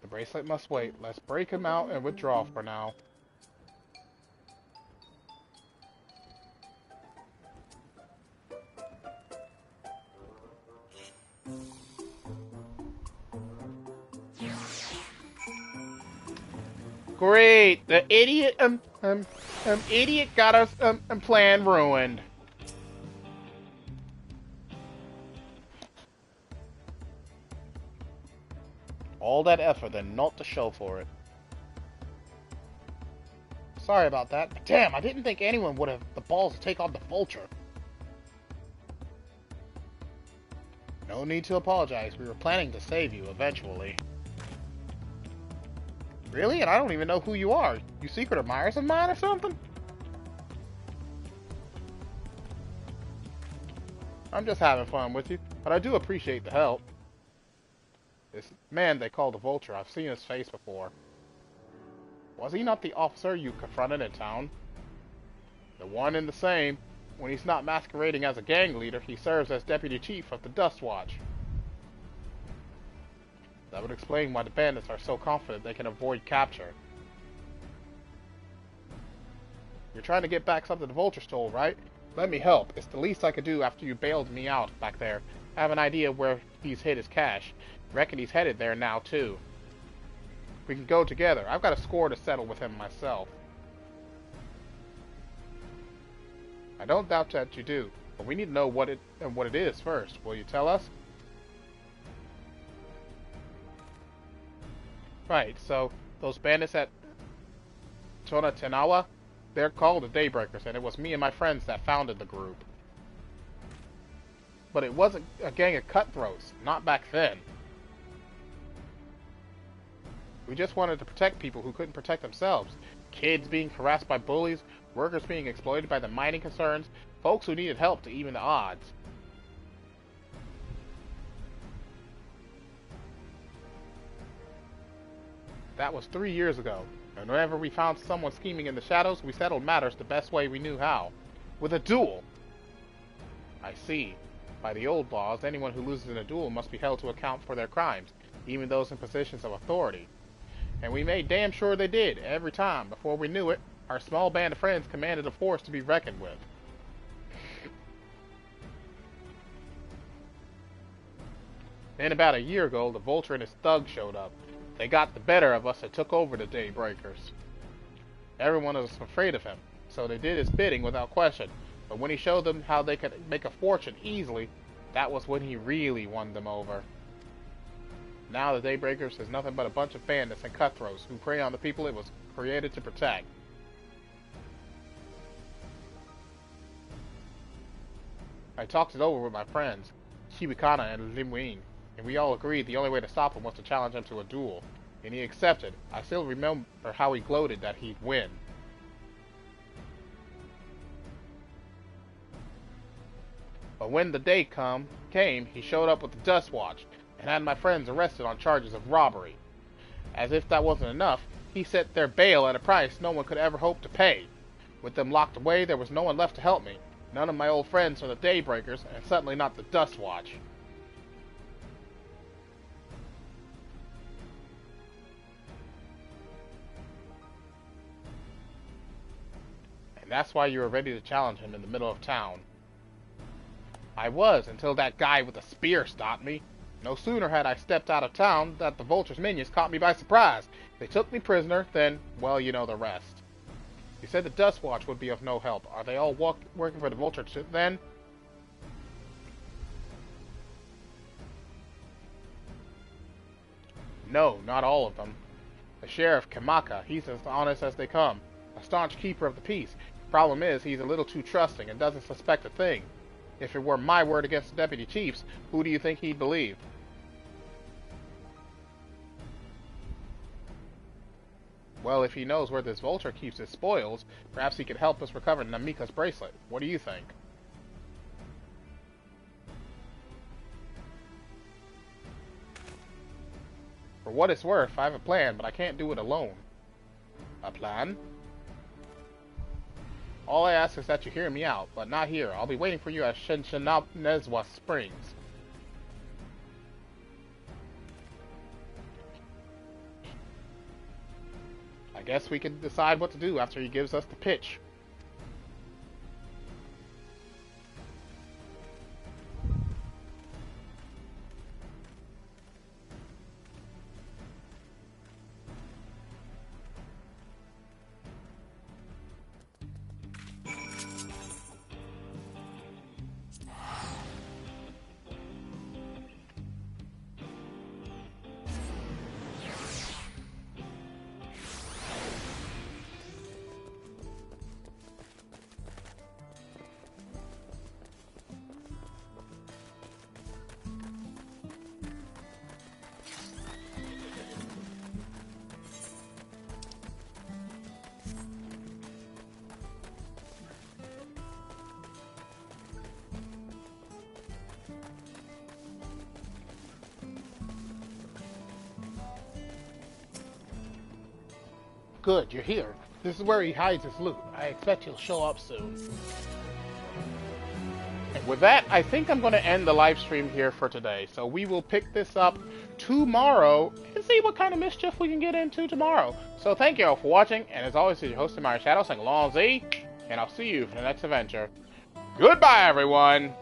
[SPEAKER 1] The bracelet must wait. Let's break him out and withdraw for now. Great! The idiot, idiot got us, plan ruined. All that effort and not to show for it. Sorry about that. But damn, I didn't think anyone would have the balls to take on the vulture. No need to apologize. We were planning to save you eventually. Really? And I don't even know who you are. You secret admirers of mine or something? I'm just having fun with you, but I do appreciate the help. This man they call the Vulture, I've seen his face before. Was he not the officer you confronted in town? The one and the same. When he's not masquerading as a gang leader, he serves as deputy chief of the Dust Watch. That would explain why the bandits are so confident they can avoid capture. You're trying to get back something the Vulture stole, right? Let me help. It's the least I could do after you bailed me out back there. I have an idea where he's hid his cash. Reckon he's headed there now, too. We can go together. I've got a score to settle with him myself. I don't doubt that you do, but we need to know what it is first. Will you tell us? Right, so those bandits at Tonatenawa, they're called the Daybreakers, and it was me and my friends that founded the group. But it wasn't a gang of cutthroats, not back then. We just wanted to protect people who couldn't protect themselves. Kids being harassed by bullies, workers being exploited by the mining concerns, folks who needed help to even the odds. That was 3 years ago, and whenever we found someone scheming in the shadows, we settled matters the best way we knew how. With a duel! I see. By the old laws, anyone who loses in a duel must be held to account for their crimes, even those in positions of authority. And we made damn sure they did, every time. Before we knew it, our small band of friends commanded a force to be reckoned with. Then about a year ago, the Vulture and his thugs showed up. They got the better of us and took over the Daybreakers. Everyone was afraid of him, so they did his bidding without question. But when he showed them how they could make a fortune easily, that was when he really won them over. Now the Daybreakers is nothing but a bunch of bandits and cutthroats who prey on the people it was created to protect. I talked it over with my friends, Kibikana and Limween, and we all agreed the only way to stop him was to challenge him to a duel. And he accepted. I still remember how he gloated that he'd win. But when the day came, he showed up with the Dust Watch, and had my friends arrested on charges of robbery. As if that wasn't enough, he set their bail at a price no one could ever hope to pay. With them locked away, there was no one left to help me. None of my old friends from the Daybreakers, and certainly not the Dust Watch. And that's why you were ready to challenge him in the middle of town. I was, until that guy with the spear stopped me. No sooner had I stepped out of town that the Vulture's minions caught me by surprise. They took me prisoner, then, well, you know the rest. You said the Dust Watch would be of no help. Are they all working for the Vulture then? No, not all of them. The Sheriff Kamaka, he's as honest as they come. A staunch keeper of the peace. Problem is, he's a little too trusting and doesn't suspect a thing. If it were my word against the deputy chiefs, who do you think he'd believe? Well, if he knows where this Vulture keeps his spoils, perhaps he could help us recover Namika's bracelet. What do you think? For what it's worth, I have a plan, but I can't do it alone. A plan? All I ask is that you hear me out, but not here. I'll be waiting for you at Shinshinabneswa Springs. I guess we can decide what to do after he gives us the pitch. Good, you're here. This is where he hides his loot. I expect he'll show up soon. And with that, I think I'm going to end the live stream here for today. So we will pick this up tomorrow and see what kind of mischief we can get into tomorrow. So thank you all for watching, and as always, your host, TheAmariaShadow, saying long Z, and I'll see you for the next adventure. Goodbye, everyone!